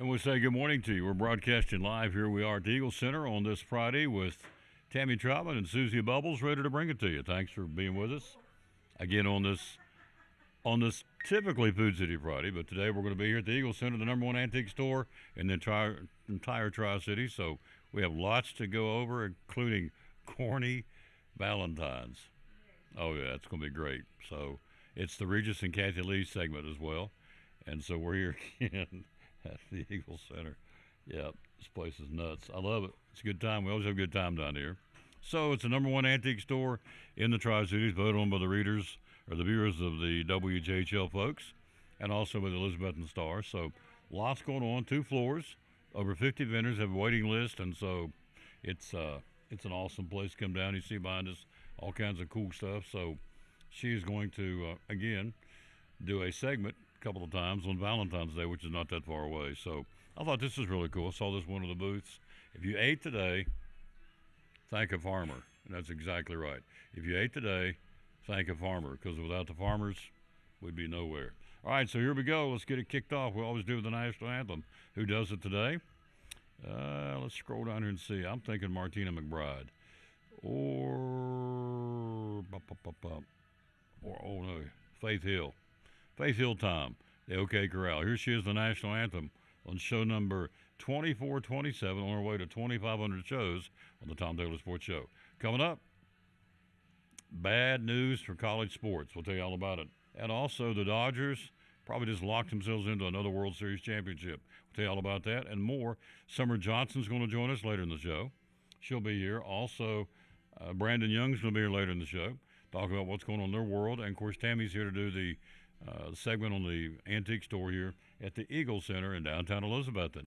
And we say good morning to you. We're broadcasting live. Here we are at the Eagle Center on this Friday with Tammy Troutman and Susie Bubbles ready to bring it to you. Thanks for being with us again on this typically Food City Friday, but today we're going to be here at the Eagle Center, the number one antique store in the entire Tri-City. So we have lots to go over, including corny Valentines. Oh yeah, it's going to be great. So it's the Regis and Kathy Lee segment as well, and so we're here again at the Eagle Center. Yeah, this place is nuts. I love it. It's a good time. We always have a good time down here. So it's the number one antique store in the Tri-Cities, voted on by the readers or the viewers of the WJHL folks, and also with the Elizabethton Star. So lots going on. 2 floors, over 50 vendors have a waiting list, and so it's an awesome place to come down. You see behind us all kinds of cool stuff. So she's going to again do a segment a couple of times on Valentine's Day, which is not that far away. So I thought this was really cool. I saw this one of the booths. If you ate today, thank a farmer. And that's exactly right. If you ate today, thank a farmer, because without the farmers, we'd be nowhere. All right, so here we go. Let's get it kicked off. We always do with the national anthem. Who does it today? Let's scroll down here and see. I'm thinking Martina McBride. Or oh no, Faith Hill. Faith Hill time. The OK Corral. Here she is, the national anthem on show number 2427 on our way to 2,500 shows on the Tom Taylor Sports Show. Coming up, bad news for college sports. We'll tell you all about it. And also the Dodgers probably just locked themselves into another World Series championship. We'll tell you all about that and more. Summer Johnson's going to join us later in the show. She'll be here. Also, Brandon Young's going to be here later in the show, talking about what's going on in their world. And, of course, Tammy's here to do the segment on the antique store here at the Eagle Center in downtown Elizabethton.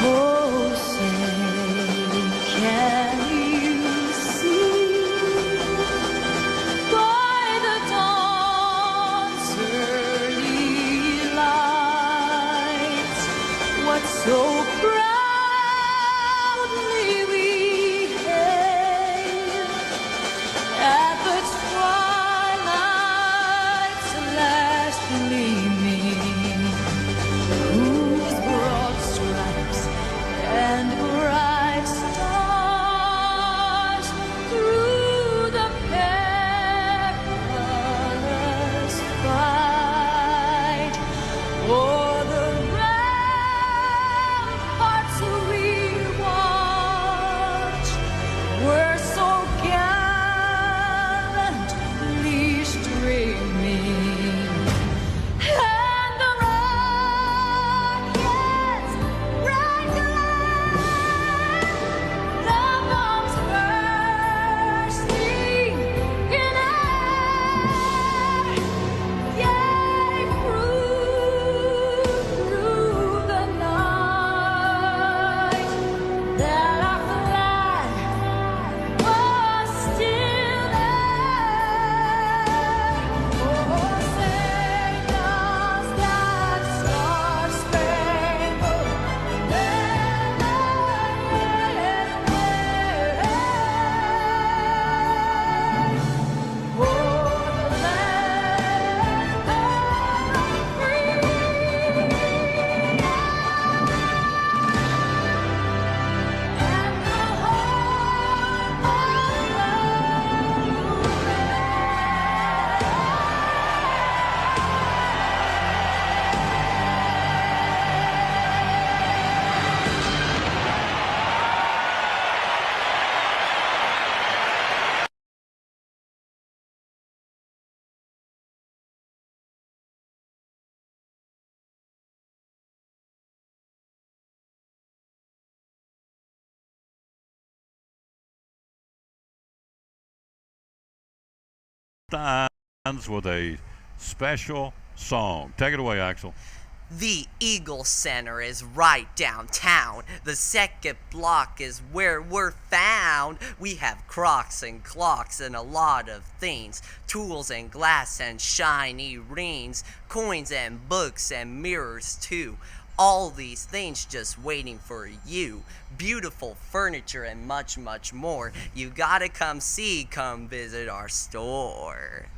Oh, say, can you see by the dawn's early light what so proudly we hailed at the twilight's last gleaming, whose broad stripes and bright stars through the perilous fight o'er the ramparts we watch were so gallantly streaming, and the rockets red glare, the bombs bursting in air, yea, through the night, that our flag was still there. Oh, say does that star-spangled banner wave o'er the land of free? And the heart Steins with a special song. Take it away, Axel. The Eagle Center is right downtown. The second block is where we're found. We have crocs and clocks and a lot of things. Tools and glass and shiny rings. Coins and books and mirrors too. All these things just waiting for you. Beautiful furniture and much, much more. You gotta come visit our store.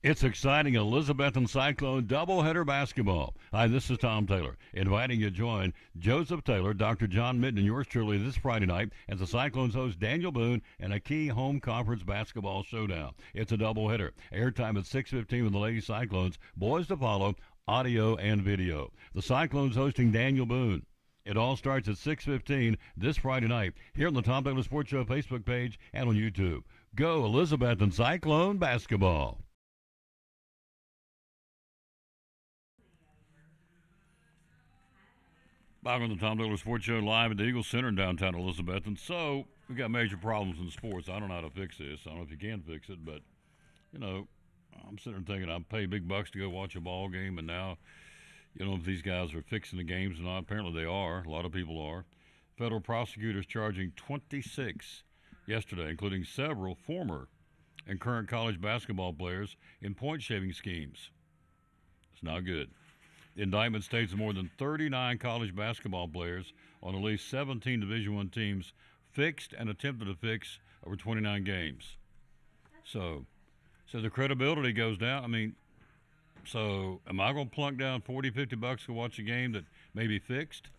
It's exciting Elizabethton Cyclone doubleheader basketball. Hi, this is Tom Taylor, inviting you to join Joseph Taylor, Dr. John Mitten, and yours truly this Friday night as the Cyclones host Daniel Boone and a key home conference basketball showdown. It's a doubleheader. Airtime at 6:15 with the Lady Cyclones. Boys to follow, audio and video. The Cyclones hosting Daniel Boone. It all starts at 6:15 this Friday night here on the Tom Taylor Sports Show Facebook page and on YouTube. Go Elizabethton Cyclone basketball. Back on the Tom Taylor Sports Show live at the Eagle Center in downtown Elizabethton. So, we got major problems in sports. I don't know how to fix this. I don't know if you can fix it, but, you know, I'm sitting there thinking I pay big bucks to go watch a ball game, and now, you know, if these guys are fixing the games or not. Apparently they are. A lot of people are. Federal prosecutors charging 26 yesterday, including several former and current college basketball players in point-shaving schemes. It's not good. The indictment states that more than 39 college basketball players on at least 17 Division I teams fixed and attempted to fix over 29 games. So the credibility goes down. I mean, so am I going to plunk down 40, 50 bucks to watch a game that may be fixed?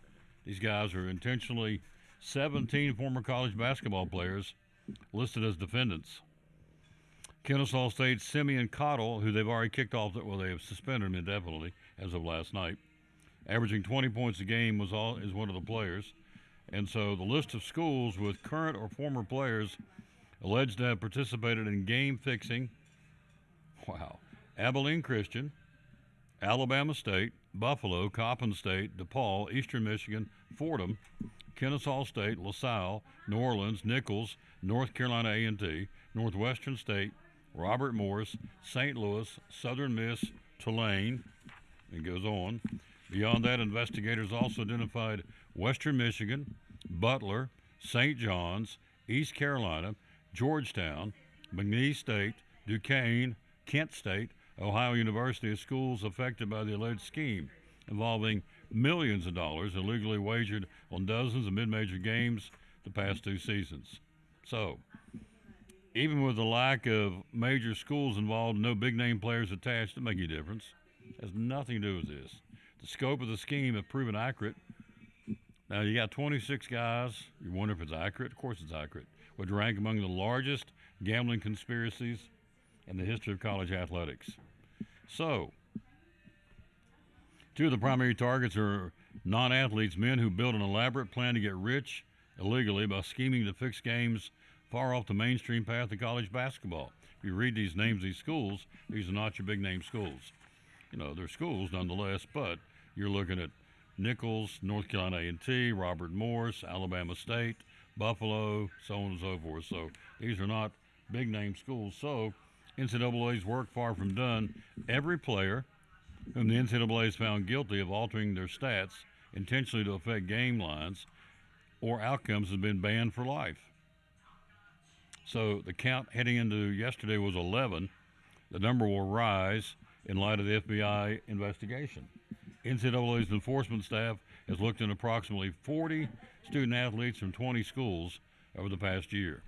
These guys are intentionally 17 former college basketball players listed as defendants. Kennesaw State's Simeon Cottle, who they've already kicked off, well, they have suspended him indefinitely as of last night, averaging 20 points a game, is one of the players. And so the list of schools with current or former players alleged to have participated in game fixing, wow, Abilene Christian, Alabama State, Buffalo, Coppin State, DePaul, Eastern Michigan, Fordham, Kennesaw State, LaSalle, New Orleans, Nichols, North Carolina A&T, Northwestern State, Robert Morris, St. Louis, Southern Miss, Tulane, and goes on. Beyond that, investigators also identified Western Michigan, Butler, St. John's, East Carolina, Georgetown, McNeese State, Duquesne, Kent State, Ohio University as schools affected by the alleged scheme involving millions of dollars illegally wagered on dozens of mid-major games the past 2 seasons. So, even with the lack of major schools involved and no big-name players attached, it make a difference. It has nothing to do with this. The scope of the scheme have proven accurate. Now, you got 26 guys. You wonder if it's accurate. Of course it's accurate. Would rank among the largest gambling conspiracies in the history of college athletics. So, 2 of the primary targets are non-athletes, men who build an elaborate plan to get rich illegally by scheming to fix games far off the mainstream path of college basketball. If you read these names of these schools, these are not your big-name schools. You know, they're schools nonetheless, but you're looking at Nichols, North Carolina A&T, Robert Morris, Alabama State, Buffalo, so on and so forth. So these are not big-name schools. So NCAA's work far from done. Every player whom the NCAA has found guilty of altering their stats intentionally to affect game lines or outcomes has been banned for life. So the count heading into yesterday was 11. The number will rise in light of the FBI investigation. NCAA's enforcement staff has looked into approximately 40 student athletes from 20 schools over the past year.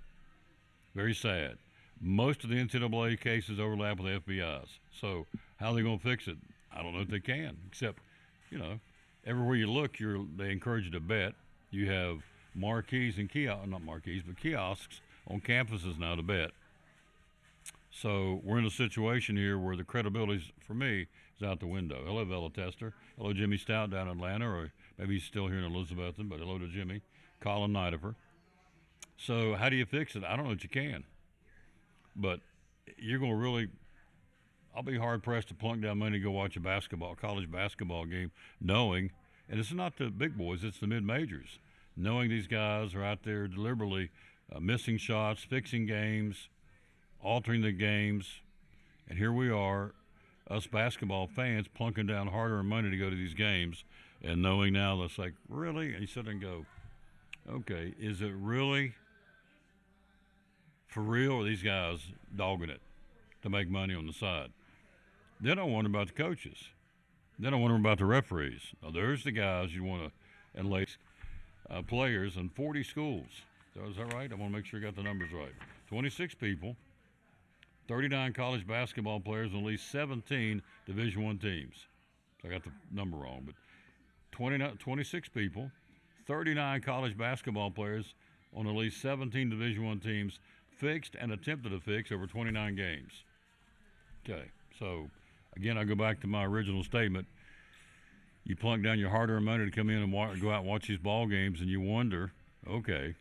Very sad. Most of the NCAA cases overlap with the FBI's. So how are they going to fix it? I don't know if they can, except, you know, everywhere you look, they encourage you to bet. You have marquees and not marquees, but kiosks on campuses now to bet. So we're in a situation here where the credibility, for me, is out the window. Hello, Vela Tester. Hello, Jimmy Stout down in Atlanta, or maybe he's still here in Elizabethton, but hello to Jimmy. Colin Nidifer. So how do you fix it? I don't know that you can. But you're going to really, I'll be hard-pressed to plunk down money to go watch a college basketball game, knowing, and it's not the big boys, it's the mid-majors, knowing these guys are out there deliberately missing shots, fixing games, altering the games, and here we are, us basketball fans, plunking down hard-earned money to go to these games, and knowing now that's like, really? And you sit there and go, okay, is it really for real, or are these guys dogging it to make money on the side? Then I wonder about the coaches. Then I wonder about the referees. Now, there's the guys you want to enlist players in 40 schools. So is that right? I want to make sure I got the numbers right. 26 people, 39 college basketball players on at least 17 Division I teams. So I got the number wrong, but 26 people, 39 college basketball players on at least 17 Division I teams fixed and attempted to fix over 29 games. Okay, so again, I go back to my original statement. You plunk down your hard-earned money to come in and go out and watch these ball games, and you wonder, okay,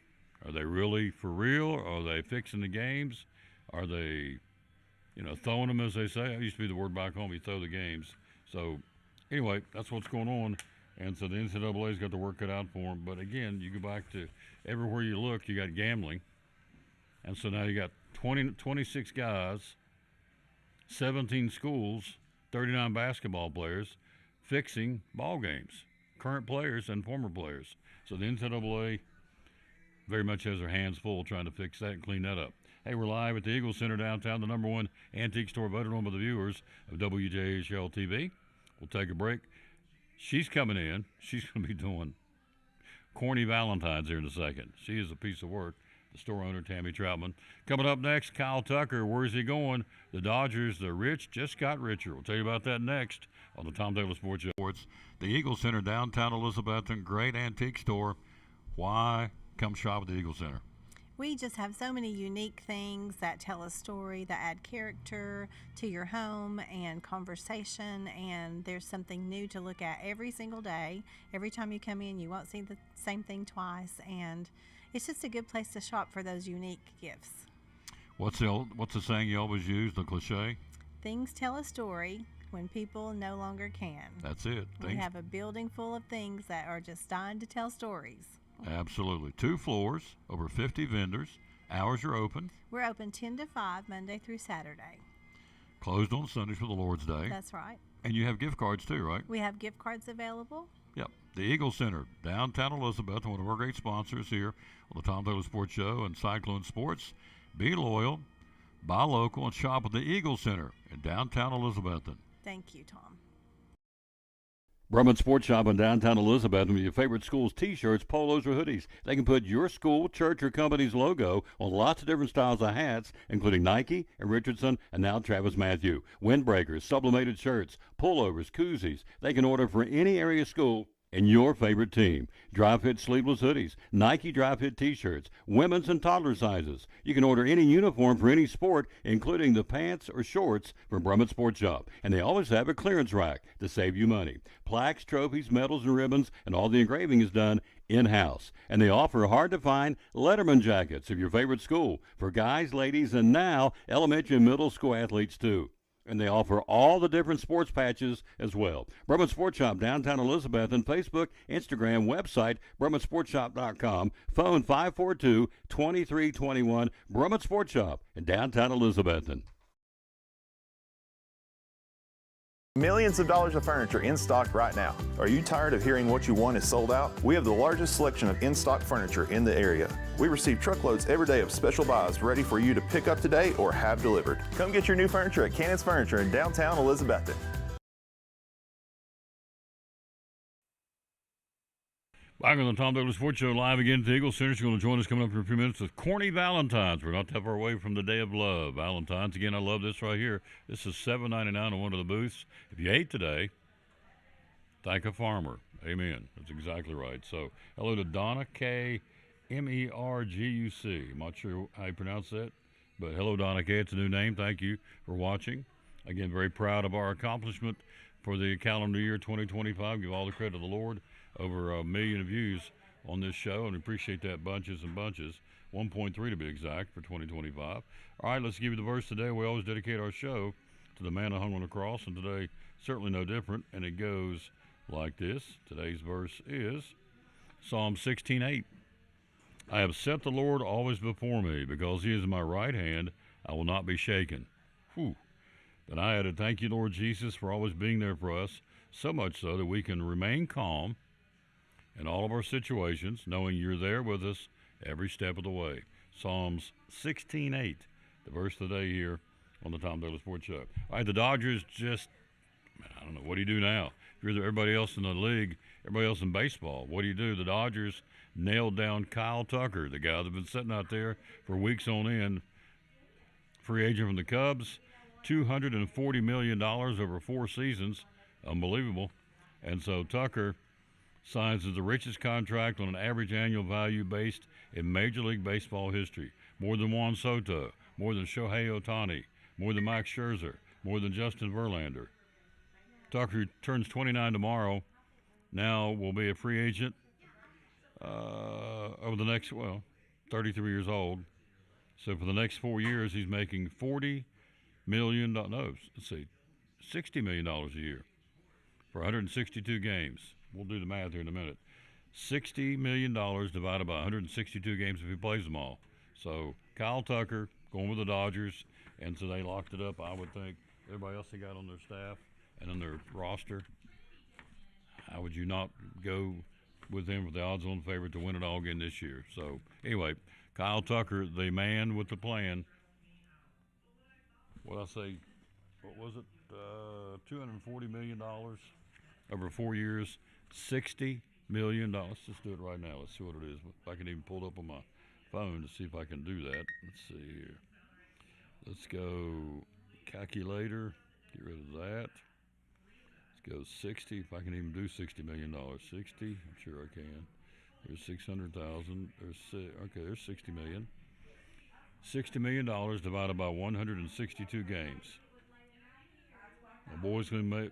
are they really for real? Are they fixing the games? Are they, throwing them, as they say? That used to be the word back home, you throw the games. So anyway, that's what's going on. And so the NCAA's got the work cut out for them. But again, you go back to everywhere you look, you got gambling. And so now you got 26 guys, 17 schools, 39 basketball players fixing ball games, current players and former players. So the NCAA very much has their hands full trying to fix that and clean that up. Hey, we're live at the Eagle Center downtown, the #1 antique store voted on by the viewers of WJHL TV. We'll take a break. She's coming in. She's going to be doing corny Valentines here in a second. She is a piece of work. The store owner, Tammy Troutman. Coming up next, Kyle Tucker. Where's he going? The Dodgers, the rich, just got richer. We'll tell you about that next on the Tom Taylor Sports Show. It's the Eagle Center, downtown Elizabethton. Great antique store. Why come shop at the Eagle Center? We just have so many unique things that tell a story, that add character to your home and conversation, and there's something new to look at every single day. Every time you come in, you won't see the same thing twice, and it's just a good place to shop for those unique gifts. What's the saying you always use, the cliche? Things tell a story when people no longer can. That's it. We have a building full of things that are just dying to tell stories. Absolutely. 2 floors, over 50 vendors. Hours are open. We're open 10 to 5, Monday through Saturday. Closed on Sundays for the Lord's Day. That's right. And you have gift cards too, right? We have gift cards available. Yep. The Eagle Center, downtown Elizabeth, one of our great sponsors here on the Tom Taylor Sports Show and Cyclone Sports. Be loyal, buy local, and shop at the Eagle Center in downtown Elizabethton. Thank you, Tom. Brumman Sports Shop in downtown Elizabeth with your favorite school's T-shirts, polos, or hoodies. They can put your school, church, or company's logo on lots of different styles of hats, including Nike and Richardson and now Travis Matthew. Windbreakers, sublimated shirts, pullovers, koozies. They can order for any area school and your favorite team. Dry fit sleeveless hoodies, Nike dry fit T-shirts, women's and toddler sizes. You can order any uniform for any sport, including the pants or shorts from Brumman Sports Shop. And they always have a clearance rack to save you money. Plaques, trophies, medals, and ribbons, and all the engraving is done in-house. And they offer hard-to-find Letterman jackets of your favorite school for guys, ladies, and now elementary and middle school athletes too. And they offer all the different sports patches as well. Brumman Sports Shop, downtown Elizabeth, and Facebook, Instagram, website, BrummanSportsShop.com, phone 542-2321, Brumman Sports Shop in downtown Elizabethton. Millions of dollars of furniture in stock right now. Are you tired of hearing what you want is sold out? We have the largest selection of in-stock furniture in the area. We receive truckloads every day of special buys ready for you to pick up today or have delivered. Come get your new furniture at Cannon's Furniture in downtown Elizabethton. Back on the Tom Taylor Sports Show, live again at the Eagle Center. She's going to join us coming up in a few minutes with corny Valentines. We're not that far away from the Day of Love. Valentines, again, I love this right here. This is $7.99 on one of the booths. If you ate today, thank a farmer. Amen. That's exactly right. So, hello to Donna K. Merguc. I'm not sure how you pronounce that, but hello, Donna K. It's a new name. Thank you for watching. Again, very proud of our accomplishment for the calendar year 2025. Give all the credit to the Lord. Over 1 million views on this show, and we appreciate that bunches and bunches. 1.3 to be exact for 2025. All right, let's give you the verse today. We always dedicate our show to the man who hung on the cross, and today certainly no different, and it goes like this. Today's verse is Psalm 16:8. I have set the Lord always before me, because he is in my right hand, I will not be shaken. Whew. Then I added, thank you, Lord Jesus, for always being there for us, so much so that we can remain calm in all of our situations, knowing you're there with us every step of the way. Psalms 16:8, the verse today here on the Tom Taylor Sports Show. All right, the Dodgers just, I don't know, what do you do now? If you're everybody else in the league, everybody else in baseball, what do you do? The Dodgers nailed down Kyle Tucker, the guy that's been sitting out there for weeks on end. free agent from the Cubs, $240 million over 4 seasons. Unbelievable. And so Tucker signs as the richest contract on an average annual value based in Major League Baseball history. More than Juan Soto, more than Shohei Ohtani, more than Max Scherzer, more than Justin Verlander. Tucker turns 29 tomorrow. Now will be a free agent over the next, 33 years old. So for the next 4 years, he's making $40 million. No, let's see, $60 million a year for 162 games. We'll do the math here in a minute. $60 million divided by 162 games if he plays them all. So Kyle Tucker going with the Dodgers, and so they locked it up. I would think everybody else they got on their staff and on their roster. How would you not go with him for the odds-on favorite to win it all again this year? So anyway, Kyle Tucker, the man with the plan. What I say? What was it? $240 million over 4 years. $60 million. Let's just do it right now. Let's see what it is. If I can even pull it up on my phone to see if I can do that. Let's see here. Let's go calculator. Get rid of that. Let's go 60. If I can even do $60 million. 60. I'm sure I can. There's 600,000. There's 60 million. $60 million divided by 162 games. My boy's going to make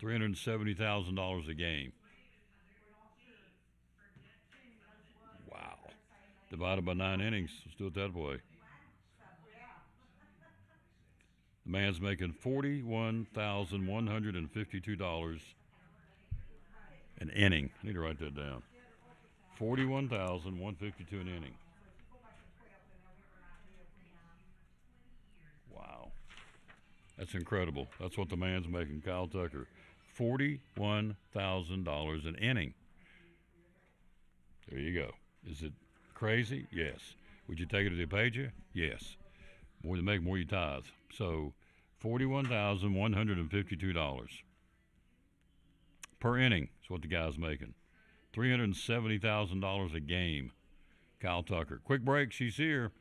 $370,000 a game. Wow. Divided by 9 innings. Let's do it that way. The man's making $41,152 an inning. I need to write that down. $41,152 an inning. Wow. That's incredible. That's what the man's making, Kyle Tucker. $41,000 an inning. There you go. Is it crazy? Yes. Would you take it if they paid you? Yes. More you make, more you tithe. So $41,152 per inning is what the guy's making. $370,000 a game. Kyle Tucker. Quick break. She's here.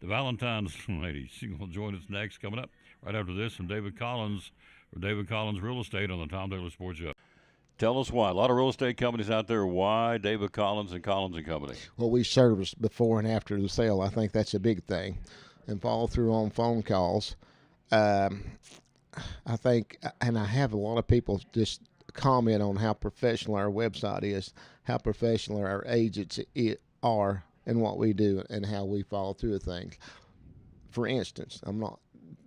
The Valentine's lady. She's going to join us next. Coming up right after this from David Collins Real Estate on the Tom Taylor Sports Show. Tell us why. A lot of real estate companies out there. Why David Collins and Collins and Company? Well, we service before and after the sale. I think that's a big thing. And follow through on phone calls. I think, and I have a lot of people just comment on how professional our website is, how professional our agents are, and what we do, and how we follow through with things. For instance, I'm not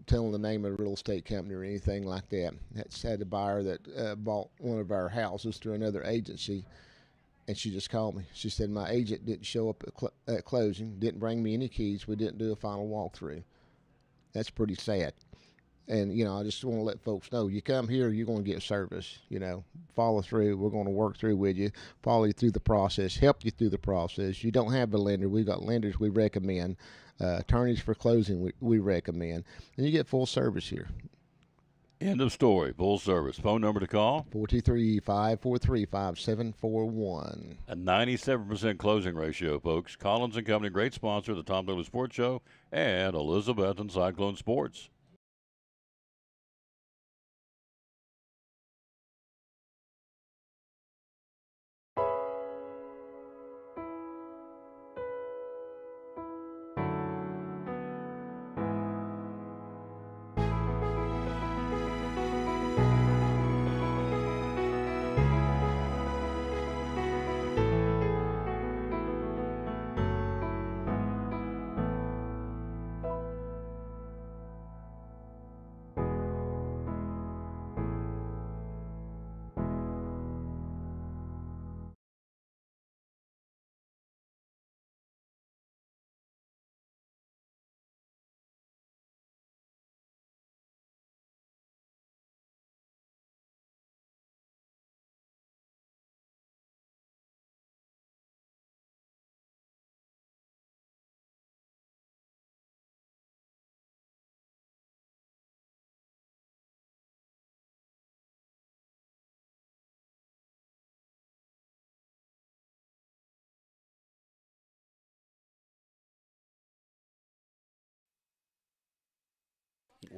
telling the name of a real estate company or anything like that. That's had a buyer that bought one of our houses through another agency, and she just called me. She said, my agent didn't show up at closing, didn't bring me any keys, we didn't do a final walkthrough. That's pretty sad. And, I just want to let folks know, you come here, you're going to get service, follow through. We're going to work through with you, follow you through the process, help you through the process. You don't have a lender. We've got lenders we recommend, attorneys for closing we recommend, and you get full service here. End of story. Full service. Phone number to call? 423-543-5741. A 97% closing ratio, folks. Collins and Company, great sponsor of the Tom Taylor Sports Show and Elizabeth and Cyclone Sports.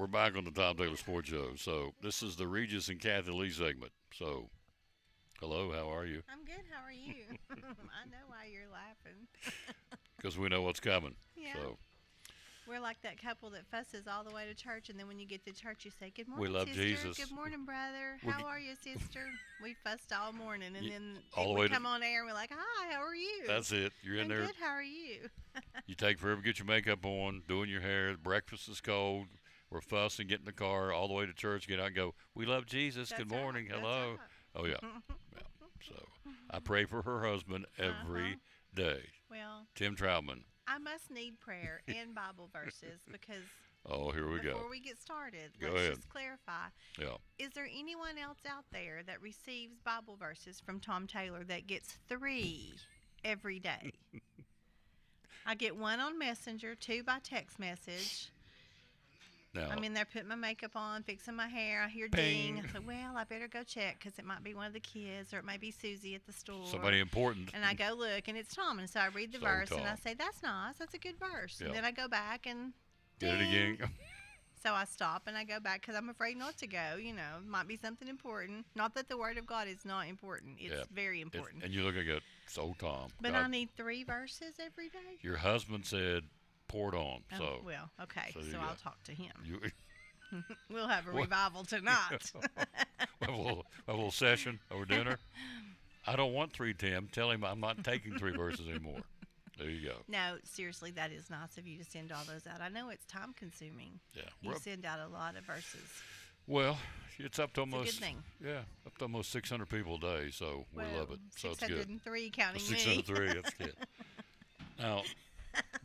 we're back on the Tom Taylor Sports Show. So this is the Regis and Kathy Lee segment. So, hello, how are you? I'm good. How are you? I know why you're laughing. Because we know what's coming. Yeah. So We're like that couple that fusses all the way to church, and then when you get to church, you say, "Good We morning, love sister. Jesus. Good morning, brother. We How g- are you, sister?" We fussed all morning, and Ye- then all the we way to- come on air, and we're like, "Hi, how are you?" that's it. You're in I'm there. good. How are you? You take forever to get your makeup on, doing your hair. Breakfast is cold. We're fussing, get in the car, all the way to church, get out and go, we love Jesus. That's Good morning. right, that's Hello. right. Oh, yeah. Yeah. So I pray for her husband every day. Well, Tim Troutman. I must need prayer and Bible verses because Oh, here we before go. we get started, Go let's ahead. just clarify. Yeah. Is there anyone else out there that receives Bible verses from Tom Taylor that gets 3 every day? I get 1 on Messenger, 2 by text message. Now, I'm in there putting my makeup on, fixing my hair. I hear Ping. ding. I say, well, I better go check because it might be one of the kids or it might be Susie at the store. somebody important. And I go look, and it's Tom. And so I read the So verse, and I Tom. say, that's nice. That's a good verse. Yeah. And then I go back and Get it ding. again. So I stop and I go back because I'm afraid not to go. You know, it might be something important. Not that the Word of God is not important. It's Yeah. very important. And you look at it, so Tom. But God, I need 3 verses every day. your husband said, pour it on. Oh, So well, okay. so So, you I'll got- talk to him. you We'll have a What? revival tonight. have a little session over dinner. I don't want 3, Tim. Tell him I'm not taking 3 verses anymore. There you go. No, seriously, that is nice of you to send all those out. I know it's time consuming. Yeah. You We're- send out a lot of verses. Well, it's up to It's a almost good thing. yeah, up to almost 600 people a day. So we love it. So it's good. 603 counting me. 603. That's good. Now,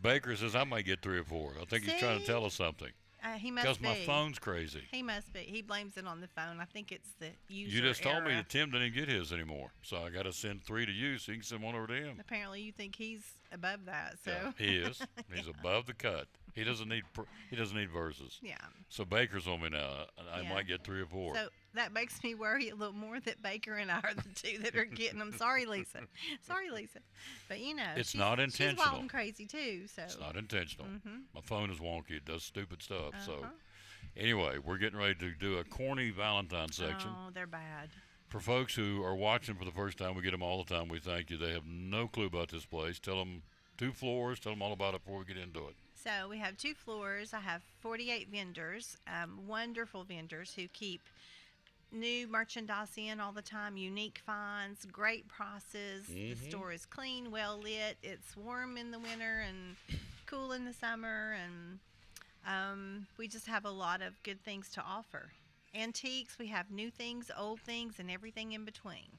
Baker says I might get 3 or 4. I think he's trying to See? tell us something He must because be. my phone's crazy. He must be. He blames it on the phone. I think it's the user You just told me error. that Tim didn't get his anymore, so I got to send 3 to you so you can send 1 over to him. Apparently, you think he's above that. So Yeah, he is. He's above the cut. He doesn't need verses. yeah. So Baker's on me now. I Yeah. might get 3 or 4. So that makes me worry a little more that Baker and I are the 2 that are getting them. Sorry, Lisa. Sorry, Lisa. But you know, It's she's, not She's intentional. wild and crazy too. So It's not intentional. My phone is wonky. It does stupid stuff. So Uh-huh. anyway, we're getting ready to do a corny Valentine section. oh, they're bad. For folks who are watching for the first time, we get them all the time. We thank you. They have no clue about this place. Tell them 2 floors. Tell them all about it before we get into it. So we have 2 floors. I have 48 vendors, wonderful vendors who keep new merchandise in all the time, unique finds, great prices. The store is clean, well lit. It's warm in the winter and cool in the summer, and we just have a lot of good things to offer. Antiques, we have new things, old things, and everything in between.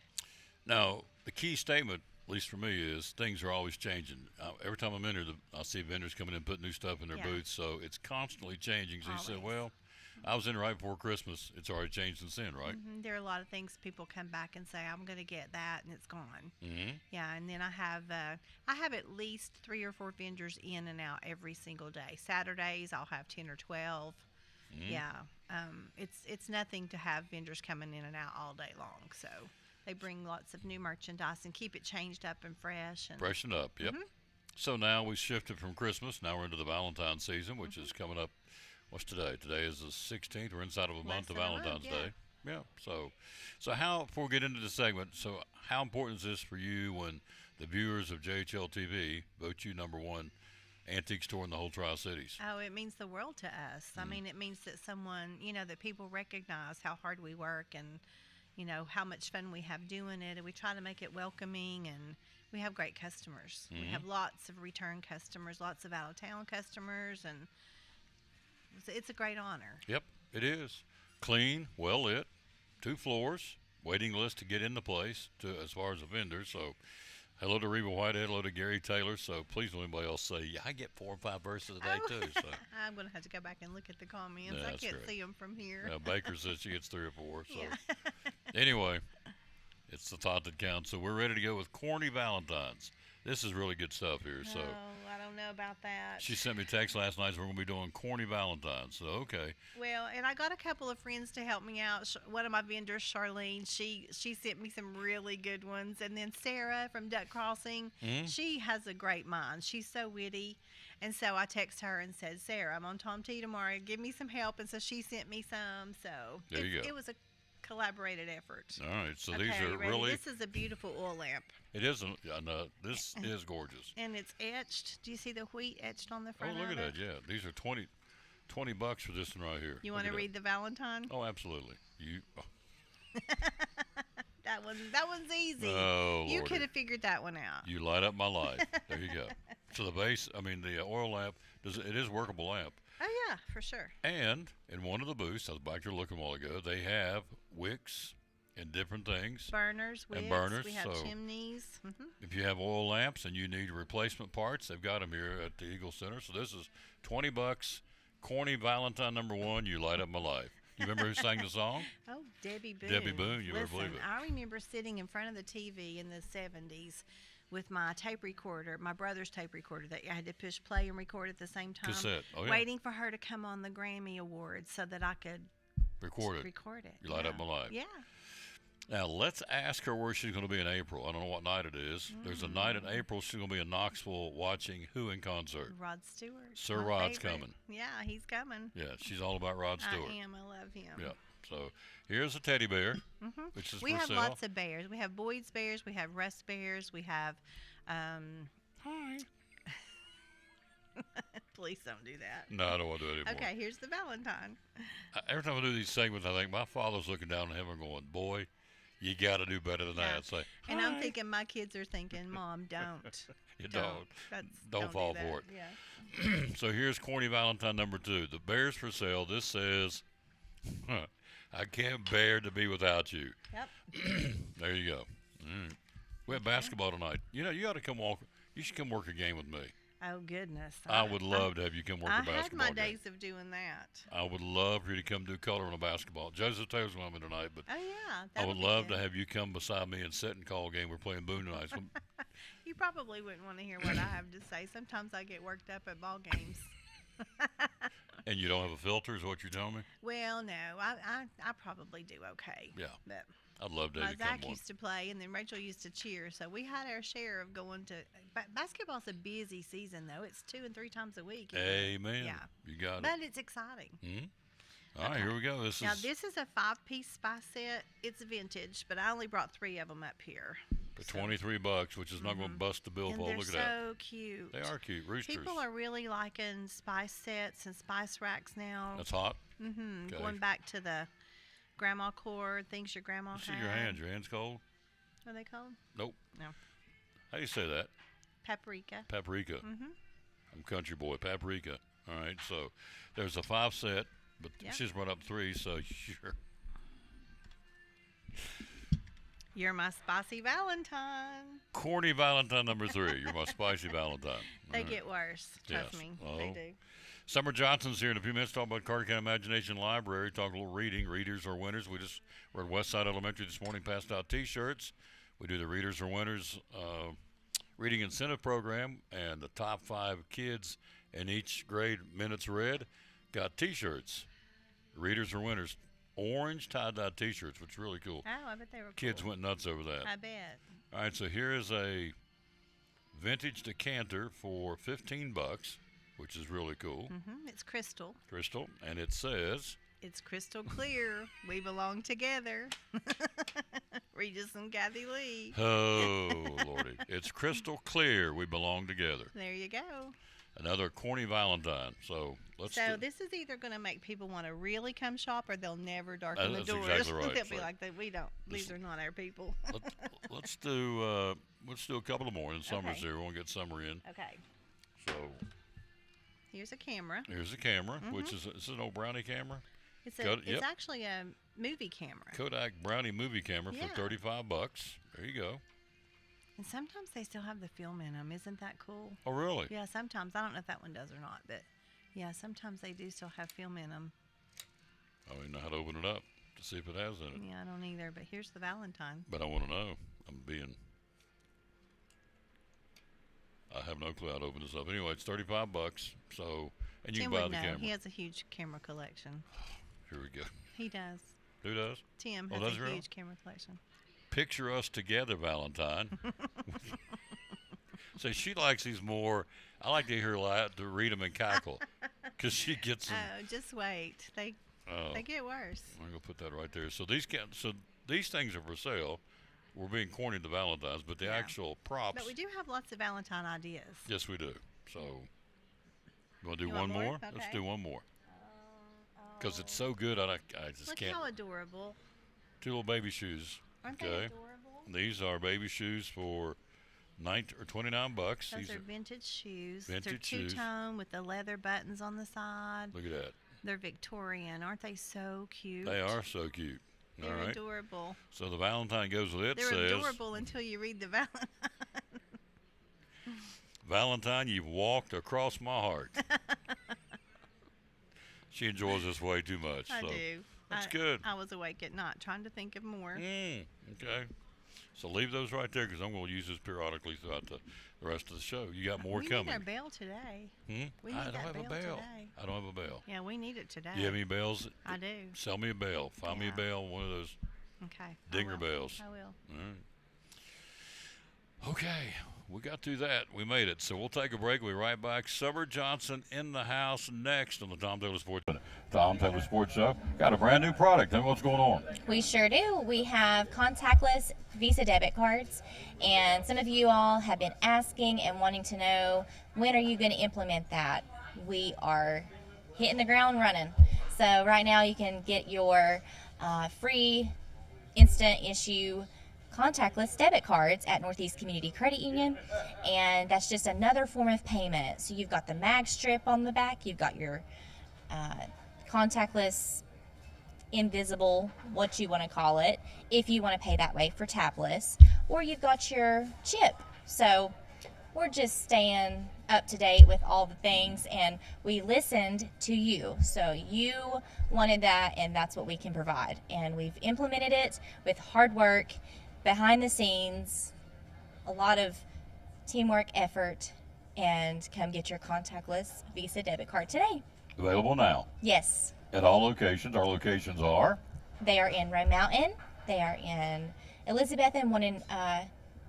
Now, the key statement, at least for me, is things are always changing. Every time I'm in here, I see vendors coming in putting new stuff in their Yeah. booths, so it's constantly changing. So you said, Always. well, I was in right before Christmas. It's already changed since then, right? There are a lot of things people come back and say, I'm going to get that, and it's gone. Mm-hmm. Yeah, and then I have at least 3 or 4 vendors in and out every single day. Saturdays I'll have 10 or 12. Yeah, it's nothing to have vendors coming in and out all day long. So they bring lots of new merchandise and keep it changed up and fresh. And Freshen up, yep. So now we shifted from Christmas. Now we're into the Valentine's season, which is coming up. What's today? Today is the 16th. We're inside of a month of than a month, Valentine's yeah. Day. Yeah. So how, before we get into the segment, so how important is this for you when the viewers of JHL TV vote you number 1 antique store in the whole Tri-Cities? Oh, it means the world to us. I mean, it means that someone, that people recognize how hard we work and, how much fun we have doing it. And we try to make it welcoming, and we have great customers. We have lots of return customers, lots of out-of-town customers, and it's a great honor. Yep, it is. Clean, well lit, 2 floors, waiting list to get in the place as far as the vendors. So hello to Reba Whitehead, hello to Gary Taylor. So please don't anybody else say, yeah, I get 4 or 5 verses a day too. So I'm going to have to go back and look at the comments. Yeah, I that's can't great. see them from here. Baker says she gets 3 or 4. So Yeah. anyway, it's the thought that counts. So we're ready to go with corny Valentines. This is really good stuff here. So Oh, I don't know about that. she sent me a text last night. So we're going to be doing corny Valentines. So okay. Well, and I got a couple of friends to help me out. One of my vendors, Charlene, she sent me some really good ones. And then Sarah from Duck Crossing, she has a great mind. She's so witty. And so I text her and said, Sarah, I'm on Tom T tomorrow. Give me some help. And so she sent me some. So There you go. it was a collaborated effort. All right, so Okay, these you are ready? really. This is a beautiful oil lamp. It isn't. I know this is gorgeous. And it's etched. Do you see the wheat etched on the Oh, front look of at it? that! Yeah, these are $20 for this one right here. You Look want to at that. read the Valentine? Oh, absolutely. You. Oh, That one's easy. Oh, You Lordy. could have figured that one out. you light up my life. There you go. So the base, I mean, the oil lamp it is a workable lamp. Oh yeah, for sure. And in one of the booths, I was back there looking a while ago, they have wicks and different things. Burners, wicks. burners, We have so- chimneys. If you have oil lamps and you need replacement parts, they've got them here at the Eagle Center. So this is $20. Corny Valentine #1. You light up my life. You remember who sang the song? Oh, Debbie Boone. Debbie Boone, you better Listen, believe it. I remember sitting in front of the TV in the 70s with my tape recorder, my brother's tape recorder that I had to push play and record at the same time. Cassette. Oh, yeah. Waiting for her to come on the Grammy Awards so that I could Recorded. record it. You light up my life. Yeah. Now let's ask her where she's going to be in April. I don't know what night it is. There's a night in April she's going to be in Knoxville watching who in concert? Rod Stewart. Sir my Rod's favorite. coming. Yeah, he's coming. Yeah, she's all about Rod Stewart. I am. I love him. Yeah. So here's a teddy bear, which is We for have sale. lots of bears. We have Boyd's bears. We have Russ bears. We have. Hi. Please don't do that. No, I don't want to do it anymore. Okay, here's the Valentine. Every time I do these segments, I think my father's looking down at him and going, "Boy, you got to do better than Yeah. that." Say, And I'm "Hi." thinking my kids are thinking, Mom, don't. You don't. Don't do fall that. for it. Yeah. So here's corny Valentine #2. The bear's for sale. This says, "I can't bear to be without you." Yep. There you go. We have basketball tonight. You know, you ought to come walk. You should come work a game with me. Oh goodness. I would love to have you come work I a basketball had my game. days of doing that. I would love for you to come do color on a basketball. Joseph Taylor's going to me tonight, but Oh yeah. I that would be love good. to have you come beside me and sit and call a game. We're playing Boone tonight. So, You probably wouldn't want to hear what I have to say. Sometimes I get worked up at ball games. and you don't have a filter, is what you're telling me? Well, no, I probably do okay. Yeah. But I'd love to my have you come Zach one. used to play, and then Rachel used to cheer. So we had our share of going to. Basketball's a busy season, though. It's 2 and 3 times a week. isn't it? Amen. Yeah. You got it. But it's exciting. All right, here we go. Now this is a 5-piece spice set. It's vintage, but I only brought 3 of them up here. for $23, which is not going to bust the And billfold. they're Look at that. so cute. They are cute. Roosters. People are really liking spice sets and spice racks now. That's hot. Going back to the grandma cord, things your grandma See had. your hands. Your hands cold? What are they called? Nope. No. How do you say that? Paprika. Paprika. I'm country boy. Paprika. All right. So there's a 5 set, but Yep. she's brought up 3. So sure. You're my spicy Valentine. Corny Valentine #3. You're my spicy Valentine. They All right. get worse. Trust Yes. me. Oh. They do. Summer Johnson's here in a few minutes. Talk about Carter County Imagination Library. Talk a little reading. Readers are winners. We're at Westside Elementary this morning. Passed out T-shirts. We do the Readers are Winners reading incentive program, and the top 5 kids in each grade minutes read got T-shirts. Readers are winners. Orange tie-dye T-shirts, which is really cool. Oh, I bet they were cool. Kids went nuts over that. I bet. All right, so here is a vintage decanter for $15, which is really cool. It's crystal. Crystal, and it says, It's crystal clear. We belong together. Regis and Kathy Lee. oh, Lordy. It's crystal clear. We belong together. There you go. Another corny Valentine. So let's So do, this is either going to make people want to really come shop, or they'll never darken the That's doors. exactly right. They'll be So like, "We don't. These are not our people." let's do a couple of more. And summer's Okay. here. We won't get summer in. Okay. So Here's a camera. here's a camera, which is an old Brownie camera. It's Yep. it's actually a movie camera. Kodak Brownie movie camera Yeah. for $35. There you go. And sometimes they still have the film in them. Isn't that cool? Oh, really? Yeah, sometimes. I don't know if that one does or not, but yeah, sometimes they do still have film in them. I don't even know how to open it up to see if it has in it. Yeah, I don't either, but here's the Valentine. But I want to know. I have no clue how to open this up. Anyway, it's $35. So, and you Tim can buy would the know. camera. He has a huge camera collection. Here we go. He does. Who does? Tim Oh, has does a he? huge camera collection. Picture us together, Valentine. So she likes these more. I like to hear her to read them and cackle, because she gets them. Oh, just wait. They get worse. I'm gonna put that right there. So these things are for sale. We're being corny to Valentine's, but the Yeah. actual props. But we do have lots of Valentine ideas. Yes, we do. So, you want to do You one want more? more? Let's Okay. do one more. Because it's so good, I just Look can't. how adorable. Two little baby shoes. Aren't they Okay. adorable? These are baby shoes for $29. Those These are vintage shoes. vintage They're shoes. two-tone with the leather buttons on the side. Look at that. They're Victorian. Aren't they so cute? They are so cute. They're All right. adorable. So the Valentine goes with it. They're Says, adorable until you read the Valentine. Valentine, you've walked across my heart. She enjoys this way too much. I so do. That's I- good. I was awake at night trying to think of more. Okay. So leave those right there, because I'm going to use this periodically throughout the rest of the show. You got more we coming. need our bell today. I We need don't that have a bell bell. today. I don't have a bell. Yeah, we need it today. You have any bells? I do. Sell me a bell. Find me a Yeah. bell, one of those. Okay. I Dinger will. bells. I will. All right. Okay, we got through that. We made it. So we'll take a break. We'll be right back. Summer Johnson in the house next on the Tom Taylor Sports Show. Got a brand new product. Tell me what's going on. We sure do. We have contactless Visa debit cards, and some of you all have been asking and wanting to know, when are you going to implement that? We are hitting the ground running. So right now you can get your free instant issue contactless debit cards at Northeast Community Credit Union, and that's just another form of payment. So you've got the mag strip on the back, you've got your contactless, invisible, what you want to call it, if you want to pay that way for tabless, or you've got your chip. So we're just staying up to date with all the things, and we listened to you. So you wanted that, and that's what we can provide. And we've implemented it with hard work, behind the scenes, a lot of teamwork, effort, and come get your contactless Visa debit card today. Available now Yes, at all locations. Our locations are they are in Rome Mountain, they are in Elizabethton, one in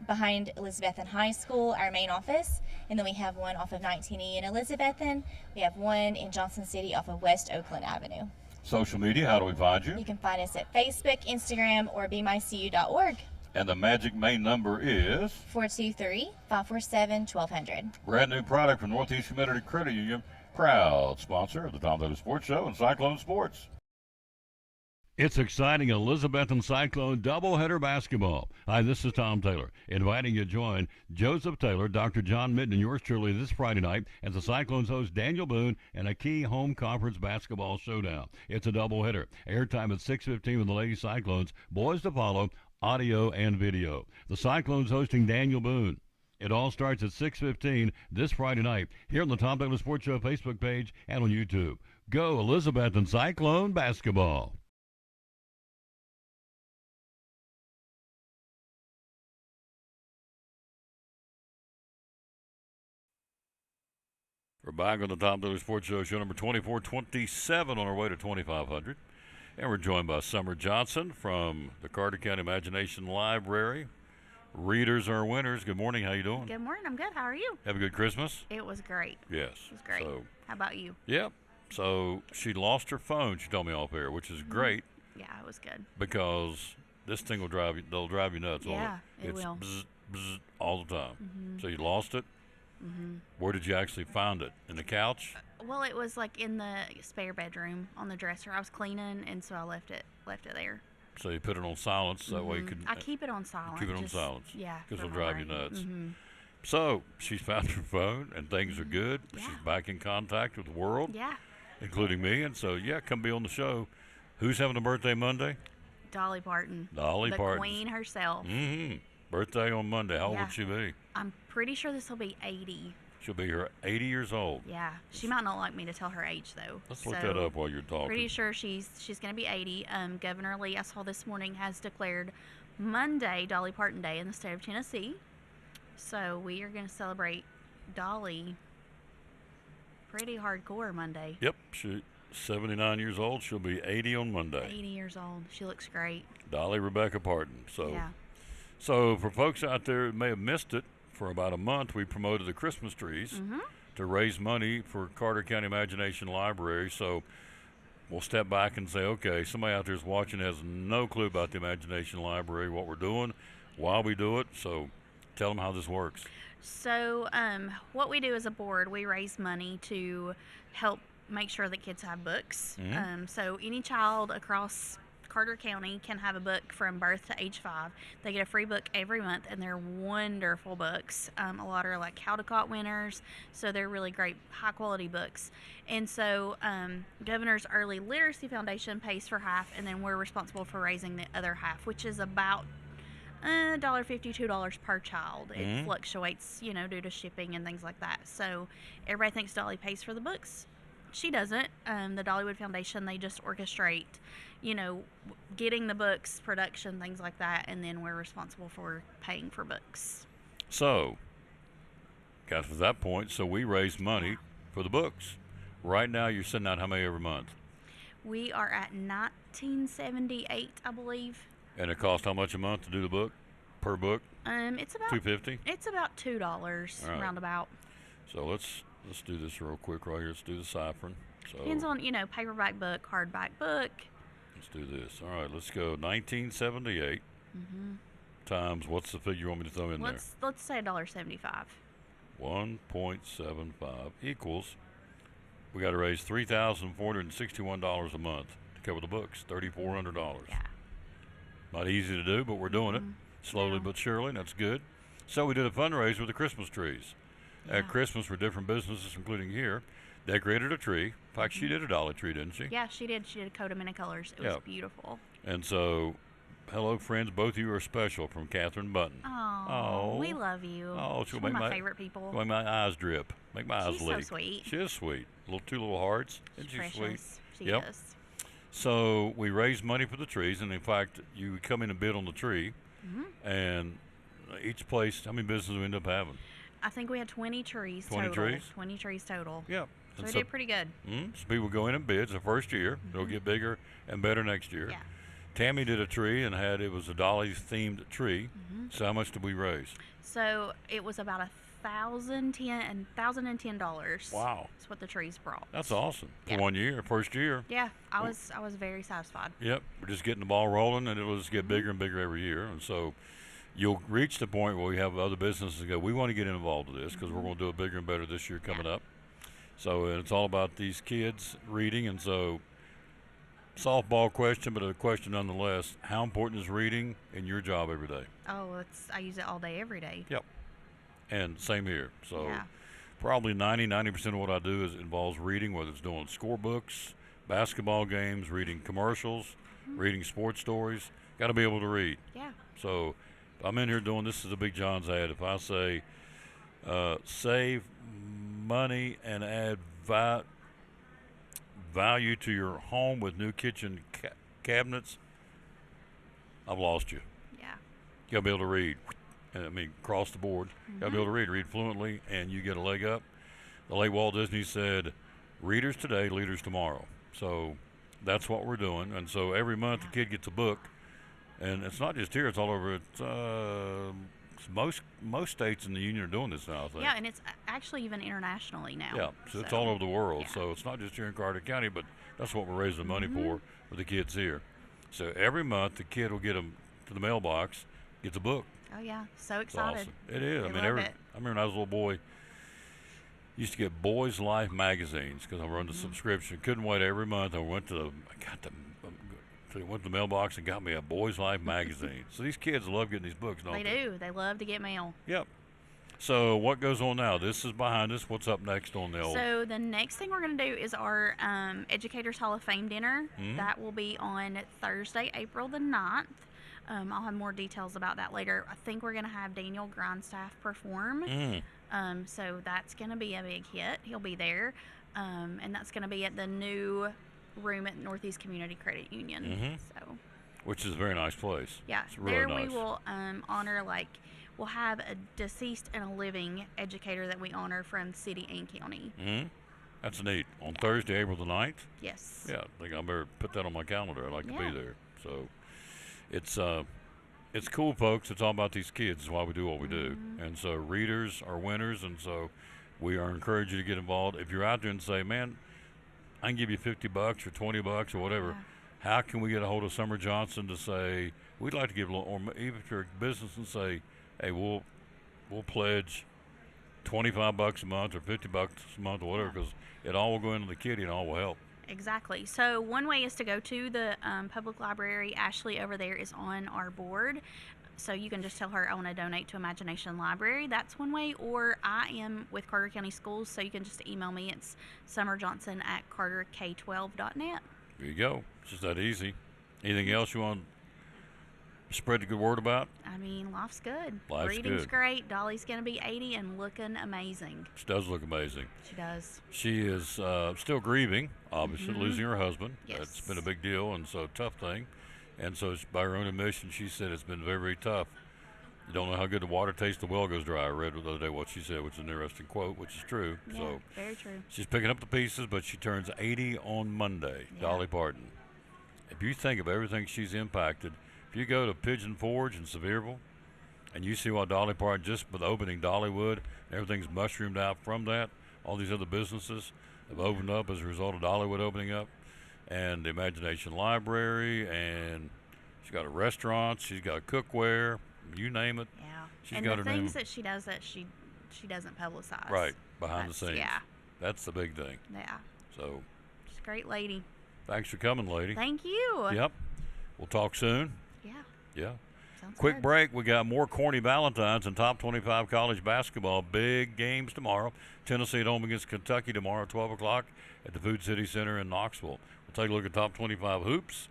behind Elizabethton High School, our main office, and then we have one off of 19E in Elizabethton. We have one in Johnson City off of West Oakland Avenue. social media. How do we find you? You can find us at Facebook, Instagram, or bemycu.org. And the magic main number is 423-547-1200. brand new product from Northeast Community Credit Union, proud sponsor of the Tom Taylor Sports Show and Cyclone Sports. It's exciting Elizabethton Cyclone doubleheader basketball. Hi, this is Tom Taylor, inviting you to join Joseph Taylor, Dr. John Midden, and yours truly this Friday night as the Cyclones host Daniel Boone in a key home conference basketball showdown. It's a doubleheader. Airtime at 6:15 with the Lady Cyclones, boys to follow, audio and video. The Cyclones hosting Daniel Boone. It all starts at 6:15 this Friday night here on the Tom Taylor Sports Show Facebook page and on YouTube. Go Elizabethton Cyclone basketball. We're back on the Tom Taylor Sports Show, show number 2427 on our way to 2500. And we're joined by Summer Johnson from the Carter County Imagination Library. Readers are winners. Good morning. How you doing? Good morning. I'm good. How are you? Have a good Christmas? It was great. Yes. It was great. So, How about you? yep. So she lost her phone, she told me off air, which is great Yeah, it was good. because this thing will drive you, they'll drive you nuts. won't Yeah, it it's will. Bzz, bzz, all the time. So you lost it? Where did you actually find it? In the couch? Well, it was like in the spare bedroom on the dresser. I was cleaning, and so I left it there. So you put it on silence, that way you can I keep it on silent. keep it on just- silence. Yeah. Because for it'll drive you memory. nuts. Mhm. So she's found her phone and things are good. Yeah. She's back in contact with the world, Yeah. including me. And so, yeah, come be on the show. Who's having a birthday Monday? Dolly Parton. Dolly the Parton. Queen herself. Mm-hmm. Birthday on Monday. How old Yeah. would she be? I'm pretty sure this will be 80. She'll be her 80 years old. Yeah. She might not like me to tell her age though. Let's look so that up while you're talking. Pretty sure she's going to be 80. Governor Lee, I saw this morning, has declared Monday Dolly Parton Day in the state of Tennessee. So we are going to celebrate Dolly pretty hardcore Monday. Yep, she's 79 years old. She'll be 80 on Monday. 80 years old. She looks great. Dolly Rebecca Parton. So, Yeah. so for folks out there who may have missed it, for about a month, we promoted the Christmas trees Mm-hmm. to raise money for Carter County Imagination Library. So we'll step back and say, okay, somebody out there is watching has no clue about the Imagination Library, what we're doing, why we do it. So tell them how this works. So, what we do as a board, we raise money to help make sure that kids have books. So, any child across Carter County can have a book from birth to age 5. They get a free book every month, and they're wonderful books. A lot are like Caldecott winners, so they're really great, high quality books. And so, Governor's Early Literacy Foundation pays for half, and then we're responsible for raising the other half, which is about $1.50, $2 per child. It fluctuates, due to shipping and things like that. So everybody thinks Dolly pays for the books. She doesn't. The Dollywood Foundation, they just orchestrate, getting the books, production, things like that, and then we're responsible for paying for books. So, got to that point, so we raise money for the books. Right now, you're sending out how many every month? We are at $19.78, I believe. And it costs how much a month to do the book? Per book? It's about $2.50? It's about $2 All right. roundabout. So let's do this real quick right here. Let's do the ciphering. So Depends on, paperback book, hardback book. let's do this. All right, let's go 1978 times, what's the figure you want me to throw in Let's say $1.75. there? 1.75 equals, we got to raise $3,461 a month to cover the books, $3,400. Yeah. Not easy to do, but we're doing it slowly Yeah. but surely, and that's good. So we did a fundraiser with the Christmas trees. At Yeah. Christmas, for different businesses, including here, decorated a tree. In fact, she did a dollar tree, didn't she? Yeah, she did. She did a coat of many colors. It Yeah. was beautiful. And so, hello, friends. Both of you are special from Catherine Button. Oh, we love you. Oh, She's she'll one make of my my favorite people. Make my eyes drip. Make my eyes She's so leak. sweet. She is sweet. Two little hearts. Isn't She's she sweet? precious. She Yep. is. So we raised money for the trees, and in fact, you come in and bid on the tree, and each place, how many businesses do we end up having? I think we had 20 trees 20 total. trees? 20 trees total. Yeah. So And we did pretty good. So people go in and bids the first year. They'll get bigger and better next year. Yeah. Tammy did a tree and it was a Dolly themed tree. So how much did we raise? So it was about $1,010. Wow. That's what the trees brought. That's awesome. For Yeah. 1 year, first year. Yeah, I was very satisfied. Yep. We're just getting the ball rolling, and it'll just get bigger and bigger every year. And so you'll reach the point where we have other businesses go, we want to get involved with this because we're going to do it bigger and better this year coming up. So it's all about these kids reading. And so, softball question, but a question nonetheless. How important is reading in your job every day? Oh, I use it all day, every day. Yep. And same here. So Yeah. probably 90% of what I do involves reading, whether it's doing scorebooks, basketball games, reading commercials, reading sports stories. Got to be able to read. Yeah. So I'm in here doing, this is a Big John's ad. If I say save money and add value to your home with new kitchen cabinets, I've lost you. Yeah. You got to be able to read. And I mean, across the board. Got to be able to read fluently, and you get a leg up. The late Walt Disney said, readers today, leaders tomorrow. So that's what we're doing. And so every month the kid gets a book. And it's not just here, it's all over. It's most states in the union are doing this now, I think. Yeah, and it's actually even internationally now. Yeah, so it's all over the world. yeah. So it's not just here in Carter County, but that's what we're raising money for the kids here. So every month the kid will get them to the mailbox, gets a book. Oh yeah, so It's excited. awesome. It is. They I mean, love it. I remember when I was a little boy, used to get Boys Life magazines because I run the subscription. Couldn't wait every month. I went to the mailbox and got me a Boys Life magazine. So these kids love getting these books, don't They they? do. They love to get mail. Yep. So what goes on now? This is behind us. What's up next on the old? So the next thing we're going to do is our Educators Hall of Fame dinner. That will be on Thursday, April the 9th. I'll have more details about that later. I think we're going to have Daniel Grindstaff perform. So that's going to be a big hit. He'll be there. And that's going to be at the new room at Northeast Community Credit Union. So Which is a very nice place. yeah, It's really there nice. we will honor, we'll have a deceased and a living educator that we honor from city and county. That's neat. On Thursday, April the 9th? Yes. Yeah, I think I better put that on my calendar. I'd like to Yeah. be there. So it's it's cool, folks. It's all about these kids. It's why we do what we do. And so readers are winners, and so we are encouraging you to get involved. If you're out there and say, man, I can give you $50 or $20 or whatever, how can we get a hold of Summer Johnson to say, we'd like to give a little, or even if you're a business and say, hey, we'll pledge $25 a month or $50 a month or whatever, because it all will go into the kitty and all will help. Exactly. So one way is to go to the public library. Ashley over there is on our board. So you can just tell her I want to donate to Imagination Library. That's one way. Or I am with Carter County Schools, so you can just email me. It's summerjohnson@carterk12.net. There you go. It's just that easy. Anything else you want to spread the good word about? I mean, life's good. Life's Reading's good. great. Dolly's going to be 80 and looking amazing. She does look amazing. She does. She is still grieving, obviously, losing her husband. Yes. It's been a big deal, and so tough thing. And so by her own admission, she said it's been very, very tough. You don't know how good the water tastes, the well goes dry. I read the other day what she said, which is an interesting quote, which is true. Yeah, So very true. she's picking up the pieces, but she turns 80 on Monday, Yeah. Dolly Parton. If you think of everything she's impacted, if you go to Pigeon Forge in Sevierville, and you see what Dolly Parton, just with opening Dollywood, everything's mushroomed out from that. All these other businesses have opened up as a result of Dollywood opening up, and the Imagination Library, and she's got a restaurant, she's got cookware, you name it. Yeah. She's and got the her name. things that she does that she doesn't publicize. Right, behind the That's- scenes. Yeah. That's the big thing. Yeah. So She's a great lady. thanks for coming, lady. Thank you. Yep. We'll talk soon. Yeah. Yeah. Sounds Quick good. break. We got more Corny Valentines and top 25 college basketball. Big games tomorrow. Tennessee at home against Kentucky tomorrow at 12 o'clock at the Food City Center in Knoxville. We'll take a look at top 25 hoops.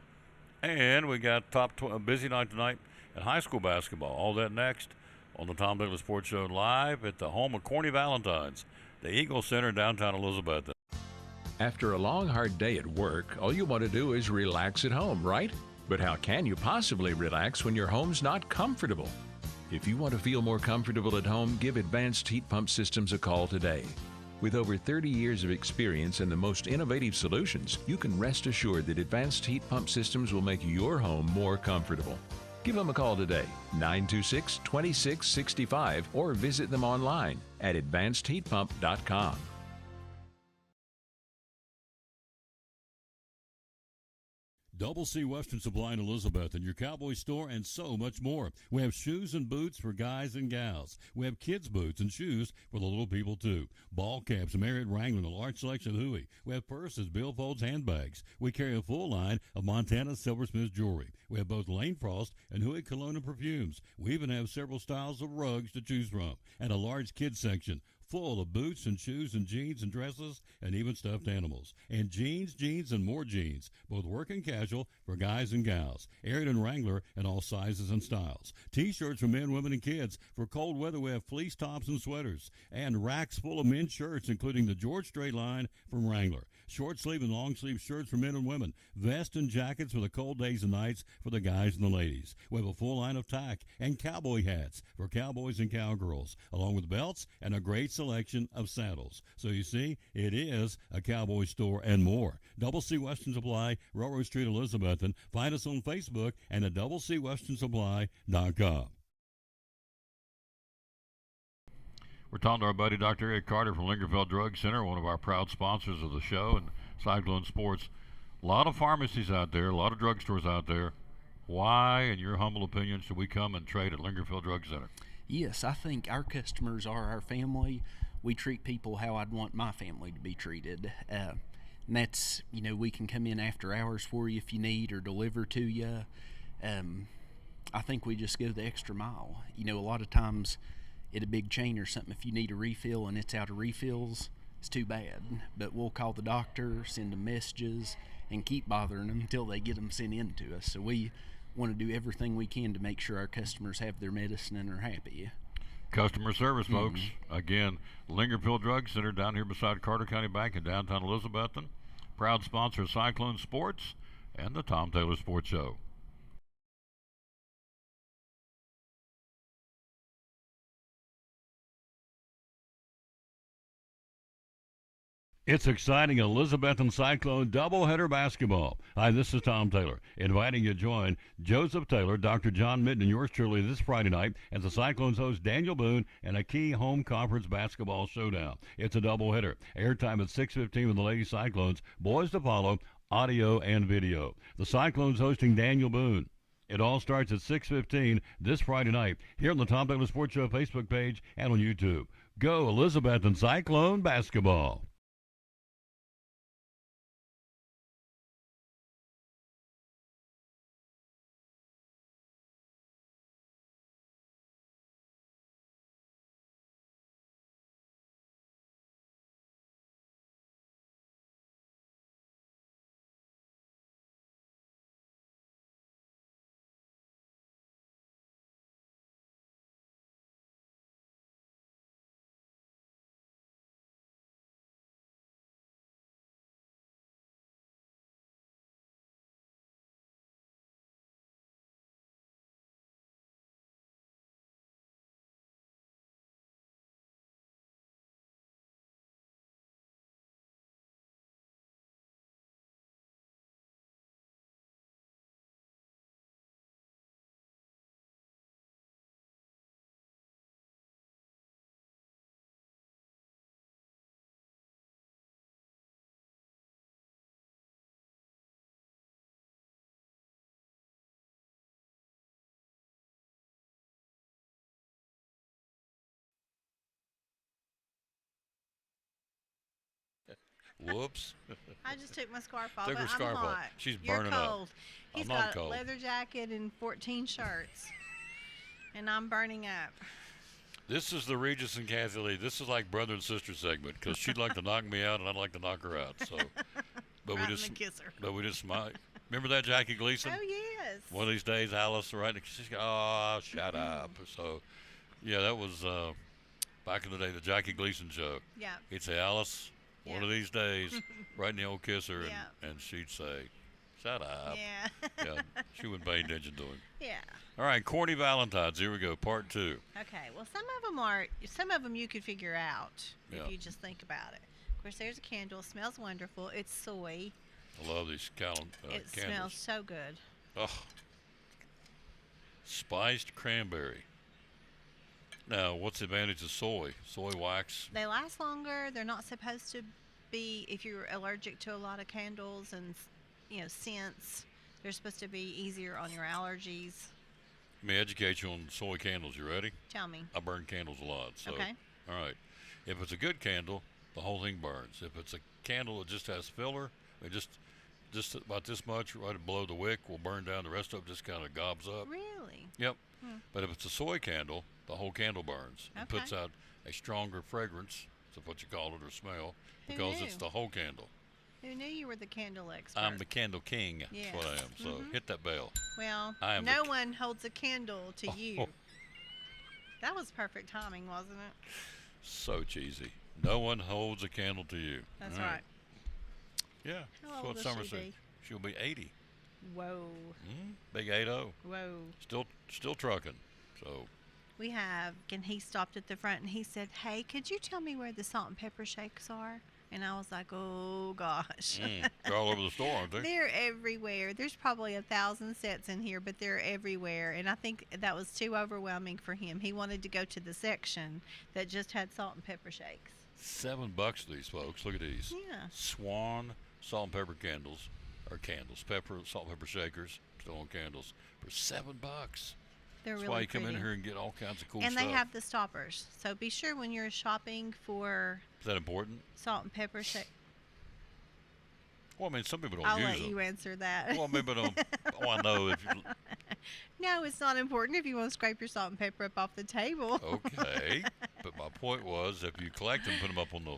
And we got a busy night tonight in high school basketball. All that next on the Tom Daly Sports Show live at the home of Corny Valentines, the Eagle Center in downtown Elizabeth. After a long, hard day at work, all you want to do is relax at home, right? But how can you possibly relax when your home's not comfortable? If you want to feel more comfortable at home, give Advanced Heat Pump Systems a call today. With over 30 years of experience and the most innovative solutions, you can rest assured that Advanced Heat Pump Systems will make your home more comfortable. Give them a call today, 926-2665, or visit them online at advancedheatpump.com. Double C Western Supply in Elizabeth and your Cowboy store and so much more. We have shoes and boots for guys and gals. We have kids' boots and shoes for the little people too. Ball caps, Marriott Wrangler, and a large selection of Huey. We have purses, billfolds, handbags. We carry a full line of Montana Silversmith jewelry. We have both Lane Frost and Huey cologne and perfumes. We even have several styles of rugs to choose from and a large kids section full of boots and shoes and jeans and dresses and even stuffed animals. And jeans, and more jeans, both work and casual for guys and gals. Ariat and Wrangler in all sizes and styles. T-shirts for men, women, and kids. For cold weather, we have fleece tops and sweaters. And racks full of men's shirts, including the George Strait line from Wrangler. Short sleeve and long sleeve shirts for men and women. Vests and jackets for the cold days and nights for the guys and the ladies. We have a full line of tack and cowboy hats for cowboys and cowgirls, along with belts and a great selection of saddles. So you see, it is a cowboy store and more. Double C Western Supply, Railroad Street, Elizabethton. Find us on Facebook and at doublecwesternsupply.com. We're talking to our buddy Dr. Eric Carter from Lingerfeld Drug Center, one of our proud sponsors of the show and Cyclone Sports. A lot of pharmacies out there, a lot of drugstores out there. Why, in your humble opinion, should we come and trade at Lingerfeld Drug Center? Yes, I think our customers are our family. We treat people how I'd want my family to be treated. And that's, we can come in after hours for you if you need or deliver to you. I think we just go the extra mile. A lot of times at a big chain or something, if you need a refill and it's out of refills, it's too bad. But we'll call the doctor, send them messages, and keep bothering them until they get them sent in to us. So we want to do everything we can to make sure our customers have their medicine and are happy. Customer service, folks. Again, Lingerfeld Drug Center down here beside Carter County Bank in downtown Elizabethton. Proud sponsor of Cyclone Sports and the Tom Taylor Sports Show. It's exciting Elizabethton Cyclone doubleheader basketball. Hi, this is Tom Taylor, inviting you to join Joseph Taylor, Dr. John Mitten, and yours truly this Friday night as the Cyclones host Daniel Boone and a key home conference basketball showdown. It's a doubleheader. Airtime at 6:15 with the Lady Cyclones, boys to follow, audio and video. The Cyclones hosting Daniel Boone. It all starts at 6:15 this Friday night here on the Tom Taylor Sports Show Facebook page and on YouTube. Go Elizabethton Cyclone basketball. Whoops. I just took my scarf off. Took but her scarf I'm off. hot. She's You're burning up. cold. He's I'm not got cold. a leather jacket and 14 shirts. And I'm burning up. This is the Regis and Kathy Lee. This is like brother and sister segment because she'd like to knock me out and I'd like to knock her out. So, but Right we in just, the kisser. but we just smile. Remember that Jackie Gleason? Oh, yes. One of these days, Alice, right? She's go, oh, shut up. So, yeah, that was back in the day, the Jackie Gleason show. Yeah. He'd say, Alice, one of Yeah. these days, right in the old kisser, Yeah. and she'd say, shut up. Yeah. Yeah, she wouldn't pay attention to him. Yeah. All right, Corny Valentines. Here we go, part 2. Okay. Well, some of them you could figure out Yeah. if you just think about it. Of course, there's a candle. It smells wonderful. It's soy. I love these It candles. smells so good. Oh, spiced cranberry. Now, what's the advantage of soy? Soy wax. They last longer. They're not supposed to be, if you're allergic to a lot of candles and, scents, they're supposed to be easier on your allergies. Let me educate you on soy candles. You ready? Tell me. I burn candles a lot. So, Okay. all right. If it's a good candle, the whole thing burns. If it's a candle that just has filler, just about this much right below the wick will burn down. The rest of it just kind of gobs up. Really? Yep. But if it's a soy candle, the whole candle burns. It puts Okay. out a stronger fragrance, that's what you call it, or smell, Who because it's knew? the whole candle. Who knew you were the candle expert? I'm the candle king. That's what I am. Yes. So hit that bell. Well, I am no the- one holds a candle to you. Oh. That was perfect timing, wasn't it? So cheesy. No one holds a candle to you. That's All right. Yeah. How That's old what will Summer she said. be? She'll be 80. Whoa. Big 80. Whoa. Still trucking. So We have, and he stopped at the front and he said, "Hey, could you tell me where the salt and pepper shakes are?" And I was like, "Oh gosh." they're all over the store, aren't they? They're everywhere. There's probably 1,000 sets in here, but they're everywhere. And I think that was too overwhelming for him. He wanted to go to the section that just had salt and pepper shakes. $7 for these folks. Look at these. Yeah. Swan salt and pepper candles, or candles, salt and pepper shakers, still on candles for $7. They're That's really why you come in pretty. here and get all kinds of cool And stuff. they have the stoppers. So be sure when you're shopping for Is that important? salt and pepper shake. Well, I mean, some people don't I'll use let them. you answer that. Well, maybe don't. Oh, I know. If you, No, it's not important if you want to scrape your salt and pepper up off the table. okay, but my point was, if you collect them, put them up on the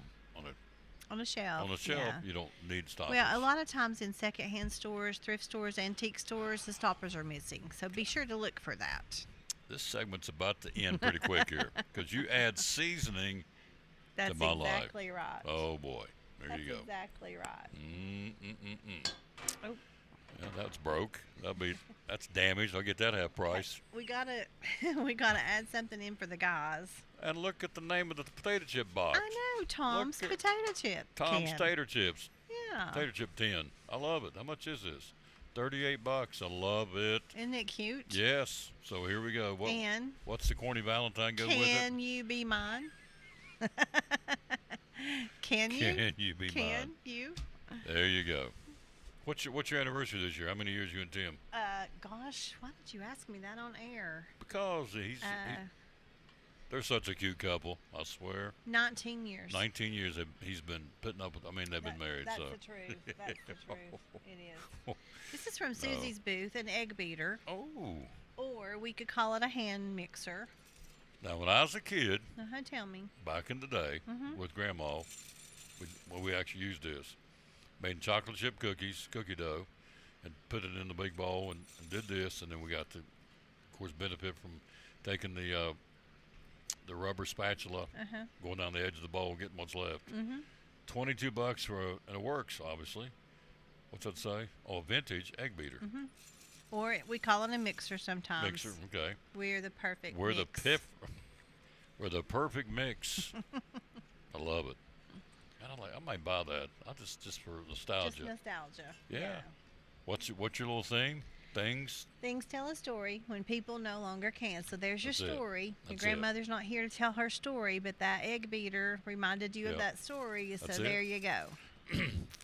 On a shelf. on the shelf. yeah. You don't need stoppers. Well, a lot of times in secondhand stores, thrift stores, antique stores, the stoppers are missing. So be sure to look for that. This segment's about to end pretty quick here because you add seasoning That's to my life. exactly right. Oh boy, there That's you go. exactly right. Oh. Yeah, that's broke. That's damaged. I'll get that half price. We gotta add something in for the guys. And look at the name of the potato chip box. I know, Tom's Look at potato chip. Tom's can. Tater Chips. Yeah. Potato chip tin. I love it. How much is this? $38. I love it. Isn't it cute? Yes. So here we go. And What's the corny Valentine go with it? can you be mine? Can you? Can you be Can mine? you? There you go. What's your anniversary this year? How many years you and Tim? Gosh, why did you ask me that on air? Because they're such a cute couple. I swear. 19 years. 19 years he's been putting up with. I mean, they've been married. That's so. the truth. That's the truth. It is. This is from Susie's booth, an egg beater, Oh. or we could call it a hand mixer. Now, when I was a kid, Tell me. back in the day, with Grandma, we actually used this. Made chocolate chip cookies, cookie dough, and put it in the big bowl and did this, and then we got to, of course, benefit from taking the rubber spatula, going down the edge of the bowl, getting what's left. $22 for and it works, obviously. What's that say? Oh, a vintage egg beater. Or we call it a mixer sometimes. Mixer, okay. We're the perfect We're mix. We're the perfect mix. I love it. I might buy that. Just for nostalgia. Just nostalgia. Yeah. What's your little thing? Things? Things tell a story when people no longer can. So there's your That's it. story. Your That's it. grandmother's not here to tell her story, but that egg beater reminded you of Yep. that story. So That's it. there you go.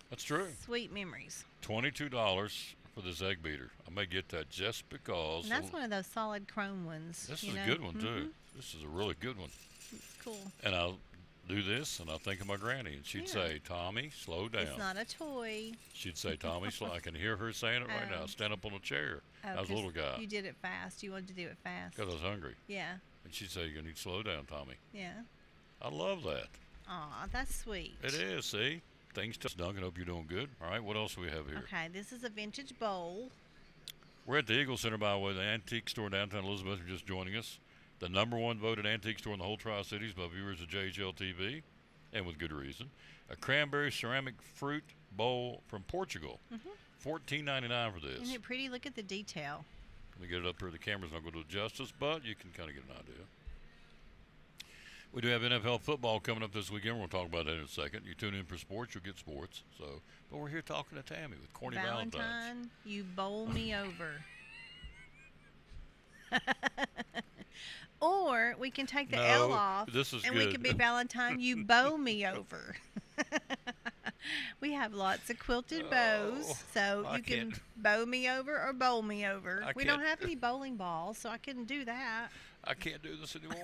That's true. Sweet memories. $22 for this egg beater. I may get that just because. And that's one of those solid chrome ones. This you is know? a good one too. This is a really good one. Cool. And I'll do this, and I'll think of my granny, and she'd Yeah. say, "Tommy, slow down." It's not a toy. She'd say, "Tommy, slow." I can hear her saying it right now. Oh. Stand up on a chair. Oh, I was a 'cause little guy You did it fast. You wanted to do it fast. because I was hungry, Yeah. and she'd say, "You need to slow down, Tommy." Yeah. I love that. Aw, that's sweet. It is. See, things just Duncan. Hope you're doing good. All right, what else do we have here? Okay, this is a vintage bowl. We're at the Eagle Center, by the way, the antique store downtown Elizabeth. Are just joining us. The #1 voted antique store in the whole Tri-Cities by viewers of JHL TV, and with good reason. A cranberry ceramic fruit bowl from Portugal. $14.99 for this. Isn't it pretty? Look at the detail. Let me get it up here. The camera's not going to do it justice, but you can kind of get an idea. We do have NFL football coming up this weekend. We'll talk about that in a second. You tune in for sports, you'll get sports. So, but we're here talking to Tammy with Corny Valentine's. Valentine, you bowl me over. Or we can take the L No, off, this is and we good. can be Valentine, you bow me over. We have lots of quilted bows, so I you can can't. bow me over or bowl me over. I We don't can't. have any bowling balls, so I couldn't do that. I can't do this anymore.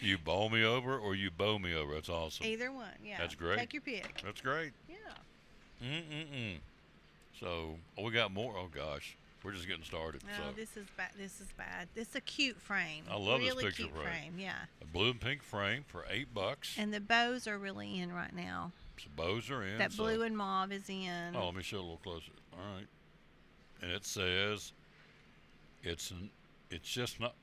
You bowl me over or you bow me over. That's awesome. Either one, yeah. That's great. Take your pick. That's great. Yeah. So, we got more. Oh, gosh. We're just getting started. No, so, this is bad. This is bad. This is a cute frame. I love this really picture cute frame. Yeah. a blue and pink frame for $8. And the bows are really in right now. So bows are in. That so- blue and mauve is in. Oh, let me show it a little closer. All right. And it says, it's just not.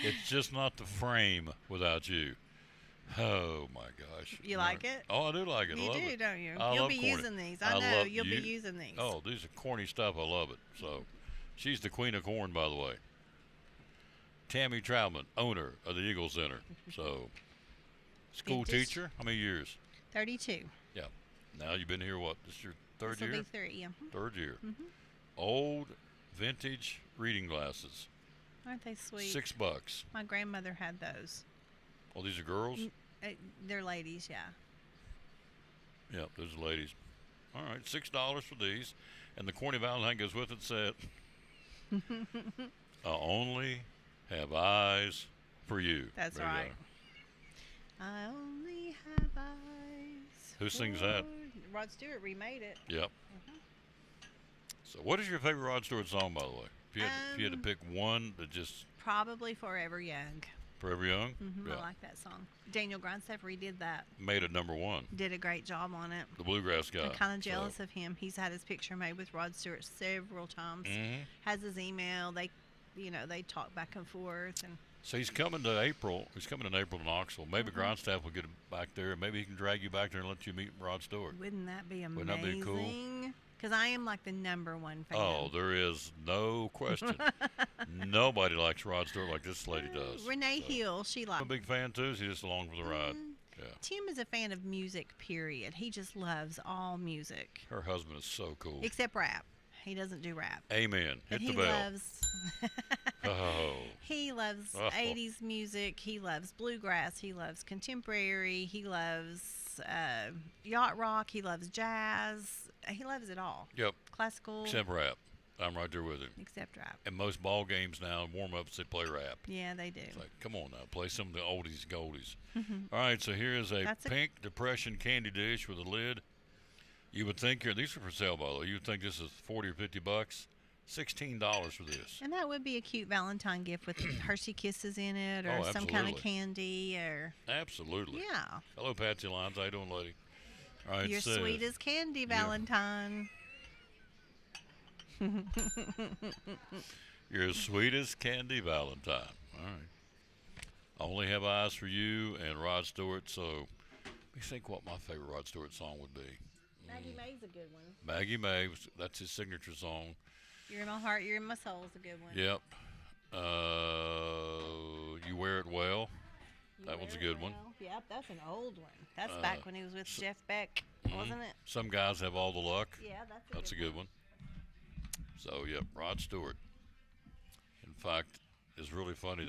It's just not the frame without you. Oh my gosh. You like it? Oh, I do like it. I You love do, it. don't you? I You'll love be corny. using these. I know love you'll be using these. Oh, these are corny stuff. I love it. So, she's the queen of corn, by the way. Tammy Troutman, owner of the Eagle Center. So, school Vintage. teacher. How many years? 32. Yeah. Now you've been here. What? This is your third This'll year. be 3. Yeah. Third year. Old vintage reading glasses. Aren't they sweet? $6. My grandmother had those. Oh, these are girls? They're ladies, yeah. Yep, those are ladies. All right, $6 for these. And the corny Valentine goes with it said, I only have eyes for you. That's There you right. go. I only have eyes. Who sings that? for- Rod Stewart remade it. Yep. So what is your favorite Rod Stewart song, by the way? If you had to pick one that just Probably Forever Young. Forever Young I like that song. Daniel Grindstaff redid that. made it #1, Did a great job on it. the bluegrass guy. I'm kind of So, jealous of him. He's had his picture made with Rod Stewart several times. Mhm. Has his email. They talk back and forth. And So he's coming to April. He's coming in April to Knoxville. Maybe Grindstaff will get him back there. Maybe he can drag you back there and let you meet Rod Stewart. wouldn't that be amazing? Wouldn't that be cool? Because I am like the #1 fan. Oh, there is no question. Nobody likes Rod Stewart like this lady does. Renee So, Hill, she I'm likes. a big fan too. She's just along for the ride. Yeah. Tim is a fan of music, period. He just loves all music, Her husband is so cool. except rap. He doesn't do rap. Amen. But Hit he the bell. loves Oh. he loves Oh. 80s music. He loves bluegrass. He loves contemporary. He loves yacht rock. He loves jazz. He loves it all. Yep. Classical, Except rap. I'm right there with him. except rap. And most ball games now, warm-ups, they play rap. Yeah, they do. It's like, come on now, play some of the oldies goldies. All right, so here is a That's a- pink depression candy dish with a lid. You would think here, these are for sale, by the way. You would think this is 40 or 50 bucks. $16 for this. And that would be a cute Valentine gift with Hershey Kisses in it, or Oh, some kind of absolutely. candy, or Absolutely. yeah. Hello, Patsy Lyons. How you doing, lady? All right, Your so sweet as candy Valentine. you're as sweet as candy Valentine. All right. I only have eyes for you and Rod Stewart, so let me think what my favorite Rod Stewart song would be. Maggie May's a good one. Maggie May, that's his signature song. You're in my heart, you're in my soul is a good one. Yep. You Wear It Well. That one's a good one. Yep, that's an old one. That's back when he was with Jeff Beck, wasn't it? Some Guys Have All the Luck. Yeah, That's a good one. So, yep, Rod Stewart. In fact, it's really funny.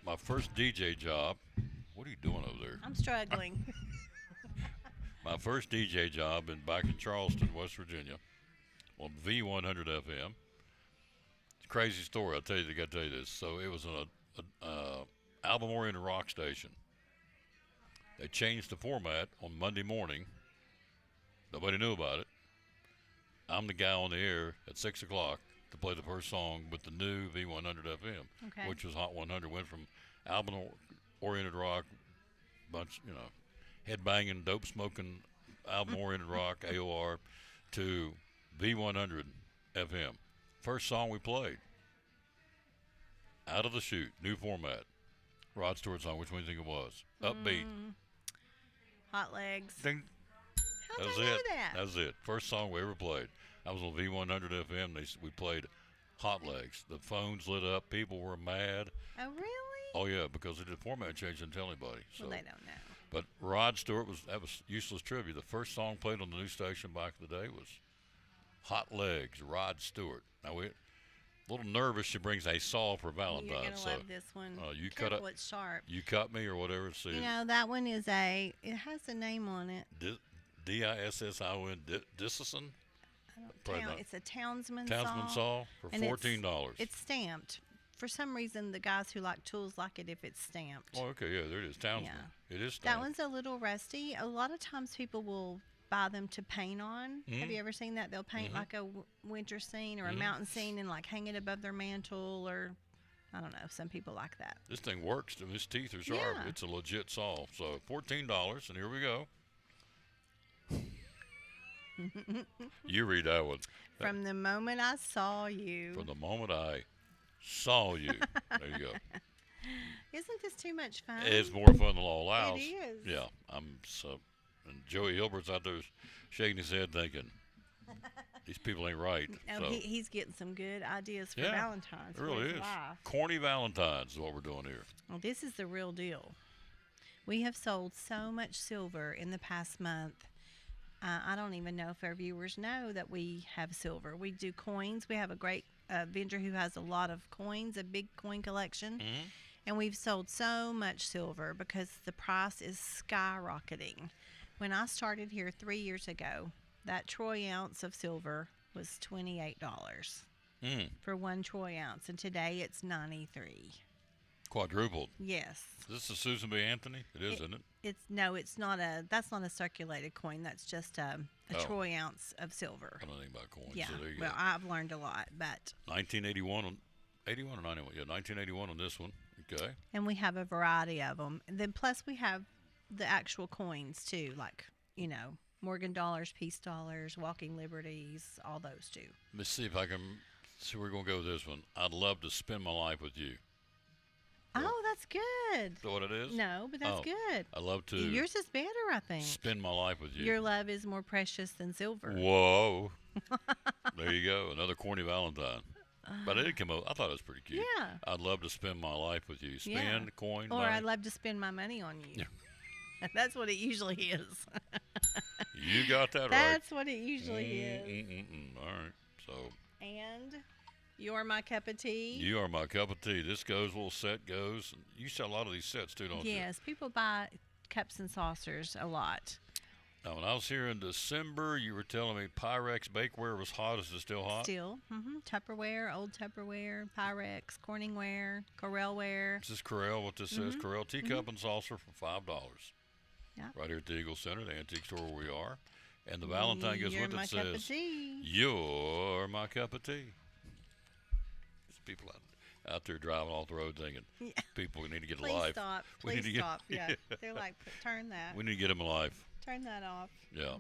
My first DJ job. What are you doing over there? I'm struggling. My first DJ job back in Charleston, West Virginia, on V100 FM. It's a crazy story. I got to tell you this. So it was an album-oriented rock station. They changed the format on Monday morning. Nobody knew about it. I'm the guy on the air at 6 o'clock to play the first song with the new V100 FM, Okay. which was Hot 100. Went from album-oriented rock, headbanging, dope-smoking, album-oriented rock, AOR, to V100 FM. First song we played, out of the chute, new format. Rod Stewart song. Which one do you think it was? Upbeat. Hot legs. Ding. How That was did I know it. that? That was it. First song we ever played. I was on V100 FM. We played Hot Legs. The phones lit up. People were mad. Oh, really? Oh yeah, because the format changed. Didn't tell anybody. So. Well, they don't know. But Rod Stewart that was useless trivia. The first song played on the new station back in the day was Hot Legs, Rod Stewart. Now we're a little nervous. She brings a saw for Valentine's. You're gonna so love this one. you Careful, cut it's sharp. You cut me or whatever. See, You know, that one is it has a name on it. Dissin. Dissison. Probably not. It's a Townsman Townsman saw for and it's- $14. It's stamped. For some reason, the guys who like tools like it if it's stamped. Oh, okay, yeah, there it is. Townsman. Yeah. It is That stamped. one's a little rusty. A lot of times people will buy them to paint on. Have you ever seen that? They'll paint like a winter scene or a mountain scene and like hang it above their mantle, or I don't know. Some people like that. This thing works. And his teeth are sharp. Yeah. It's a legit saw. So $14, and here we go. You read that one. From the moment I saw you. From the moment I saw you. There you go. Isn't this too much fun? It's more fun than law allows. It is. Yeah, and Joey Hilbert's out there shaking his head thinking, these people ain't right. No, So, he's getting some good ideas for yeah, Valentine's. it really for his is. wife. Corny Valentine's is what we're doing here. Well, this is the real deal. We have sold so much silver in the past month. I don't even know if our viewers know that we have silver. We do coins. We have a great vendor who has a lot of coins, a big coin collection. And we've sold so much silver because the price is skyrocketing. When I started here 3 years ago, that troy ounce of silver was $28 for 1 troy ounce, and today it's $93. Quadrupled. Yes. Is this a Susan B. Anthony? It is, isn't it? It's not a. That's not a circulated coin. That's just a Oh. troy ounce of silver. I don't know anything about coins. Yeah. So there you Well, go. I've learned a lot, but 1981 on 81 or 91? Yeah, 1981 on this one. Okay. and we have a variety of them. And then plus we have the actual coins too, like Morgan dollars, peace dollars, walking liberties, all those too. Let's see if I can. So we're gonna go with this one. I'd love to spend my life with you. Oh, that's good. Is that what it is? No, but that's Oh, good. I love to Yours is better, I think. spend my life with you. Your love is more precious than silver. Whoa. There you go. Another corny Valentine. But it did come up. I thought it was pretty cute. Yeah. I'd love to spend my life with you. Spend, Yeah. coin, Or money. I'd love to spend my money on you. That's what it usually is. You got that right. That's what it usually is. All right. So And you're my cup of tea. you are my cup of tea. This goes, little set goes. And you sell a lot of these sets too, don't you? Yes, people buy cups and saucers a lot. Now, when I was here in December, you were telling me Pyrex bakeware was hot. Is it still hot? Still, Tupperware, old Tupperware, Pyrex, Corningware, Corelware. This is Corel, what this says. Corel teacup and saucer for $5. Yeah. Right here at the Eagle Center, the antique store where we are. And the Valentine goes You're with it my cup of says, tea. "You're my cup of tea." There's people out there driving off the road thinking, people, we need to get a Please life. stop. We need Please to get- stop. Yeah. They're like, turn that. We need to get them a life. Turn that off. Yeah.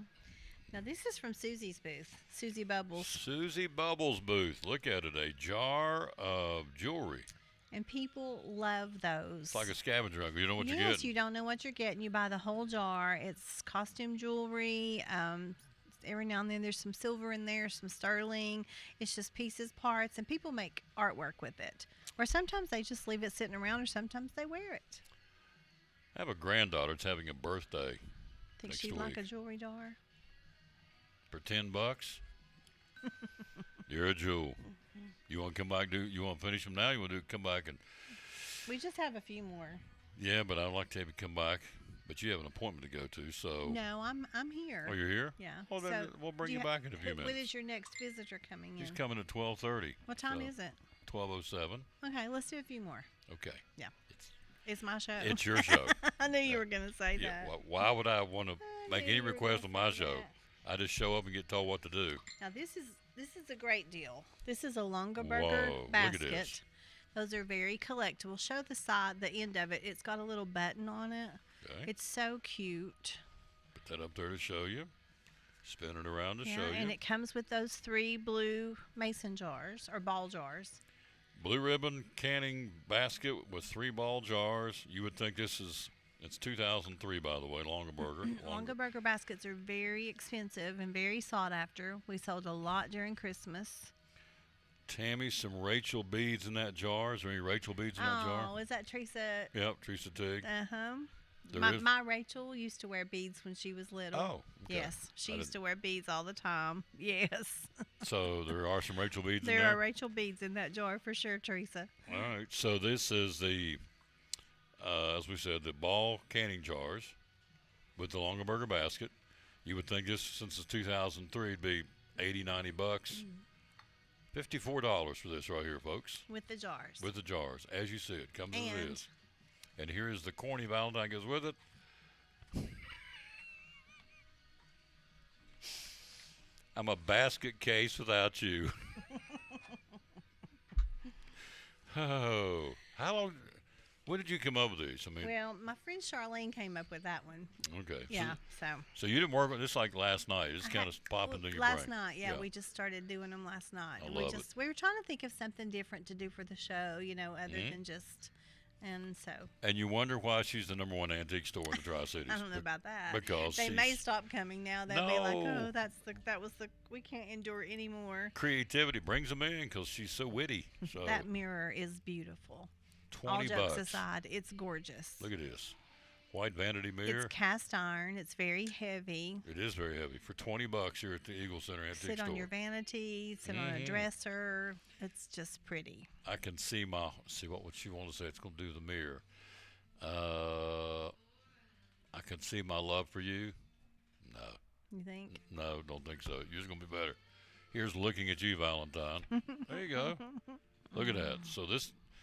Now, this is from Susie's booth, Susie Bubbles. Susie Bubbles booth. Look at it, a jar of jewelry. And people love those. It's like a scavenger hunt. You know what yes, you're getting. you don't know what you're getting. You buy the whole jar. It's costume jewelry. Every now and then there's some silver in there, some sterling. It's just pieces, parts, and people make artwork with it. Or sometimes they just leave it sitting around, or sometimes they wear it. I have a granddaughter that's having a birthday Think next she'd like a week. jewelry jar? For $10. You're a jewel. You want to come back? You want to finish them now? You want to come back and? We just have a few more. Yeah, but I'd like to have you come back. But you have an appointment to go to, so. No, I'm here. Oh, you're here? Yeah. Well, then So, we'll bring do you ha- back in a few When minutes. is your next visitor coming in? He's coming at 12:30. What time so is it? 12:07. Okay, let's do a few more. Okay. Yeah. It's, It's my show. it's your show. I knew you were going to say Yeah. that. Why would I want to make knew any you were request gonna on my say show? that. I just show up and get told what to do. Now this is a great deal. This is a Longaberger Whoa, look at basket. this. Those are very collectible. Show the side, the end of it. It's got a little button on it. Okay. It's so cute. Put that up there to show you. Spin it around to Yeah, show you. and it comes with those 3 blue mason jars or ball jars. Blue ribbon canning basket with 3 ball jars. You would think this is, it's 2003, by the way, Longaberger. Longaberger baskets are very expensive and very sought after. We sold a lot during Christmas. Tammy, some Rachel beads in that jar. Is there any Rachel beads in that Oh, jar? is that Teresa? Yep, Teresa Tig. Uh-huh. There My, is- my Rachel used to wear beads when she was little. Oh, okay. Yes, she I used to didn't- wear beads all the time. Yes. So there are some Rachel beads in There there. are Rachel beads in that jar for sure, Teresa. All right. So this is the, as we said, the ball canning jars with the Longaberger basket. You would think this, since it's 2003, it'd be $80, $90. $54 for this right here, folks. With the jars. With the jars, as you see it, comes as And- it is. And here is the corny Valentine goes with it. I'm a basket case without you. Oh, how long? When did you come up with these? I mean, Well, my friend Charlene came up with that one. okay. Yeah, so. So you didn't work on this like last night. It just I kind had- of popped well, into your last brain. night, yeah, we just started doing them last night. I And love it. we were trying to think of something different to do for the show, you know, other Mhm. than just, and so And you wonder why she's the #1 antique store in the Tri-Cities. I don't know about that. Because they may she's- stop coming now. They'll be like, No. oh, we can't endure it anymore. Creativity brings them in because she's so witty. So That mirror is beautiful. 20 All jokes bucks. aside, it's gorgeous. Look at this. White vanity mirror. It's cast iron. It's very heavy. It is very heavy. For 20 bucks here at the Eagle Center Antique Sit Store. on your vanity. Sit on a Mhm. dresser. It's just pretty. I can see what would she want to say? It's going to do the mirror. I can see my love for you. No, You think? no, don't think so. Yours going to be better. Here's looking at you, Valentine. There you go. Look at that. So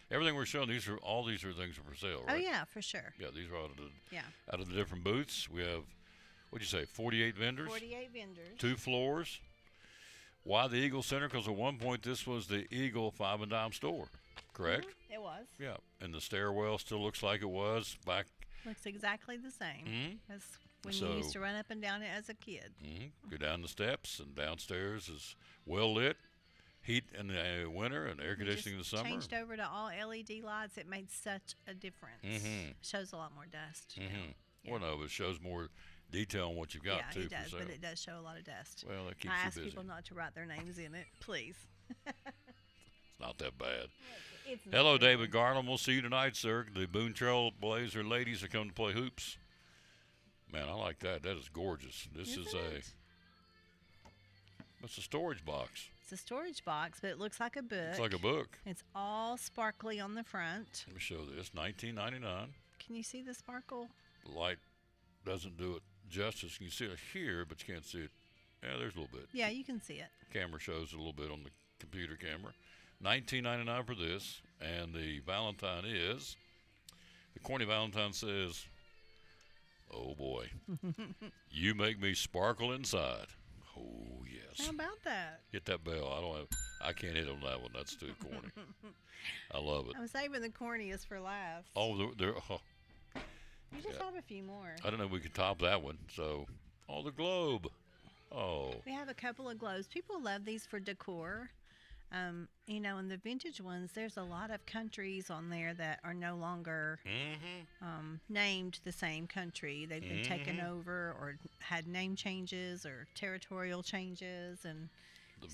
everything we're showing, all these are things for sale, right? Oh yeah, for sure. Yeah, these are out Yeah. of the different booths. We have, what'd you say, 48 vendors? 48 vendors. 2 floors. Why the Eagle Center? Because at one point this was the Eagle 5 and Dime store, correct? It was. Yeah, and the stairwell still looks like it was back. Looks exactly the same Mhm. as when So- you used to run up and down it as a kid. Go down the steps, and downstairs is well lit. heat in the winter and air We conditioning in the just summer. changed over to all LED lights. It made such a difference. Mhm. Shows a lot more dust. you know. Mm-hmm. Yeah. Well, no, but it shows more detail on what you've got Yeah, too. it does, for but sale. it does show a lot of dust. Well, that keeps I you ask busy. people not to write their names in it, please. It's not that bad. It's not Hello, very David Garland. We'll see you tonight, sir. The Boone Trail Blazer ladies are coming to play hoops. Man, I like that. That is gorgeous. This is Isn't a. it? It's a storage box. It's a storage box, but it looks like a book. It's like a book. It's all sparkly on the front. Let me show this. $19.99. Can you see the sparkle? The light doesn't do it justice. You can see it here, but you can't see it. Yeah, there's a little bit. Yeah, you can see it. Camera shows a little bit on the computer camera. $19.99 for this, and the Valentine is. The corny Valentine says, "Oh boy, you make me sparkle inside." Oh yes. How about that? Hit that bell. I can't hit on that one. That's too corny. I love it. I'm saving the corniest for last. Oh, you just yeah. have a few more. I don't know if we could top that one. So, the globe. Oh, We have a couple of globes. People love these for decor. And the vintage ones, there's a lot of countries on there that are no longer named the same country. They've been taken over or had name changes or territorial changes. And the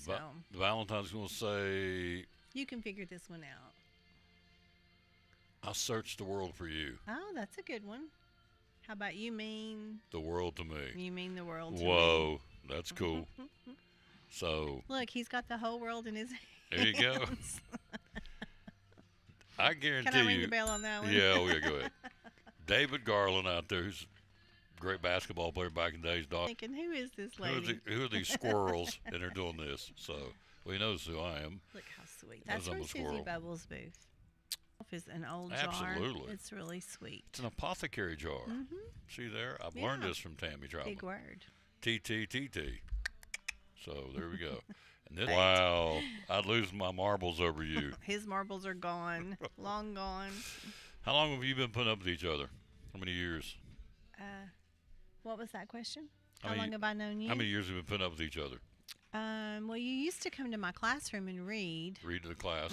Valentine's going to say, you can figure this one out. "I searched the world for you." Oh, that's a good one. How about you mean The world to me. the world to me? Whoa, that's cool. So Look, he's got the whole world in his there you go. hands. I guarantee Can I you. ring the bell on that one? Yeah, go ahead. David Garland out there, who's a great basketball player back in the days. Dog. Thinking, who is this Who lady? are these squirrels that are doing this? So he knows who I am. Look how sweet. Knows That's I'm from a Susie squirrel. Bubbles' booth. Is an old jar. Absolutely. It's really sweet. It's an apothecary jar. See there? I've learned Yeah. this from Tammy Troutman. Big word. TTTT. So there we go. And this, wow, I'd lose my marbles over you. His marbles are gone, long gone. How long have you been putting up with each other? How many years? What was that question? How How many- long have I known you? How many years have you been putting up with each other? Well, you used to come to my classroom and read. Read to the class.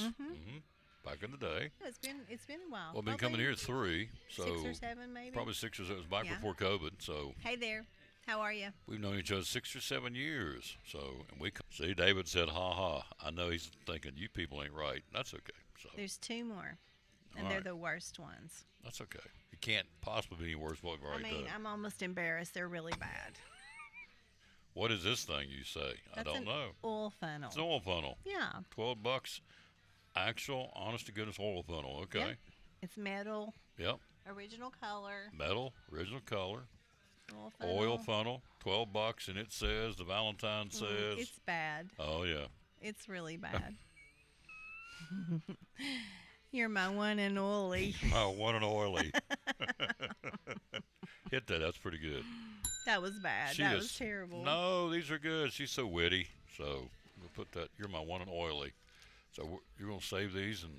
Back in the day. No, it's been a while. Well, I've been coming Probably here 3, so 6 or 7 maybe. probably 6 or 7. It was back Yeah. before COVID, so Hey there. How are you? we've known each other 6 or 7 years. So, and we see David said, "Ha ha." I know he's thinking you people ain't right. That's okay. So There's 2 more, and All they're right. the worst ones. that's okay. It can't possibly be any worse than what we've I already mean, done. I'm almost embarrassed. They're really bad. What is this thing you say? I That's don't an know. oil funnel. It's an oil funnel. Yeah. $12. Actual, honest to goodness oil funnel. Okay. Yep. It's metal, Yep. original color, Metal, original color, oil funnel. oil funnel, $12, and it says the Valentine says. It's bad. Oh yeah. It's really bad. You're my one and only. Oh, one and oily. Hit that. That's pretty good. That was bad. She That is- was terrible. No, these are good. She's so witty. So we'll put that. You're my one and oily. So you're gonna save these, and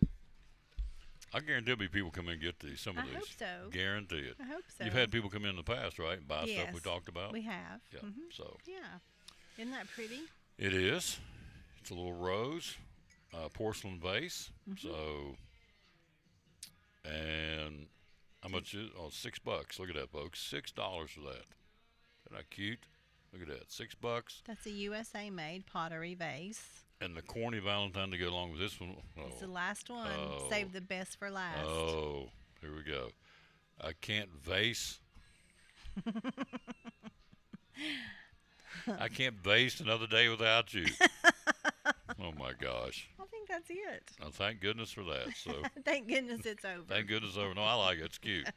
I guarantee there'll be people come in and get these. Some of I these. hope so. Guarantee it. I hope so. You've had people come in the past, right? And buy stuff we Yes, talked about. We have. Yeah. Mhm. So Yeah. Isn't that pretty? it is. It's a little rose, porcelain vase. Mm-hmm. So, and how much is? Oh, $6. Look at that, folks. $6 for that. Isn't that cute? Look at that. $6. That's a USA made pottery vase. And the corny Valentine to go along with this one. It's the Oh, last one. Oh. Save the best for last. oh, here we go. I can't vase. I can't vase another day without you. Oh my gosh. I think that's it. Oh, thank goodness for that. So Thank goodness it's over. thank goodness over. No, I like it. It's cute.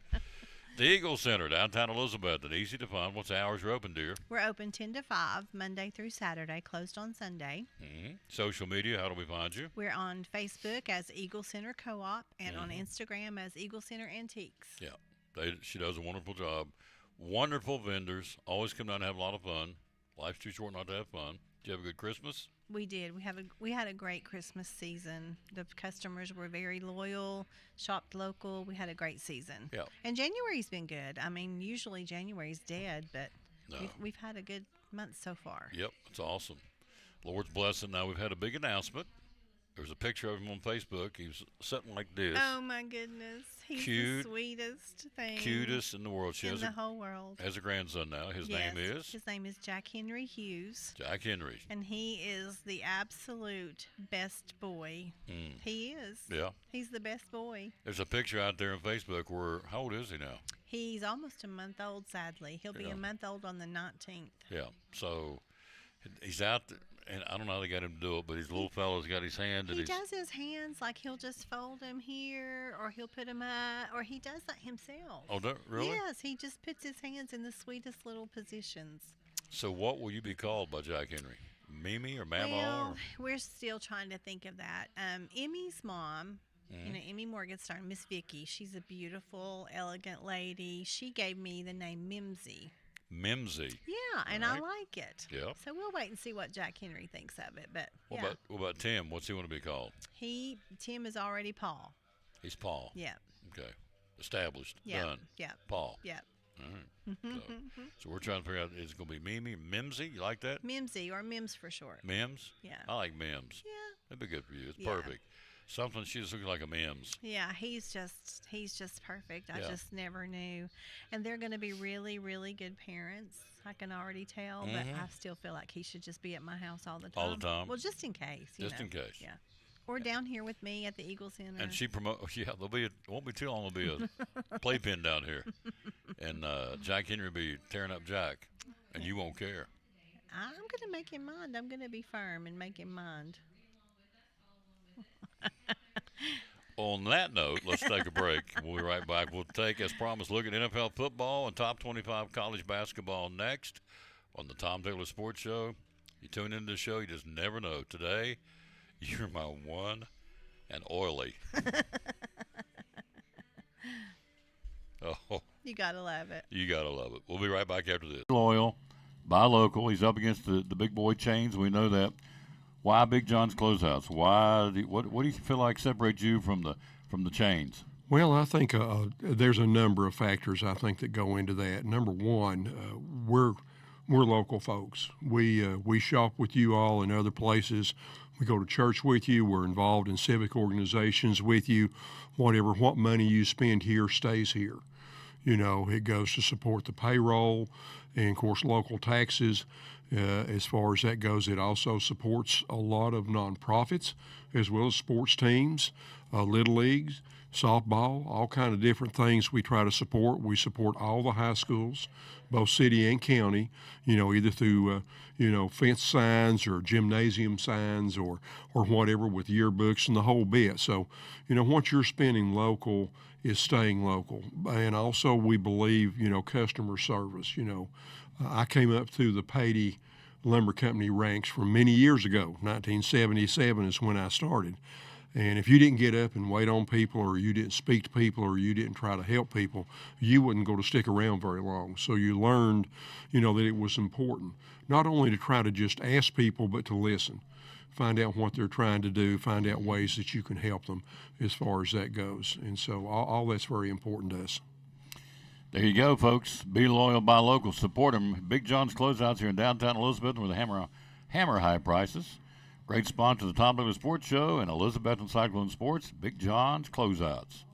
The Eagle Center, downtown Elizabeth, and easy to find. What's the hours are open, dear? We're open 10 to 5, Monday through Saturday, closed on Sunday. Social media, how do we find you? We're on Facebook as Eagle Center Co-op and on Mm-hmm. Instagram as Eagle Center Antiques. Yeah, she does a wonderful job. Wonderful vendors. Always come down and have a lot of fun. Life's too short not to have fun. Did you have a good Christmas? We did. We had a great Christmas season. The customers were very loyal, shopped local. We had a great season. Yeah. And January's been good. I mean, usually January's dead, but No. we've had a good month so far. Yep, it's awesome. Lord's blessing. Now we've had a big announcement. There's a picture of him on Facebook. He was sitting like this. Oh my goodness, he's Cute. the sweetest thing Cutest in the world. She in has the a, whole world. has a grandson now. His Yes, name is His name is Jack Henry Hughes, Jack Henry. and he is the absolute best boy. He is. Yeah. He's the best boy. There's a picture out there on Facebook where, how old is he now? He's almost a month old, sadly. He'll be Yeah. a month old on the 19th. Yeah. So he's out there, and I don't know how they got him to do it, but his little fella's got his hand and He he's does his hands like he'll just fold them here, or he'll put them up, or he does that himself. Oh, really? Yes, he just puts his hands in the sweetest little positions. So what will you be called by Jack Henry? Mimi or Mama? Well, or? we're still trying to think of that. Emmy's mom, Emmy Morgenstern, Miss Vicky, she's a beautiful, elegant lady. She gave me the name Mimsy. Mimsy. Yeah, and Right. I like it. Yeah. So we'll wait and see what Jack Henry thinks of it. But What yeah, about Tim? What's he want to be called? Tim is already Paul. He's Paul. Yeah. Okay. Established. Yeah. Done. Yeah. Paul. Yeah. All right. So we're trying to figure out, is it going to be Mimi, Mimsy? You like that? Mimsy, or Mims for short. Mims? Yeah. I like Mims. Yeah. That'd be good for you. It's Yeah. perfect. Something she just looks like a Mims. Yeah, he's just perfect. I Yeah. just never knew. And they're going to be really, really good parents. I can already tell, but I still feel like he should just be at my house all the time. All the time? Well, just in case. Just know. in case. Yeah. Or down here with me at the Eagle Center. And she yeah, it won't be too long, there'll be a playpen down here. And Jack Henry will be tearing up Jack, and you won't care. I'm going to make him mind. I'm going to be firm and make him mind. On that note, let's take a break. We'll be right back. We'll take, as promised, a look at NFL football and top 25 college basketball next on the Tom Taylor Sports Show. You tune into the show, you just never know. Today, you're my one and oily. Oh, You got to love it. you got to love it. We'll be right back after this. Loyal, buy local. He's up against the big boy chains. We know that. Why Big John's Closeouts? What do you feel like separates you from the chains? Well, I think there's a number of factors I think that go into that. Number one, we're local folks. We shop with you all in other places. We go to church with you. We're involved in civic organizations with you. What money you spend here stays here. You know, it goes to support the payroll and, of course, local taxes. As far as that goes, it also supports a lot of nonprofits as well as sports teams, little leagues, softball, all kind of different things we try to support. We support all the high schools, both city and county, you know, either through, fence signs or gymnasium signs or whatever with yearbooks and the whole bit. So, what you're spending local is staying local. And also we believe, customer service. I came up through the Patey Lumber Company ranks from many years ago. 1977 is when I started. And if you didn't get up and wait on people, or you didn't speak to people, or you didn't try to help people, you wouldn't go to stick around very long. So you learned, that it was important, not only to try to just ask people, but to listen, find out what they're trying to do, find out ways that you can help them as far as that goes. And so all that's very important to us. There you go, folks. Be loyal, buy local. Support them. Big John's Closeouts here in downtown Elizabeth with hammer high prices. Great sponsor of the Tom Taylor Sports Show and Elizabeth and Cyclone Sports. Big John's Closeouts.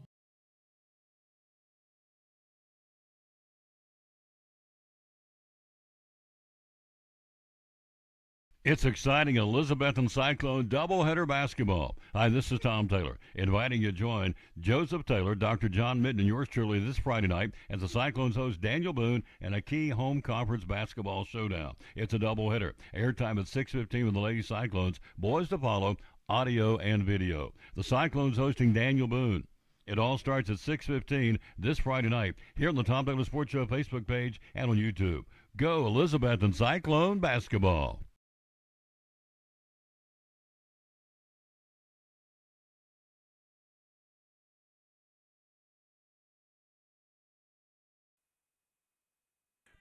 It's exciting Elizabethton Cyclone doubleheader basketball. Hi, this is Tom Taylor, inviting you to join Joseph Taylor, Dr. John Mitten, and yours truly this Friday night as the Cyclones host Daniel Boone and a key home conference basketball showdown. It's a doubleheader. Airtime at 6:15 with the Lady Cyclones, boys to follow, audio and video. The Cyclones hosting Daniel Boone. It all starts at 6:15 this Friday night here on the Tom Taylor Sports Show Facebook page and on YouTube. Go Elizabethton Cyclone basketball.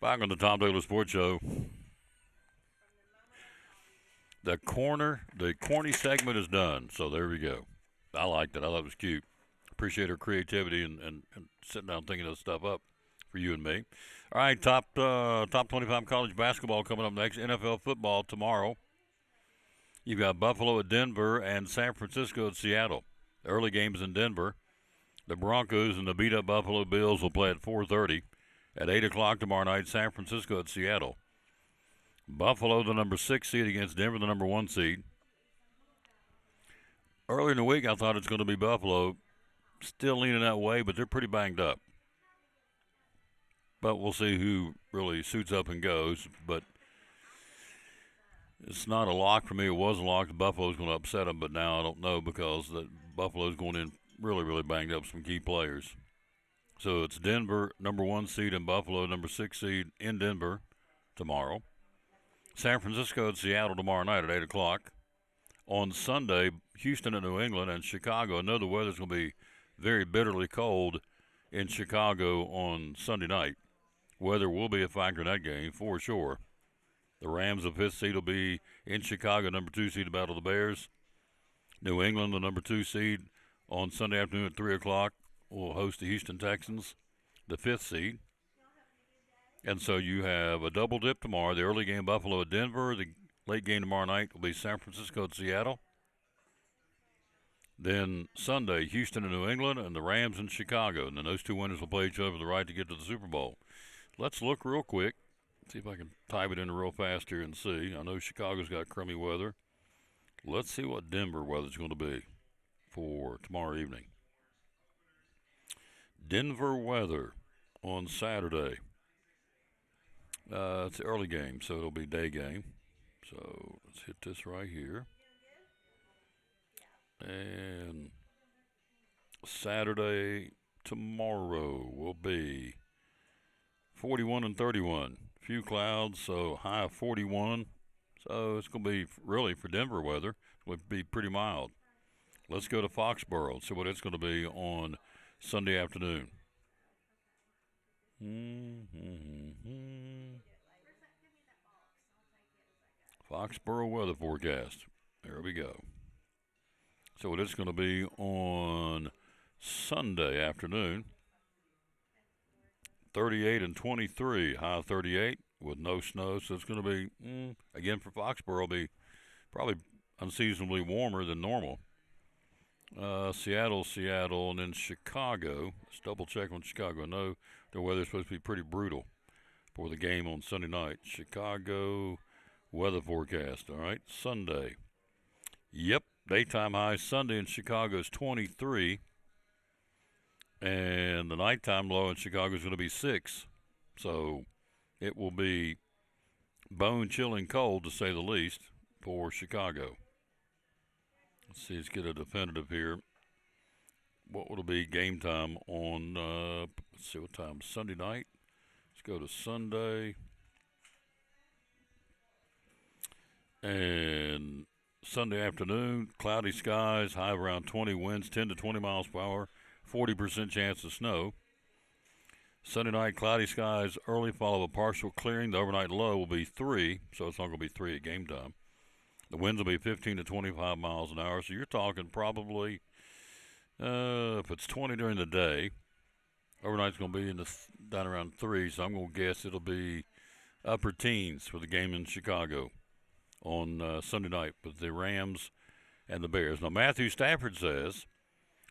Back on the Tom Taylor Sports Show. The corny segment is done. So there we go. I liked it. I thought it was cute. Appreciate her creativity and sitting down thinking of stuff up for you and me. All right, top 25 college basketball coming up next. NFL football tomorrow. You've got Buffalo at Denver and San Francisco at Seattle. The early games in Denver. The Broncos and the beat-up Buffalo Bills will play at 4:30. At 8 o'clock tomorrow night, San Francisco at Seattle. Buffalo, the number 6 seed, against Denver, the number 1 seed. Earlier in the week, I thought it's going to be Buffalo. Still leaning that way, but they're pretty banged up. But we'll see who really suits up and goes. But it's not a lock for me. It was a lock that Buffalo's going to upset them, but now I don't know because Buffalo's going in really, really banged up, some key players. So it's Denver, number 1 seed, and Buffalo, number 6 seed in Denver tomorrow. San Francisco at Seattle tomorrow night at 8 o'clock. On Sunday, Houston at New England and Chicago. I know the weather's going to be very bitterly cold in Chicago on Sunday night. Weather will be a factor in that game for sure. The Rams, the 5th seed, will be in Chicago, number 2 seed, to battle the Bears. New England, the number 2 seed, on Sunday afternoon at 3 o'clock, will host the Houston Texans, the 5th seed. And so you have a double dip tomorrow. The early game, Buffalo at Denver. The late game tomorrow night will be San Francisco at Seattle. Then Sunday, Houston and New England, and the Rams in Chicago. And then those two winners will play each other for the right to get to the Super Bowl. Let's look real quick. See if I can type it in real fast here and see. I know Chicago's got crummy weather. Let's see what Denver weather's going to be for tomorrow evening. Denver weather on Saturday. It's the early game, so it'll be day game. So let's hit this right here. And Saturday tomorrow will be 41 and 31. Few clouds, so high of 41. So it's going to be really for Denver weather. It would be pretty mild. Let's go to Foxborough and see what it's going to be on Sunday afternoon. Foxborough weather forecast. There we go. So what it's going to be on Sunday afternoon. 38 and 23, high 38 with no snow. So it's going to be, again for Foxborough, be probably unseasonably warmer than normal. Seattle, and then Chicago. Let's double check on Chicago. No, their weather's supposed to be pretty brutal for the game on Sunday night. Chicago weather forecast, all right, Sunday. Yep, daytime high Sunday in Chicago is 23. And the nighttime low in Chicago is going to be 6. So it will be bone-chilling cold, to say the least, for Chicago. Let's see, let's get a definitive here. What will it be game time on, let's see what time, Sunday night? Let's go to Sunday. And Sunday afternoon, cloudy skies, high around 20, winds 10 to 20 miles per hour. 40% chance of snow. Sunday night, cloudy skies, early followed by partial clearing. The overnight low will be 3, so it's not going to be 3 at game time. The winds will be 15 to 25 miles an hour, so you're talking probably, if it's 20 during the day, overnight's going to be down around 3, so I'm going to guess it'll be upper teens for the game in Chicago on Sunday night with the Rams and the Bears. Now, Matthew Stafford says,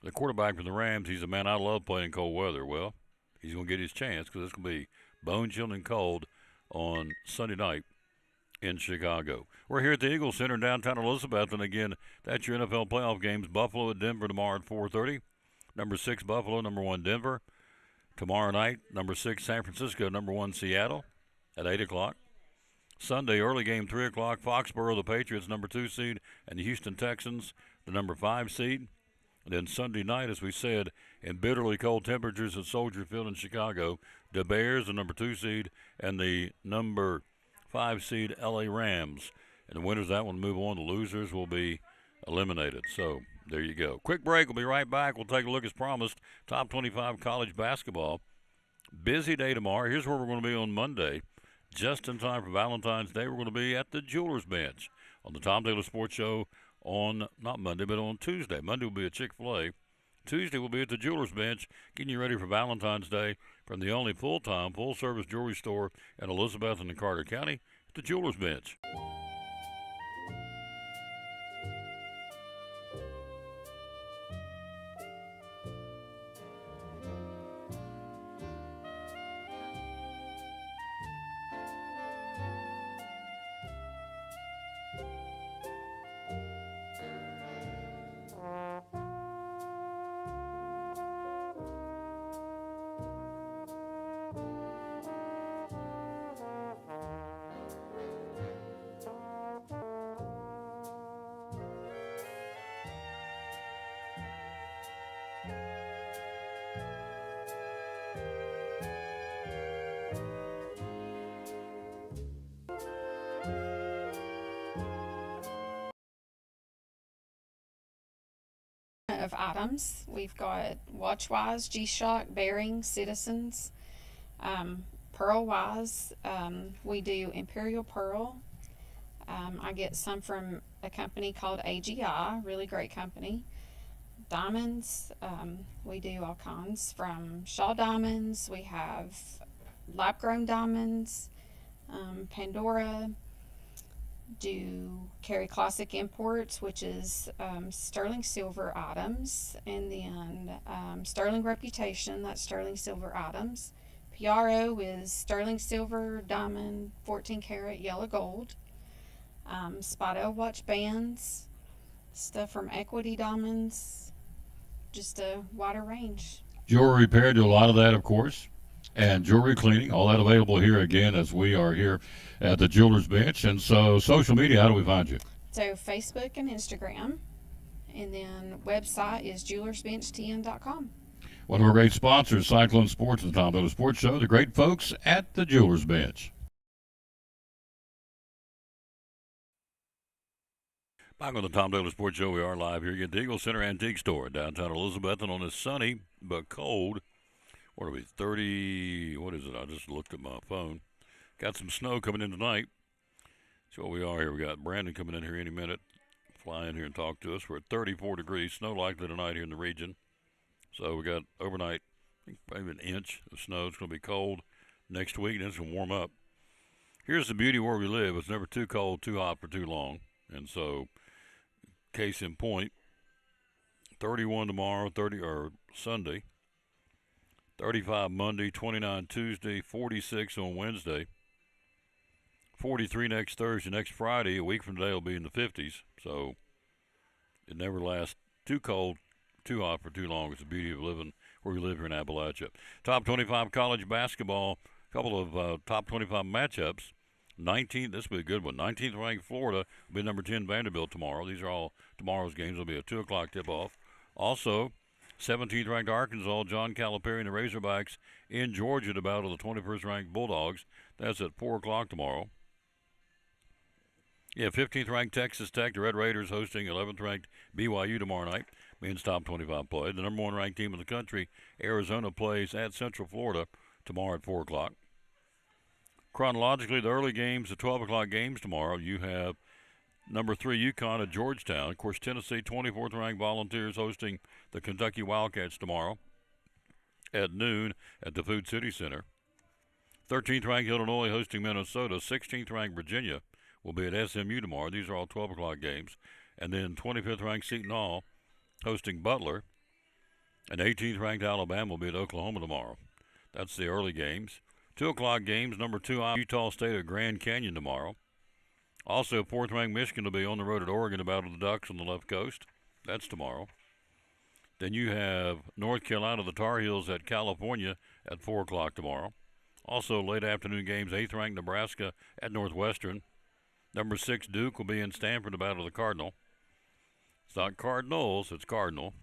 the quarterback for the Rams, he's a man I love playing in cold weather. Well, he's going to get his chance because it's going to be bone-chilling cold on Sunday night in Chicago. We're here at the Eagle Center in downtown Elizabeth, and again, that's your NFL playoff games. Buffalo at Denver tomorrow at 4:30. Number 6, Buffalo. Number 1, Denver. Tomorrow night, number 6, San Francisco. Number 1, Seattle at 8 o'clock. Sunday, early game, 3 o'clock. Foxborough, the Patriots, number 2 seed, and the Houston Texans, the number 5 seed. And then Sunday night, as we said, in bitterly cold temperatures at Soldier Field in Chicago, the Bears, the number 2 seed, and the number 5 seed LA Rams. And the winners of that one move on. The losers will be eliminated. So there you go. Quick break. We'll be right back. We'll take a look, as promised, top 25 college basketball. Busy day tomorrow. Here's where we're going to be on Monday. Just in time for Valentine's Day, we're going to be at the Jewelers Bench on the Tom Taylor Sports Show on, not Monday, but on Tuesday. Monday will be at Chick-fil-A. Tuesday we'll be at the Jewelers Bench, getting you ready for Valentine's Day from the only full-time, full-service jewelry store in Elizabeth and Carter County, the Jewelers Bench. of items. We've got WatchWise, G-Shock, Bearing, Citizens, Pearl-Wise. We do Imperial Pearl. I get some from a company called AGI, really great company. Diamonds, we do all kinds from Shaw Diamonds. We have lab-grown diamonds, Pandora. Do carry Classic Imports, which is sterling silver items, and then sterling Reputation, that's sterling silver items. PRO is sterling silver, diamond, 14 karat yellow gold. Spotto watch bands, stuff from Equity Diamonds, just a wider range. Jewelry repair, do a lot of that, of course. And jewelry cleaning, all that available here again as we are here at the Jeweler's Bench. And so, social media, how do we find you? So Facebook and Instagram, and then website is jewelersbenchtn.com. One of our great sponsors, Cyclone Sports, and the Tom Dillon Sports Show, the great folks at the Jeweler's Bench. Back on the Tom Dillon Sports Show, we are live here at the Eagle Center Antique Store, downtown Elizabethton, on this sunny but cold, what are we, 30, what is it? I just looked at my phone. Got some snow coming in tonight. So we are here. We got Brandon coming in here any minute, fly in here and talk to us. We're at 34 degrees, snow likely tonight here in the region. So we got overnight, I think maybe an inch of snow. It's going to be cold next week, and it's going to warm up. Here's the beauty where we live. It's never too cold, too hot for too long. And so, case in point, 31 tomorrow, 30 or Sunday. 35 Monday, 29 Tuesday, 46 on Wednesday, 43 next Thursday. Next Friday, a week from today, will be in the 50s. So it never lasts too cold, too hot for too long. It's the beauty of living where we live here in Appalachia. Top 25 college basketball, a couple of top 25 matchups. 19th, this will be a good one. 19th ranked Florida will be number 10 Vanderbilt tomorrow. These are all tomorrow's games. It'll be a 2 o'clock tip-off. Also, 17th ranked Arkansas, John Calipari and the Razorbacks in Georgia to battle the 21st ranked Bulldogs. That's at 4 o'clock tomorrow. 15th ranked Texas Tech, the Red Raiders hosting 11th ranked BYU tomorrow night. Men's top 25 play. The number 1 ranked team in the country, Arizona, plays at Central Florida tomorrow at 4 o'clock. Chronologically, the early games, the 12 o'clock games tomorrow, you have number 3 UConn at Georgetown. Of course, Tennessee, 24th ranked Volunteers hosting the Kentucky Wildcats tomorrow at noon at the Food City Center. 13th ranked Illinois hosting Minnesota. 16th ranked Virginia will be at SMU tomorrow. These are all 12 o'clock games. And then 25th ranked Seton Hall hosting Butler. And 18th ranked Alabama will be at Oklahoma tomorrow. That's the early games. 2 o'clock games, number 2 Utah State at Grand Canyon tomorrow. Also, 4th ranked Michigan will be on the road at Oregon to battle the Ducks on the left coast. That's tomorrow. Then you have North Carolina, the Tar Heels at California at 4 o'clock tomorrow. Also, late afternoon games, 8th ranked Nebraska at Northwestern. Number 6 Duke will be in Stanford to battle the Cardinal. It's not Cardinals, it's Cardinal.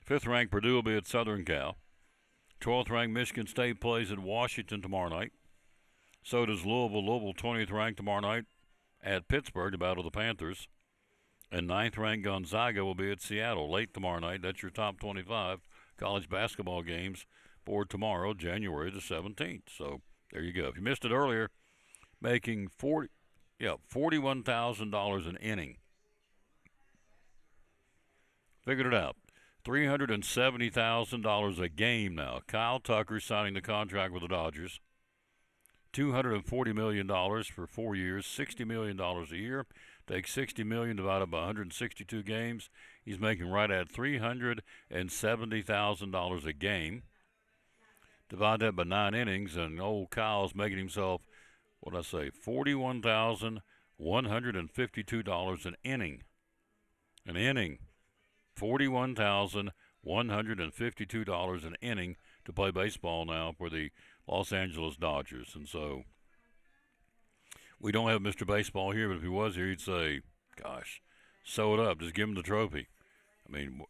5th ranked Purdue will be at Southern Cal. 12th ranked Michigan State plays at Washington tomorrow night. So does Louisville. Louisville 20th ranked tomorrow night at Pittsburgh to battle the Panthers. And 9th ranked Gonzaga will be at Seattle late tomorrow night. That's your top 25 college basketball games for tomorrow, January the 17th. So there you go. If you missed it earlier, making $41,000 an inning. Figured it out. $370,000 a game now. Kyle Tucker signing the contract with the Dodgers. $240 million for 4 years, $60 million a year. Take $60 million divided by 162 games. He's making right at $370,000 a game. Divide that by 9 innings, and old Kyle's making himself, $41,152 an inning. An inning. $41,152 an inning to play baseball now for the Los Angeles Dodgers. And so we don't have Mr. Baseball here, but if he was here, he'd say, gosh, sew it up. Just give him the trophy. I mean,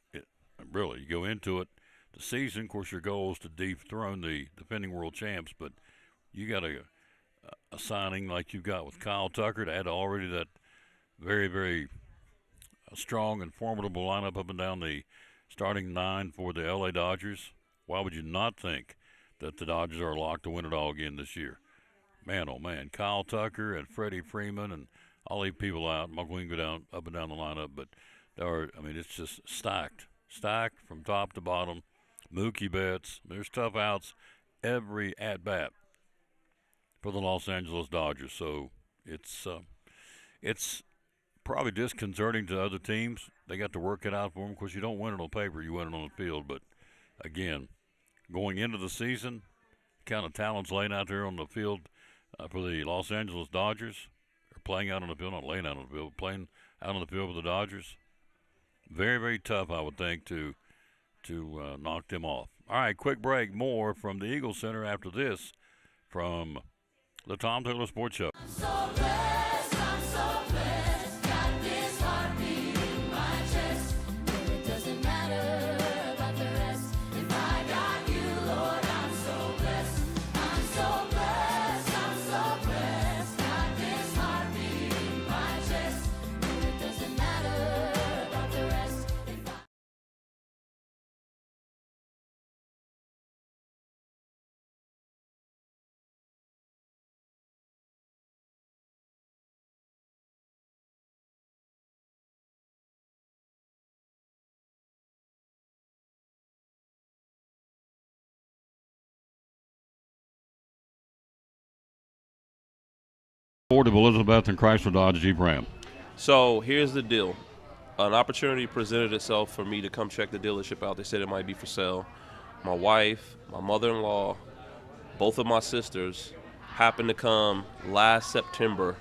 really, you go into it, the season, of course, your goal is to dethrone the defending world champs, but you got a signing like you've got with Kyle Tucker to add already that very, very a strong and formidable lineup up and down the starting 9 for the LA Dodgers. Why would you not think that the Dodgers are locked to win it all again this year? Man, oh man, Kyle Tucker and Freddie Freeman, and I'll leave people out. I'm not going to go down up and down the lineup, but it's just stacked from top to bottom. Mookie Betts, there's tough outs every at bat for the Los Angeles Dodgers. So it's probably disconcerting to other teams. They got to work it out for them. Of course, you don't win it on paper, you win it on the field. But again, going into the season, kind of talents laying out there on the field for the Los Angeles Dodgers, or playing out on the field, not laying out on the field, playing out on the field with the Dodgers. Very, very tough, I would think, to knock them off. All right, quick break. More from the Eagle Center after this from the Tom Taylor Sports Show. I'm so blessed, got this heartbeat in my chest. It doesn't matter about the rest. If I got you, Lord, I'm so blessed. I'm so blessed, got this heartbeat in my chest. It doesn't matter about the rest. If I Ford of Elizabeth and Chrysler Dodge Jeep Ram. So here's the deal. An opportunity presented itself for me to come check the dealership out. They said it might be for sale. My wife, my mother-in-law, both of my sisters happened to come last September,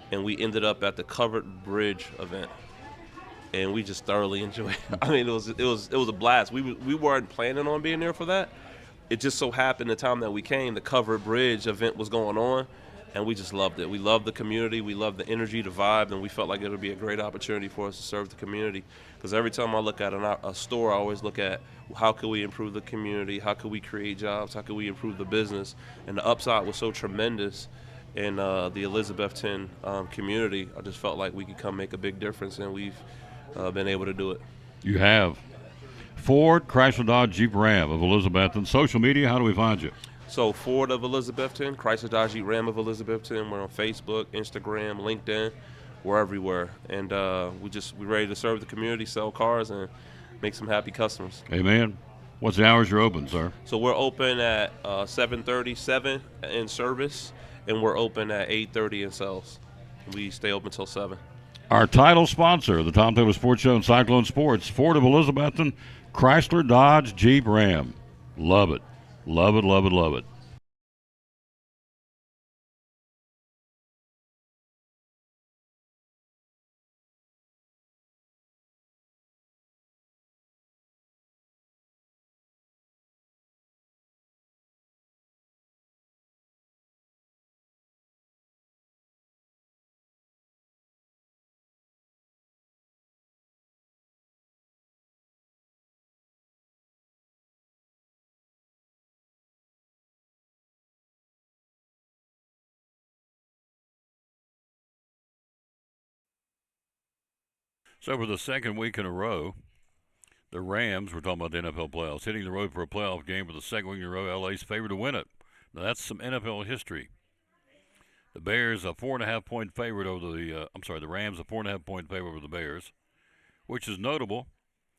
and we ended up at the Covered Bridge event. And we just thoroughly enjoyed it. I mean, it was a blast. We weren't planning on being there for that. It just so happened the time that we came, the Covered Bridge event was going on. And we just loved it. We loved the community. We loved the energy, the vibe, and we felt like it would be a great opportunity for us to serve the community. Because every time I look at a store, I always look at how can we improve the community, how can we create jobs, how can we improve the business. And the upside was so tremendous in the Elizabethton community. I just felt like we could come make a big difference, and we've been able to do it. You have. Ford, Chrysler Dodge Jeep Ram of Elizabethton. Social media, how do we find you? So Ford of Elizabethton, Chrysler Dodge Jeep Ram of Elizabethton. We're on Facebook, Instagram, LinkedIn. We're everywhere, and we're ready to serve the community, sell cars, and make some happy customers. Amen. What's the hours you're open, sir? So we're open at 7:37 in service, and we're open at 8:30 in sales. We stay open till 7. Our title sponsor, the Tom Taylor Sports Show and Cyclone Sports, Ford of Elizabethton, Chrysler Dodge Jeep Ram. Love it. Love it, love it, love it. So for the second week in a row, the Rams, we're talking about the NFL playoffs, hitting the road for a playoff game for the second week in a row. LA's favored to win it. Now that's some NFL history. The Bears a 4.5-point favorite over the Rams a 4.5-point favorite over the Bears, which is notable.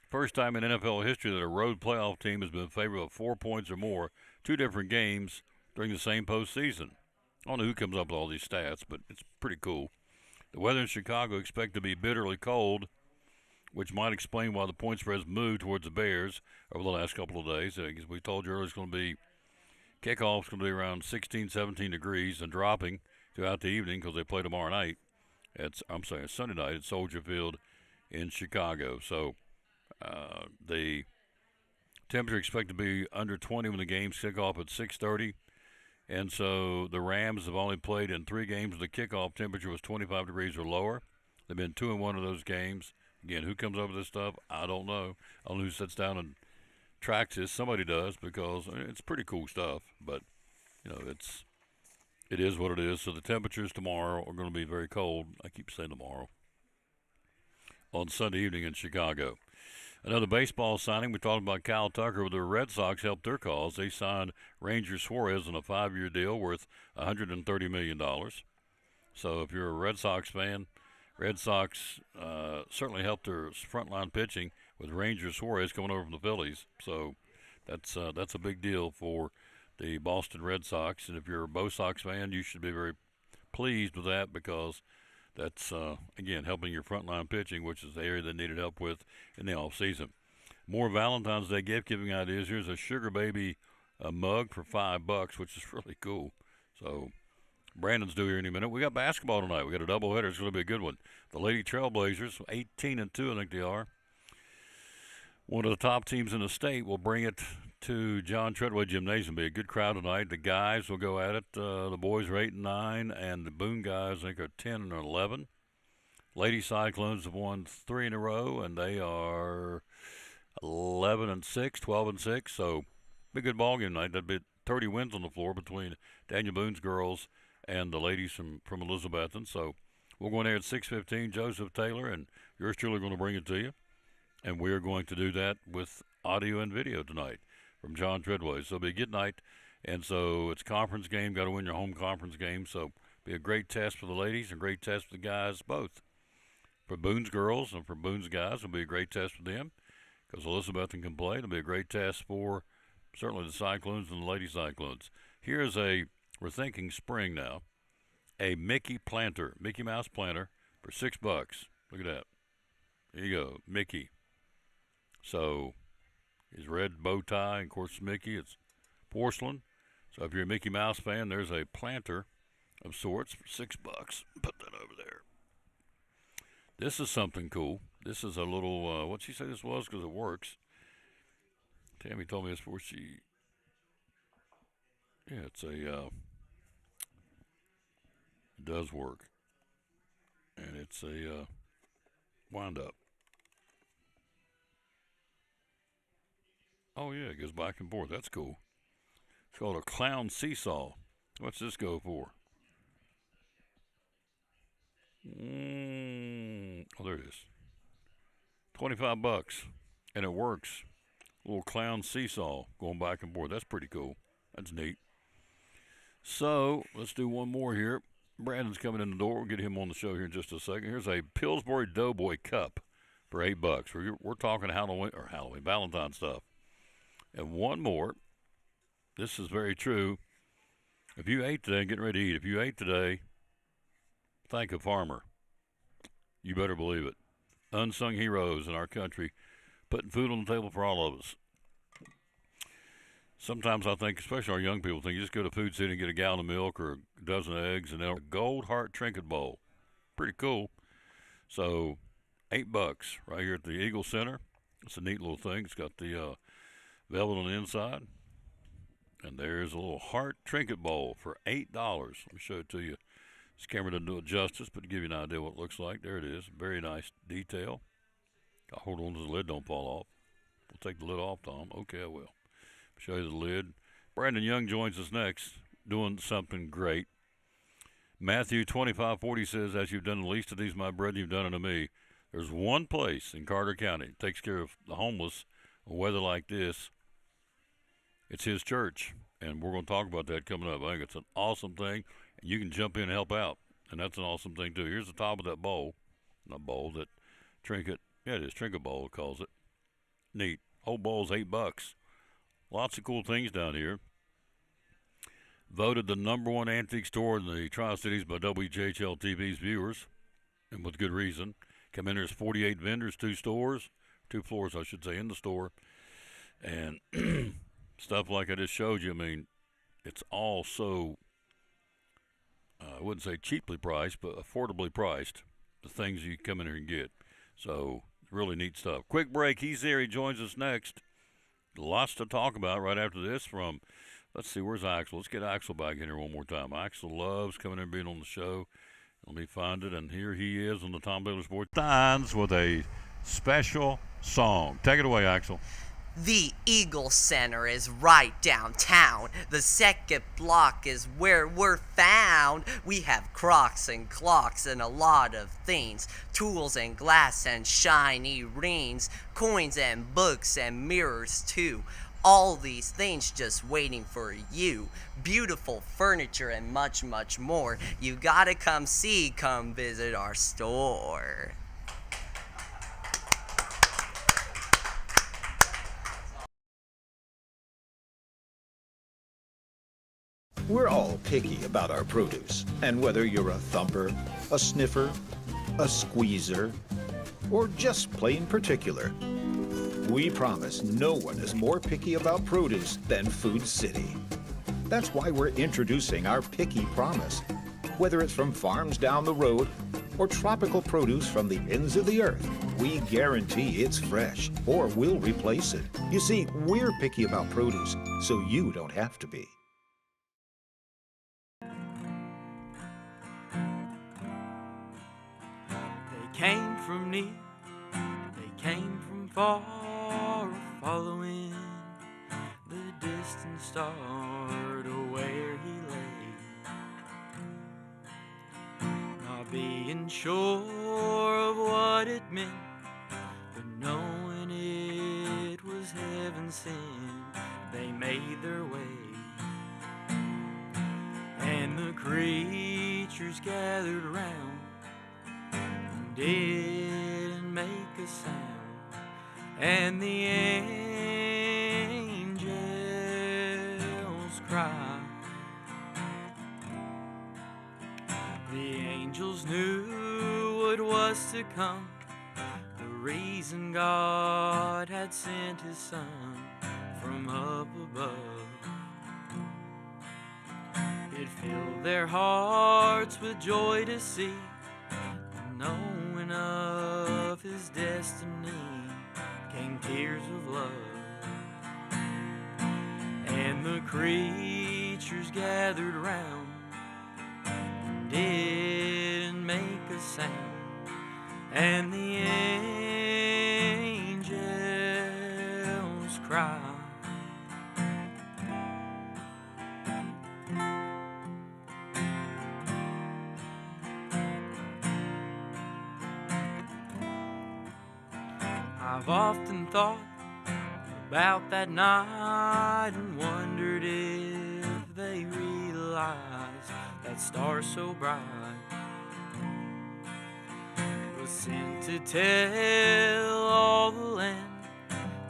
First time in NFL history that a road playoff team has been favored of 4 points or more, 2 different games during the same postseason. I don't know who comes up with all these stats, but it's pretty cool. The weather in Chicago expected to be bitterly cold, which might explain why the point spreads moved towards the Bears over the last couple of days. As we told you earlier, kickoff's going to be around 16, 17 degrees and dropping throughout the evening because they play tomorrow night. Sunday night at Soldier Field in Chicago. So the temperature expected to be under 20 when the games kick off at 6:30. And so the Rams have only played in 3 games where the kickoff temperature was 25 degrees or lower. They've been 2-1 of those games. Again, who comes up with this stuff? I don't know. I don't know who sits down and tracks this. Somebody does, because it's pretty cool stuff. But, it is what it is. So the temperatures tomorrow are going to be very cold. I keep saying tomorrow. on Sunday evening in Chicago. Another baseball signing. We talked about Kyle Tucker with the Red Sox helped their cause. They signed Ranger Suarez on a 5-year deal worth $130 million. So if you're a Red Sox fan, Red Sox certainly helped their frontline pitching with Ranger Suarez coming over from the Phillies. So that's a big deal for the Boston Red Sox. And if you're a Bo Sox fan, you should be very pleased with that because that's, again, helping your frontline pitching, which is the area they needed help with in the offseason. More Valentine's Day gift giving ideas. Here's a Sugar Baby mug for $5, which is really cool. So Brandon's due here in a minute. We got basketball tonight. We got a doubleheader. It's going to be a good one. The Lady Trailblazers, 18-2, I think they are. One of the top teams in the state will bring it to John Treadway Gymnasium. Be a good crowd tonight. The guys will go at it. The boys are 8-9, and the Boone guys, I think, are 10-11. Lady Cyclones have won 3 in a row, and they are 11-6, 12-6. So, be a good ball game tonight. That'd be 30 wins on the floor between Daniel Boone's girls and the ladies from Elizabethton. So, we'll go in there at 6:15. Joseph Taylor and yours truly going to bring it to you. And we are going to do that with audio and video tonight from John Treadway. So it'll be a good night. And so it's conference game. Got to win your home conference game. So be a great test for the ladies and a great test for the guys both. For Boone's girls and for Boone's guys, it'll be a great test for them because Elizabethton can play. It'll be a great test for certainly the Cyclones and the Lady Cyclones. Here's we're thinking spring now, a Mickey Mouse planter for $6. Look at that. There you go, Mickey. So his red bow tie, and of course Mickey, it's porcelain. So if you're a Mickey Mouse fan, there's a planter of sorts for $6. Put that over there. This is something cool. This is a little, what'd she say this was? Because it works. Tammy told me this before it's it does work. And it's a wind up. Oh, yeah, it goes back and forth. That's cool. It's called a clown seesaw. What's this go for? Oh, there it is. $25. And it works. A little clown seesaw going back and forth. That's pretty cool. That's neat. So, let's do one more here. Brandon's coming in the door. We'll get him on the show here in just a second. Here's a Pillsbury Doughboy Cup for $8. We're talking Halloween, Valentine stuff. And one more. This is very true. If you ate today, getting ready to eat, if you ate today, thank a farmer. You better believe it. Unsung heroes in our country, putting food on the table for all of us. Sometimes I think, especially our young people, think you just go to Food City and get a gallon of milk or a dozen eggs and a Gold Heart Trinket Bowl. Pretty cool. So, $8 right here at the Eagle Center. It's a neat little thing. It's got the velvet on the inside. And there's a little heart trinket bowl for $8. Let me show it to you. This camera doesn't do it justice, but to give you an idea what it looks like, there it is. Very nice detail. I'll hold on to the lid, don't fall off. We'll take the lid off, Tom. Okay, I will. Show you the lid. Brandon Young joins us next, doing something great. Matthew 25:40 says, as you've done the least of these, my brethren, you've done unto me. There's one place in Carter County that takes care of the homeless in weather like this. It's his church, and we're going to talk about that coming up. I think it's an awesome thing, and you can jump in and help out, and that's an awesome thing, too. Here's the top of that bowl. Not bowl, that trinket. Yeah, it is. Trinket bowl, it calls it. Neat. Whole bowl's $8. Lots of cool things down here. Voted the #1 antique store in the Tri-Cities by WJHL TV's viewers, and with good reason. Come in, there's 48 vendors, 2 floors, I should say, in the store. And stuff like I just showed you, I mean, it's all so, I wouldn't say cheaply priced, but affordably priced, the things you come in here and get. So, really neat stuff. Quick break. He's there. He joins us next. Lots to talk about right after this from, let's see, where's Axel? Let's get Axel back in here one more time. Axel loves coming in and being on the show. Let me find it, and here he is on the Tom Baylor Sports Signs with a special song. Take it away, Axel. The Eagle Center is right downtown. The second block is where we're found. We have crocs and clocks and a lot of things. Tools and glass and shiny rings. Coins and books and mirrors too. All these things just waiting for you. Beautiful furniture and much, much more. You gotta come visit our store. We're all picky about our produce, and whether you're a thumper, a sniffer, a squeezer, or just plain particular, we promise no one is more picky about produce than Food City. That's why we're introducing our Picky Promise. Whether it's from farms down the road or tropical produce from the ends of the earth, we guarantee it's fresh or we'll replace it. You see, we're picky about produce, so you don't have to be. They came from near, they came from far, following the distant star to where he lay. Not being sure of what it meant, but knowing it was heaven sent, they made their way. And the creatures gathered around, didn't make a sound, and the angels cried. The angels knew what was to come, the reason God had sent his son from up above. It filled their hearts with joy to see, knowing of his destiny came tears of love. And the creatures gathered round, didn't make a sound, and the angels cried. I've often thought about that night and wondered if they realized that star so bright was sent to tell all the land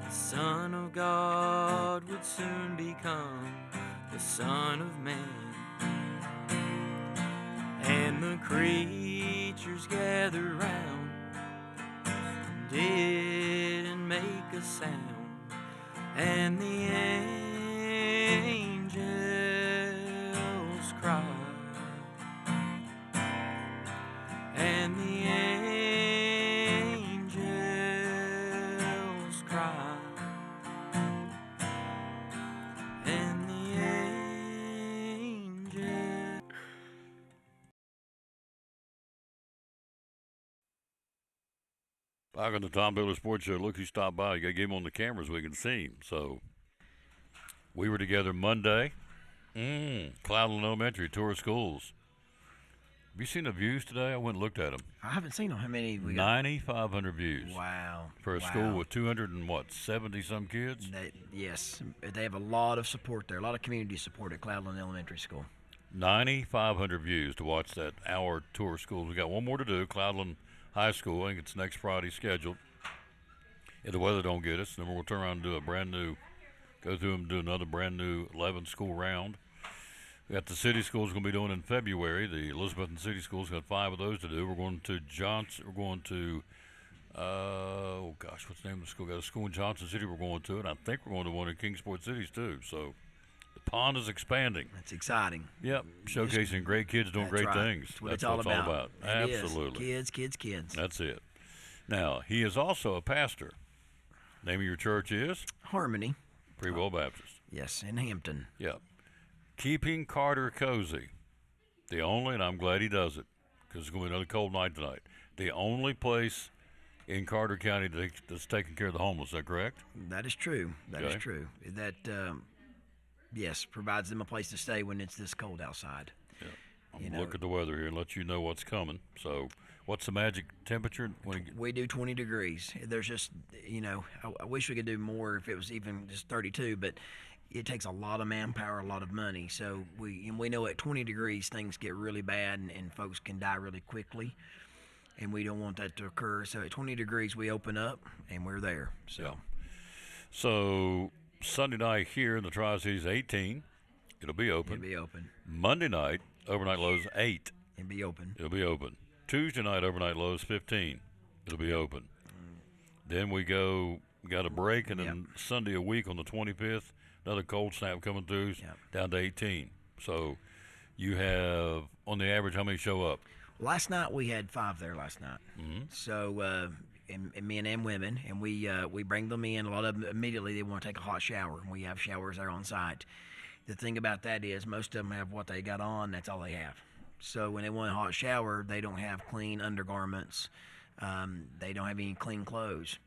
the Son of God would soon become the Son of Man. And the creatures gathered round, didn't make a sound, and the angels cried. And the angels cried. And the angels. Back on the Tom Baylor Sports Show, look who stopped by. You got to get him on the cameras so we can see him. So we were together Monday. Cloudland Elementary, tour of schools. Have you seen the views today? I went and looked at them. I haven't seen them. How many we got? 9,500 views. Wow. For a school with 270-some kids? Yes. They have a lot of support there, a lot of community support at Cloudland Elementary School. 9,500 views to watch that hour tour of schools. We got one more to do, Cloudland High School. I think it's next Friday scheduled. If the weather don't get us, then we'll turn around and do a brand new, go through and do another brand new 11 school round. We got the city schools going to be doing in February. The Elizabethton City Schools got 5 of those to do. We're going to Johnson. We're going to, what's the name of the school? Got a school in Johnson City we're going to, and I think we're going to one in Kingsport Cities too. So the pond is expanding. That's exciting. Yep, showcasing great kids doing great things. That's what it's all about. Absolutely. Kids. That's it. Now, he is also a pastor. Name of your church is? Harmony. Free Will Baptist. Yes, in Hampton. Yep. Keeping Carter cozy. The only, and I'm glad he does it, because it's going to be another cold night tonight. The only place in Carter County that's taking care of the homeless. Is that correct? That is true. That is Okay. true. That yes, provides them a place to stay when it's this cold outside. Yeah. I'm You gonna know. look at the weather here and let you know what's coming. So, what's the magic temperature? We do 20 degrees. There's just, I wish we could do more if it was even just 32, but it takes a lot of manpower, a lot of money. So we know at 20 degrees things get really bad and folks can die really quickly, and we don't want that to occur. So at 20 degrees we open up and we're there. So Yeah. So Sunday night here in the Tri-Cities, 18. It'll be open. it'll be open. Monday night, overnight lows 8. It'll be open. It'll be open. Tuesday night, overnight lows 15. It'll be open. Then we got a break, and then Sunday a week on the 25th, another cold snap coming through, down to 18. So you have, on the average, how many show up? Last night we had 5 there last night. So and men and women, and we bring them in. A lot of them immediately they want to take a hot shower, and we have showers there on site. The thing about that is most of them have what they got on. That's all they have. So when they want a hot shower, they don't have clean undergarments. They don't have any clean clothes.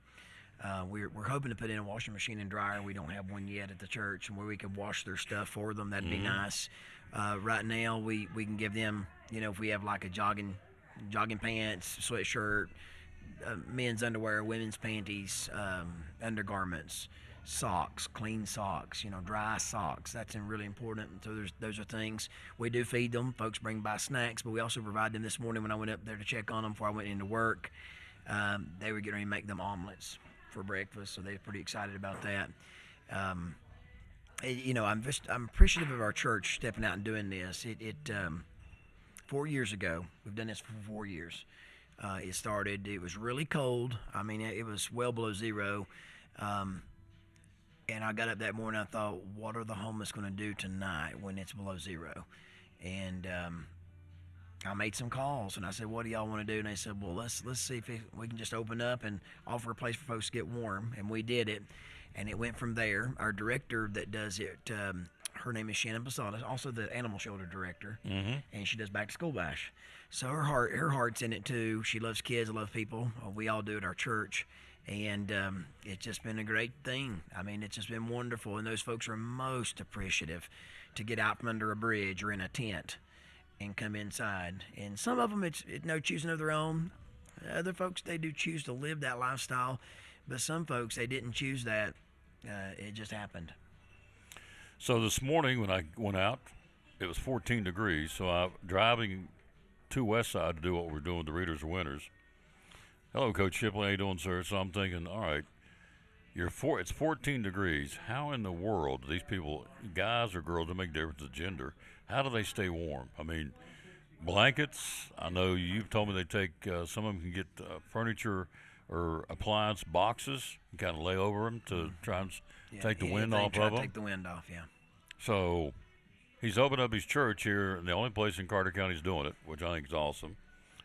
We're hoping to put in a washing machine and dryer. We don't have one yet at the church, and where we could wash their stuff for them. That'd be nice. Right now, we can give them, if we have like a jogging pants, sweatshirt, men's underwear, women's panties, undergarments, socks, clean socks, dry socks. That's really important. So those are things. We do feed them. Folks bring by snacks, but we also provide them. This morning when I went up there to check on them before I went into work, they were getting ready to make them omelets for breakfast, so they're pretty excited about that. I'm appreciative of our church stepping out and doing this. It 4 years ago, we've done this for 4 years. It started. It was really cold. I mean, it was well below zero. And I got up that morning. I thought, what are the homeless going to do tonight when it's below zero? And I made some calls, and I said, what do y'all want to do? And they said, well, let's see if we can just open up and offer a place for folks to get warm. And we did it, and it went from there. Our director that does it, her name is Shannon Posada, also the animal shelter director, and she does back to school bash. So her heart's in it too. She loves kids, loves people. We all do at our church. And it's just been a great thing. I mean, it's just been wonderful. And those folks are most appreciative to get out from under a bridge or in a tent and come inside. And some of them, it's no choosing of their own. Other folks, they do choose to live that lifestyle. But some folks, they didn't choose that. It just happened. So this morning when I went out, it was 14 degrees. So I'm driving to West Side to do what we're doing with the Readers or Winners. Hello, Coach Shipley. How you doing, sir? So I'm thinking, all right, it's 14 degrees. How in the world do these people, guys or girls, don't make a difference of gender, how do they stay warm? I mean, blankets, I know you've told me they take, some of them can get furniture or appliance boxes and kind of lay over them to try and take the wind off of them. Take the wind off, yeah. So he's opened up his church here, and the only place in Carter County is doing it, which I think is awesome.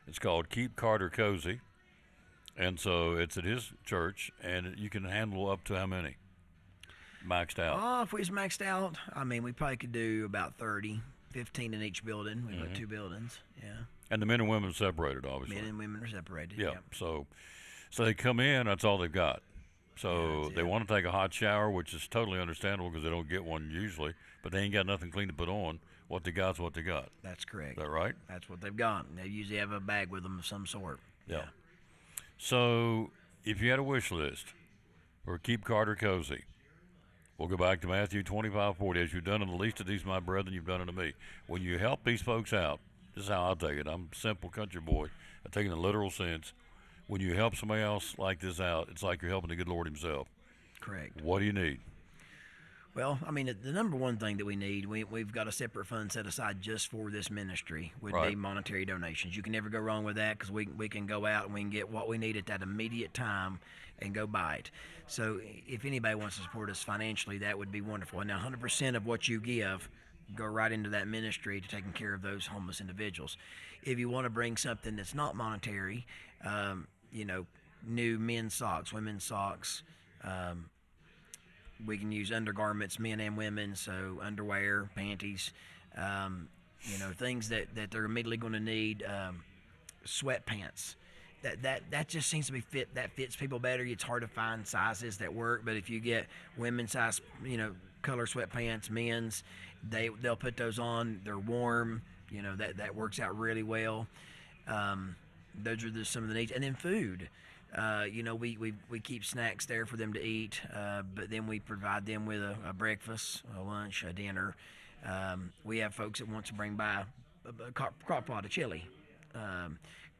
It's called Keep Carter Cozy. And so it's at his church, and you can handle up to how many? Maxed out. If we was maxed out, I mean, we probably could do about 30, 15 in each building. We've got 2 buildings, yeah. And the men and women are separated, obviously. Men and women are separated, yeah. So they come in, that's all they've got. So they want to take a hot shower, which is totally understandable because they don't get one usually, but they ain't got nothing clean to put on. What they got's what they got. That's correct. Is that right? That's what they've got. They usually have a bag with them of some sort. Yeah. So if you had a wish list for Keep Carter Cozy, we'll go back to Matthew 25:40. As you've done in the least of these, my brethren, you've done it to me. When you help these folks out, this is how I take it. I'm a simple country boy. I take it in a literal sense. When you help somebody else like this out, it's like you're helping the good Lord himself. Correct. What do you need? Well, I mean, the number one thing that we need, we've got a separate fund set aside just for this ministry, would be monetary donations. You can never go wrong with that because we can go out and we can get what we need at that immediate time and go buy it. So if anybody wants to support us financially, that would be wonderful. And now 100% of what you give go right into that ministry to taking care of those homeless individuals. If you want to bring something that's not monetary, new men's socks, women's socks, we can use undergarments, men and women, so underwear, panties, things that they're immediately going to need, sweatpants. that just seems to be fits people better. It's hard to find sizes that work, but if you get women's size, color sweatpants, men's, they'll put those on. They're warm. That works out really well. Those are just some of the needs, and then food. We keep snacks there for them to eat, but then we provide them with a breakfast, a lunch, a dinner. We have folks that want to bring by a crock pot of chili,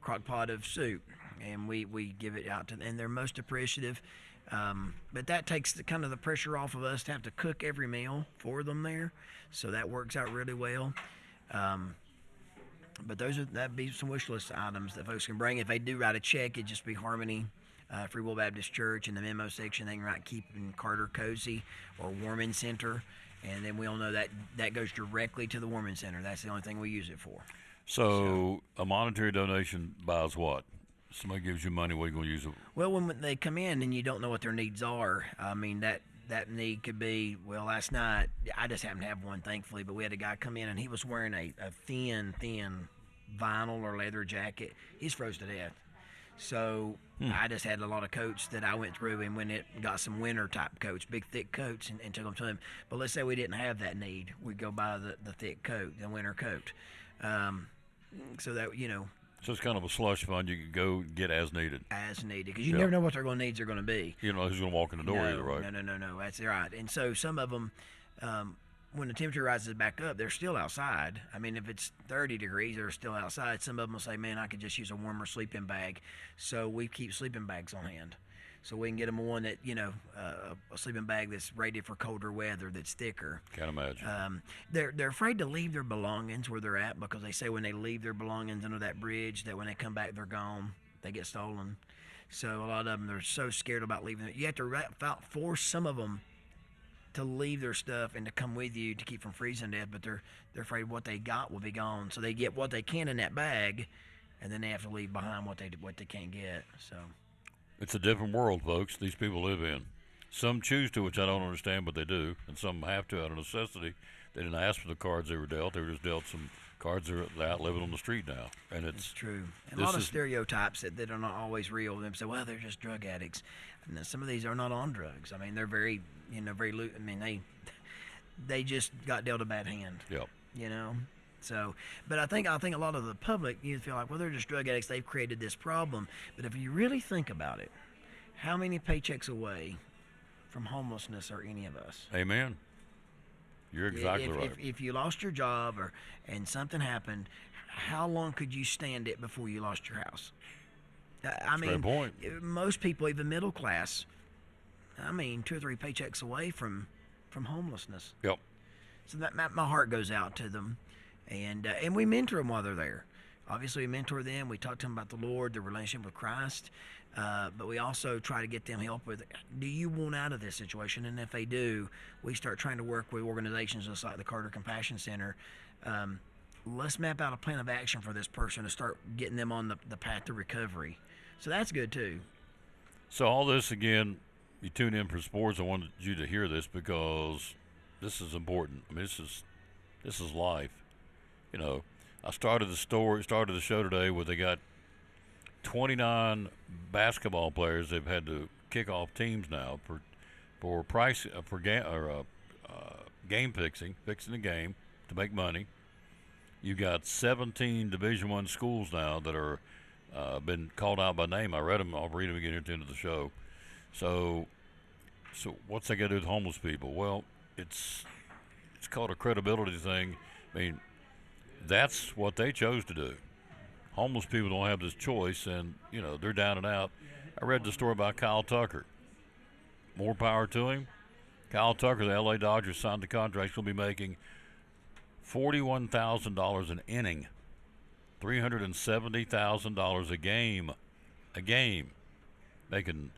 crock pot of soup, and we give it out to them, and they're most appreciative. But that takes the pressure off of us to have to cook every meal for them there, so that works out really well. But that'd be some wish list items that folks can bring. If they do write a check, it'd just be Harmony Free Will Baptist Church. In the memo section, they can write Keeping Carter Cozy or Warman Center, and then we all know that goes directly to the Warman Center. That's the only thing we use it for. So a monetary donation buys what? Somebody gives you money, what are you going to use it? Well, when they come in and you don't know what their needs are, I mean, that need could be, last night, I just happened to have one, thankfully, but we had a guy come in and he was wearing a thin vinyl or leather jacket. He's froze to death. So I just had a lot of coats that I went through and got some winter type coats, big thick coats, and took them to him. But let's say we didn't have that need. We'd go buy the thick coat, the winter coat. So that, So it's kind of a slush fund. You can go get as needed. As needed, because you never know what their needs are going to be. You don't know who's going to walk in the door either, right? No. That's right. And so some of them, when the temperature rises back up, they're still outside. I mean, if it's 30 degrees, they're still outside. Some of them will say, man, I could just use a warmer sleeping bag. So we keep sleeping bags on hand. So we can get them one that, a sleeping bag that's rated for colder weather, that's thicker. Can't imagine. They're afraid to leave their belongings where they're at, because they say when they leave their belongings under that bridge, that when they come back, they're gone. They get stolen. So a lot of them, they're so scared about leaving it. You have to force some of them to leave their stuff and to come with you to keep from freezing to death, but they're afraid what they got will be gone. So they get what they can in that bag, and then they have to leave behind what they can't get. So. It's a different world, folks, these people live in. Some choose to, which I don't understand, but they do, and some have to out of necessity. They didn't ask for the cards they were dealt. They were just dealt some cards that are out living on the street now. And it's true. And a lot of stereotypes that are not always real. They say, well, they're just drug addicts. And some of these are not on drugs. I mean, they're very, they just got dealt a bad hand. Yep. So, but I think a lot of the public, you feel like, well, they're just drug addicts. They've created this problem. But if you really think about it, how many paychecks away from homelessness are any of us? Amen. You're exactly right. If you lost your job and something happened, how long could you stand it before you lost your house? I mean, great point. Most people, even middle class, 2 or 3 paychecks away from homelessness. Yep. So that my heart goes out to them. And we mentor them while they're there. Obviously, we mentor them. We talk to them about the Lord, their relationship with Christ. But we also try to get them help with, do you want out of this situation? And if they do, we start trying to work with organizations just like the Carter Compassion Center. Let's map out a plan of action for this person to start getting them on the path to recovery. So that's good, too. So all this, again, you tune in for sports. I wanted you to hear this because this is important. I mean, this is life. I started the show today where they got 29 basketball players. They've had to kick off teams now for game fixing the game to make money. You got 17 Division I schools now that are been called out by name. I read them. I'll read them again at the end of the show. So what's that got to do with homeless people? Well, it's called a credibility thing. I mean, that's what they chose to do. Homeless people don't have this choice, and, they're down and out. I read the story about Kyle Tucker. More power to him. Kyle Tucker, the L.A. Dodgers, signed the contract. He's going to be making $41,000 an inning, $370,000 a game. Making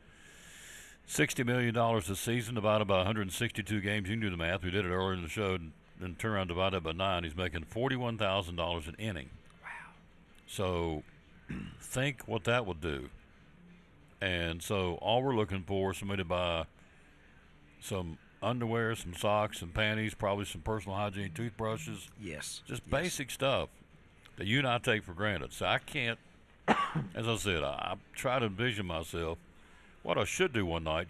$60 million a season, divided by 162 games. You can do the math. We did it earlier in the show. Then turn around, divide that by 9. He's making $41,000 an inning. Wow. So think what that would do. And so all we're looking for is somebody to buy some underwear, some socks, some panties, probably some personal hygiene toothbrushes. Yes. Just basic stuff that you and I take for granted. So I can't as I said, I try to envision myself what I should do one night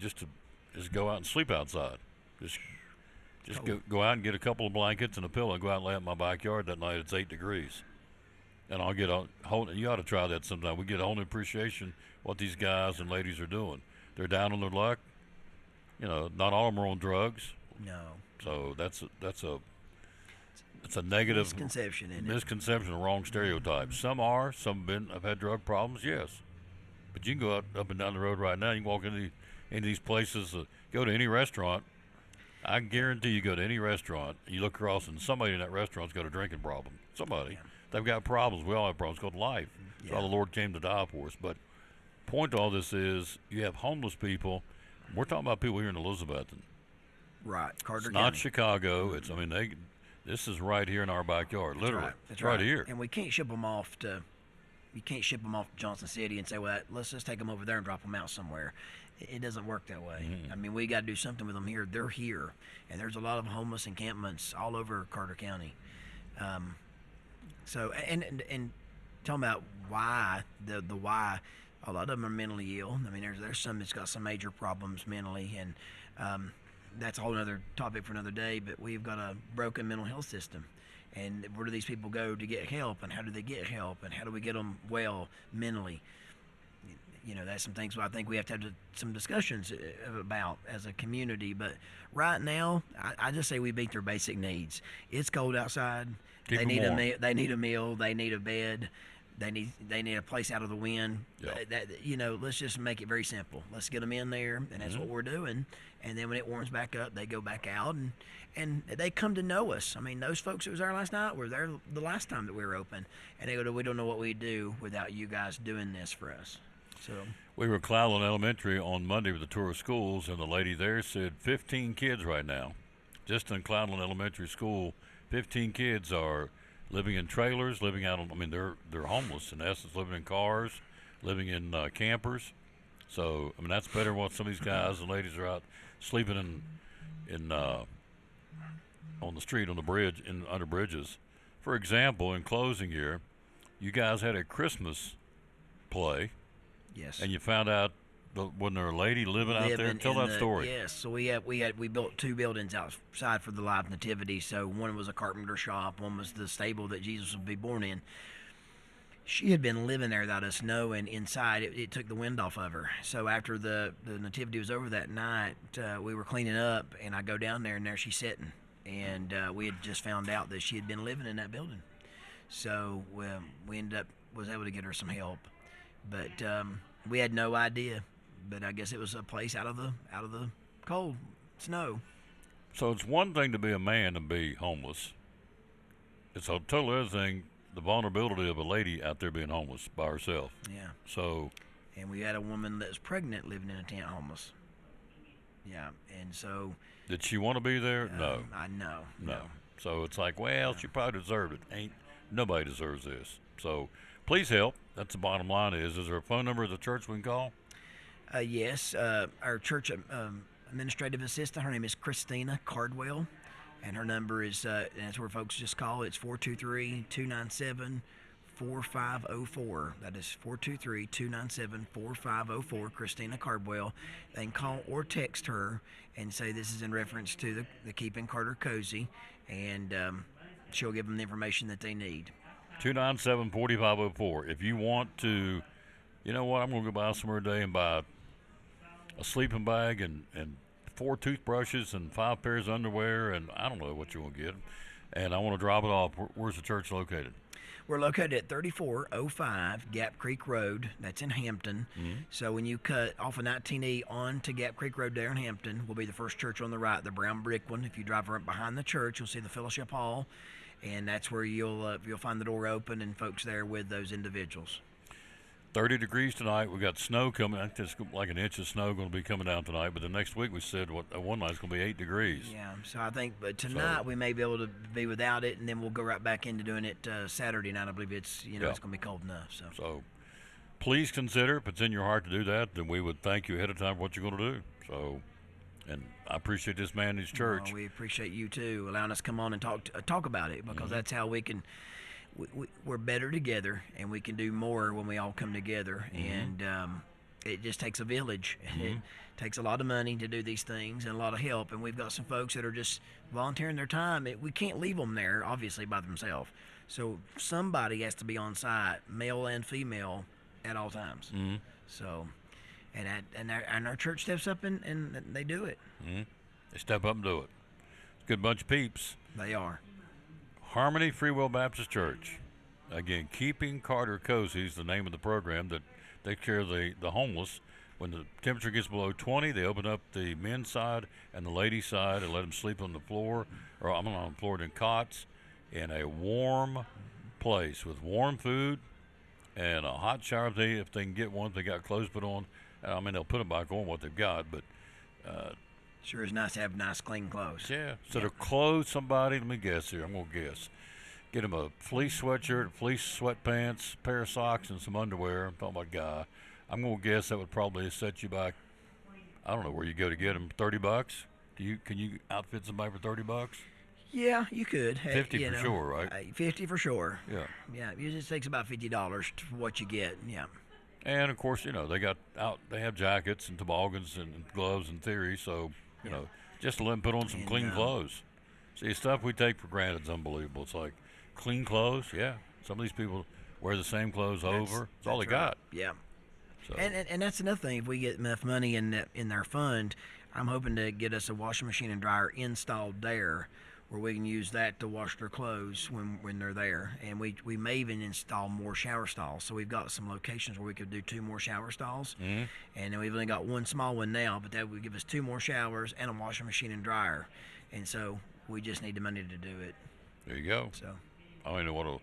is go out and sleep outside. Just go out and get a couple of blankets and a pillow and go out and lay out in my backyard that night. It's 8 degrees. And I'll get a whole, you ought to try that sometime. We get a whole new appreciation what these guys and ladies are doing. They're down on their luck. You know, not all of them are on drugs. No. So that's a negative misconception, isn't it? Misconception, a wrong stereotype. Some are, some have had drug problems, yes. But you can go up and down the road right now. You can walk into these places, go to any restaurant. I guarantee you go to any restaurant, you look across and somebody in that restaurant's got a drinking problem. Somebody. Yeah. They've got problems. We all have problems. It's called life. That's why the Lord came to die for us. But point to all this is you have homeless people. We're talking about people here in Elizabethton. Right. Carter It's County. not Chicago. It's, I mean, this is right here in our backyard, literally. That's right here. And we can't ship them off to, you can't ship them off to Johnson City and say, well, let's just take them over there and drop them out somewhere. It doesn't work that way. Mm-hmm. I mean, we got to do something with them here. They're here, and there's a lot of homeless encampments all over Carter County. So, and talking about why the why, a lot of them are mentally ill. I mean, there's some that's got some major problems mentally, and that's a whole other topic for another day. But we've got a broken mental health system. And where do these people go to get help, and how do they get help, and how do we get them well mentally? You know, that's some things I think we have to have some discussions about as a community. But right now, I just say we meet their basic needs. It's cold outside. Keep They them need warm. they need a meal. They need a bed. They need a place out of the wind. You know, let's just make it very simple. Let's get them in there, and that's what we're doing. And then when it warms back up, they go back out, and they come to know us. I mean, those folks that was there last night were there the last time that we were open, and they go, we don't know what we'd do without you guys doing this for us. So We were at Clallan Elementary on Monday with a tour of schools, and the lady there said 15 kids right now, just in Clallan Elementary School, 15 kids are living in trailers, living out on, I mean, they're homeless in essence, living in cars, living in campers. So, I mean, that's better than what some of these guys and ladies are out sleeping in on the street, on the bridge, under bridges. For example, in closing here, you guys had a Christmas play. Yes. And you found out wasn't there a lady living out there? Tell that story. Yes. So we built 2 buildings outside for the live nativity. So one was a carpenter shop, one was the stable that Jesus would be born in. She had been living there without us knowing. Inside, it took the wind off of her. So after the nativity was over that night, we were cleaning up, and I go down there, and there she's sitting. And we had just found out that she had been living in that building. So we was able to get her some help. But we had no idea. But I guess it was a place out of the cold snow. So it's one thing to be a man and be homeless. It's a totally other thing, the vulnerability of a lady out there being homeless by herself. Yeah. So. And we had a woman that was pregnant living in a tent homeless. Yeah, and so. Did she want to be there? No. No. So it's like, well, she probably deserved it. Nobody deserves this. So please help. That's the bottom line. Is there a phone number at the church we can call? Yes. Our church administrative assistant, her name is Christina Cardwell, and her number is, and that's where folks just call. It's 423-297-4504. That is 423-297-4504. Christina Cardwell. They can call or text her and say this is in reference to the Keeping Carter Cozy, and she'll give them the information that they need. 297-4504. If you want to, you know what, I'm going to go by somewhere today and buy a sleeping bag and 4 toothbrushes and 5 pairs of underwear, and I don't know what you want to get, and I want to drop it off. Where's the church located? We're located at 3405 Gap Creek Road. That's in Hampton. Mm-hmm. So when you cut off of 19E onto Gap Creek Road there in Hampton, will be the first church on the right, the brown brick one. If you drive right behind the church, you'll see the fellowship hall, and that's where you'll find the door open and folks there with those individuals. 30 degrees tonight. We got snow coming. I think it's like an inch of snow going to be coming down tonight. But the next week we said one night's going to be 8 degrees. Yeah. So I think, but tonight we may be able to be without it, and then we'll go right back into doing it Saturday night. I believe it's it's going to be cold enough. So please consider, if it's in your heart to do that, then we would thank you ahead of time for what you're going to do. So, and I appreciate this man and his church. We appreciate you too allowing us to come on and talk about it, because that's how we can we're better together, and we can do more when we all come together. And it just takes a village. It takes a lot of money to do these things and a lot of help. And we've got some folks that are just volunteering their time. We can't leave them there, obviously, by themselves. So somebody has to be on site, male and female, at all times. So, and our church steps up and they do it. They step up and do it. It's a good bunch of peeps. They are. Harmony Free Will Baptist Church. Again, Keeping Carter Cozy is the name of the program that takes care of the homeless. When the temperature gets below 20, they open up the men's side and the ladies' side and let them sleep on the floor, or I'm on the floor in cots, in a warm place with warm food and a hot shower if they can get one. If they got clothes put on, I mean, they'll put them back on what they've got, but sure is nice to have nice, clean clothes. Yeah. So to clothe somebody, let me guess here. I'm going to guess. Get them a fleece sweatshirt, fleece sweatpants, pair of socks, and some underwear. I'm talking about a guy. I'm going to guess that would probably set you back, I don't know where you go to get them, $30? Can you outfit somebody for $30? Yeah, you could. 50 for sure, right? 50 for sure. Yeah. Yeah, it usually takes about $50 for what you get. Yeah. And of course, they have jackets and toboggans and gloves in theory, so just to let them put on some clean clothes. See, stuff we take for granted is unbelievable. It's like clean clothes, yeah. Some of these people wear the same clothes over. That's all they got. Yeah. So. And that's another thing. If we get enough money in their fund, I'm hoping to get us a washing machine and dryer installed there, where we can use that to wash their clothes when they're there. And we may even install more shower stalls. So we've got some locations where we could do 2 more shower stalls. And then we've only got 1 small one now, but that would give us 2 more showers and a washing machine and dryer. And so we just need the money to do it. There you go. So I don't know what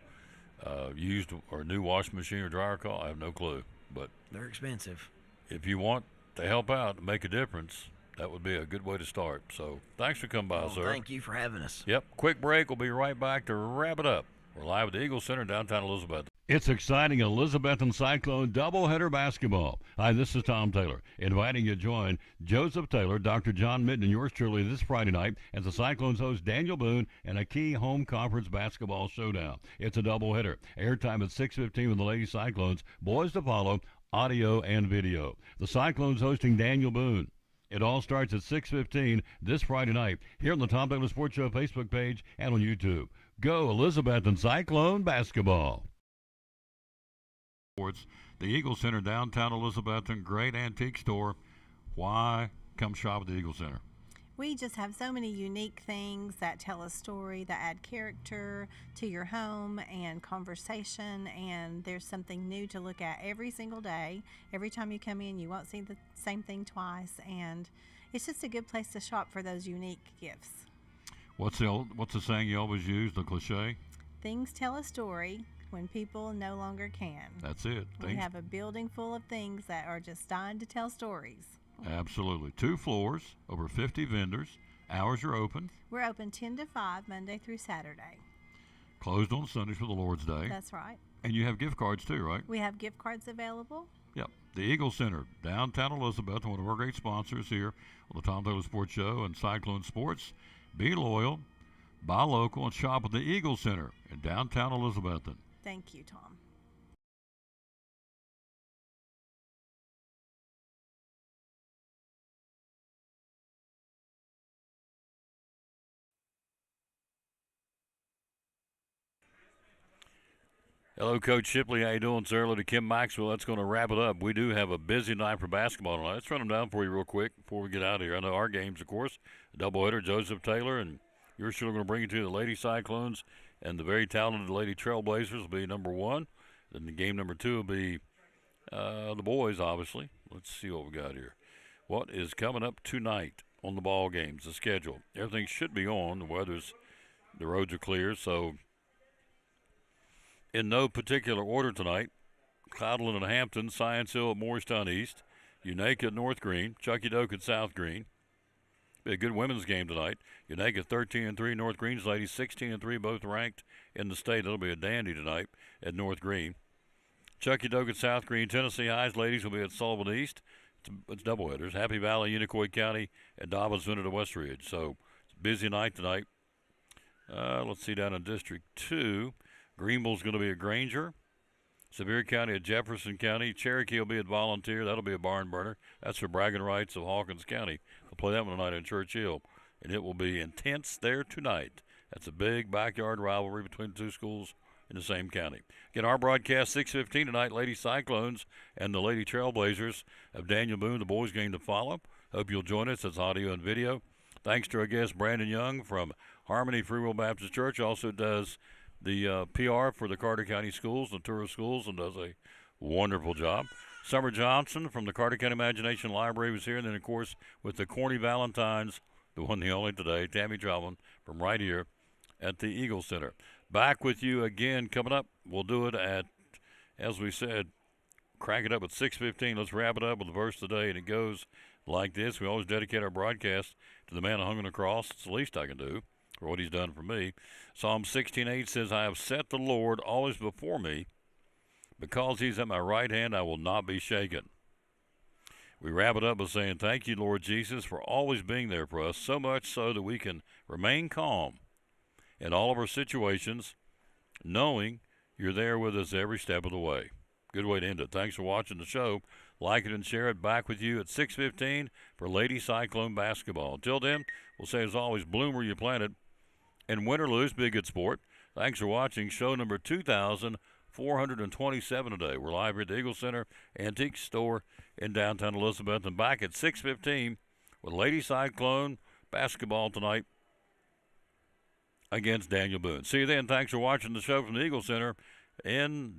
a used or new washing machine or dryer cost. I have no clue. But they're expensive. If you want to help out and make a difference, that would be a good way to start. So thanks for coming by, sir. Thank you for having us. Yep. Quick break. We'll be right back to wrap it up. We're live at the Eagle Center, downtown Elizabeth. It's exciting Elizabethton Cyclone doubleheader basketball. Hi, this is Tom Taylor, inviting you to join Joseph Taylor, Dr. John Midden, and yours truly this Friday night as the Cyclones host Daniel Boone and a key home conference basketball showdown. It's a doubleheader. Airtime at 6:15 with the Lady Cyclones. Boys to follow, audio and video. The Cyclones hosting Daniel Boone. It all starts at 6:15 this Friday night here on the Tom Taylor Sports Show Facebook page and on YouTube. Go Elizabethton Cyclone basketball. Sports, the Eagle Center, downtown Elizabethton, great antique store. Why come shop at the Eagle Center? We just have so many unique things that tell a story, that add character to your home and conversation, and there's something new to look at every single day. Every time you come in, you won't see the same thing twice, and it's just a good place to shop for those unique gifts. What's the saying you always use, the cliche? Things tell a story when people no longer can. That's it. We have a building full of things that are just dying to tell stories. Absolutely. 2 floors, over 50 vendors. Hours are open. We're open 10 to 5, Monday through Saturday. Closed on Sundays for the Lord's Day. That's right. And you have gift cards too, right? We have gift cards available. Yep. The Eagle Center, downtown Elizabeth, one of our great sponsors here on the Tom Taylor Sports Show and Cyclone Sports. Be loyal, buy local, and shop at the Eagle Center in downtown Elizabethton. Thank you, Tom. Hello, Coach Shipley. How you doing? It's early to Kim Maxwell. That's going to wrap it up. We do have a busy night for basketball tonight. Let's run them down for you real quick before we get out of here. I know our games, of course, a doubleheader, Joseph Taylor, and you're sure going to bring you to the Lady Cyclones and the very talented Lady Trailblazers will be number 1. Then the game number 2 will be the boys, obviously. Let's see what we got here. What is coming up tonight on the ball games, the schedule? Everything should be on. The roads are clear, so in no particular order tonight, Cloudland and Hampton, Science Hill at Morristown East, Unaka at North Green, Chucky Doak at South Green. Be a good women's game tonight. Unaka 13-3, North Green's ladies 16-3, both ranked in the state. It'll be a dandy tonight at North Green. Chucky Doak at South Green, Tennessee High's ladies will be at Sullivan East. It's doubleheaders. Happy Valley, Unicoi County, and Dobbins Vineyard at West Ridge. So it's a busy night tonight. Let's see down in District 2. Greenville's going to be at Granger. Sevier County at Jefferson County. Cherokee will be at Volunteer. That'll be a barn burner. That's for bragging rights of Hawkins County. We'll play that one tonight in Churchill, and it will be intense there tonight. That's a big backyard rivalry between the two schools in the same county. Again, our broadcast 6:15 tonight. Lady Cyclones and the Lady Trailblazers of Daniel Boone. The boys game to follow. Hope you'll join us. It's audio and video. Thanks to our guest Brandon Young from Harmony Free Will Baptist Church. Also does the PR for the Carter County Schools, the tourist schools, and does a wonderful job. Summer Johnson from the Carter County Imagination Library was here. And then, of course, with the Corny Valentines, the one, the only today, Tammy Travelin from right here at the Eagle Center. Back with you again coming up. We'll do it at, as we said, crank it up at 6:15. Let's wrap it up with the verse today, and it goes like this. We always dedicate our broadcast to the man who hung on the cross. It's the least I can do for what he's done for me. Psalm 16:8 says, I have set the Lord always before me. Because he's at my right hand, I will not be shaken. We wrap it up by saying, thank you, Lord Jesus, for always being there for us, so much so that we can remain calm in all of our situations, knowing you're there with us every step of the way. Good way to end it. Thanks for watching the show. Like it and share it. Back with you at 6:15 for Lady Cyclone basketball. Until then, we'll say as always, bloom where you planted, and win or lose, be a good sport. Thanks for watching show number 2,427 today. We're live here at the Eagle Center Antique Store in downtown Elizabeth, and back at 6:15 with Lady Cyclone basketball tonight against Daniel Boone. See you then. Thanks for watching the show from the Eagle Center in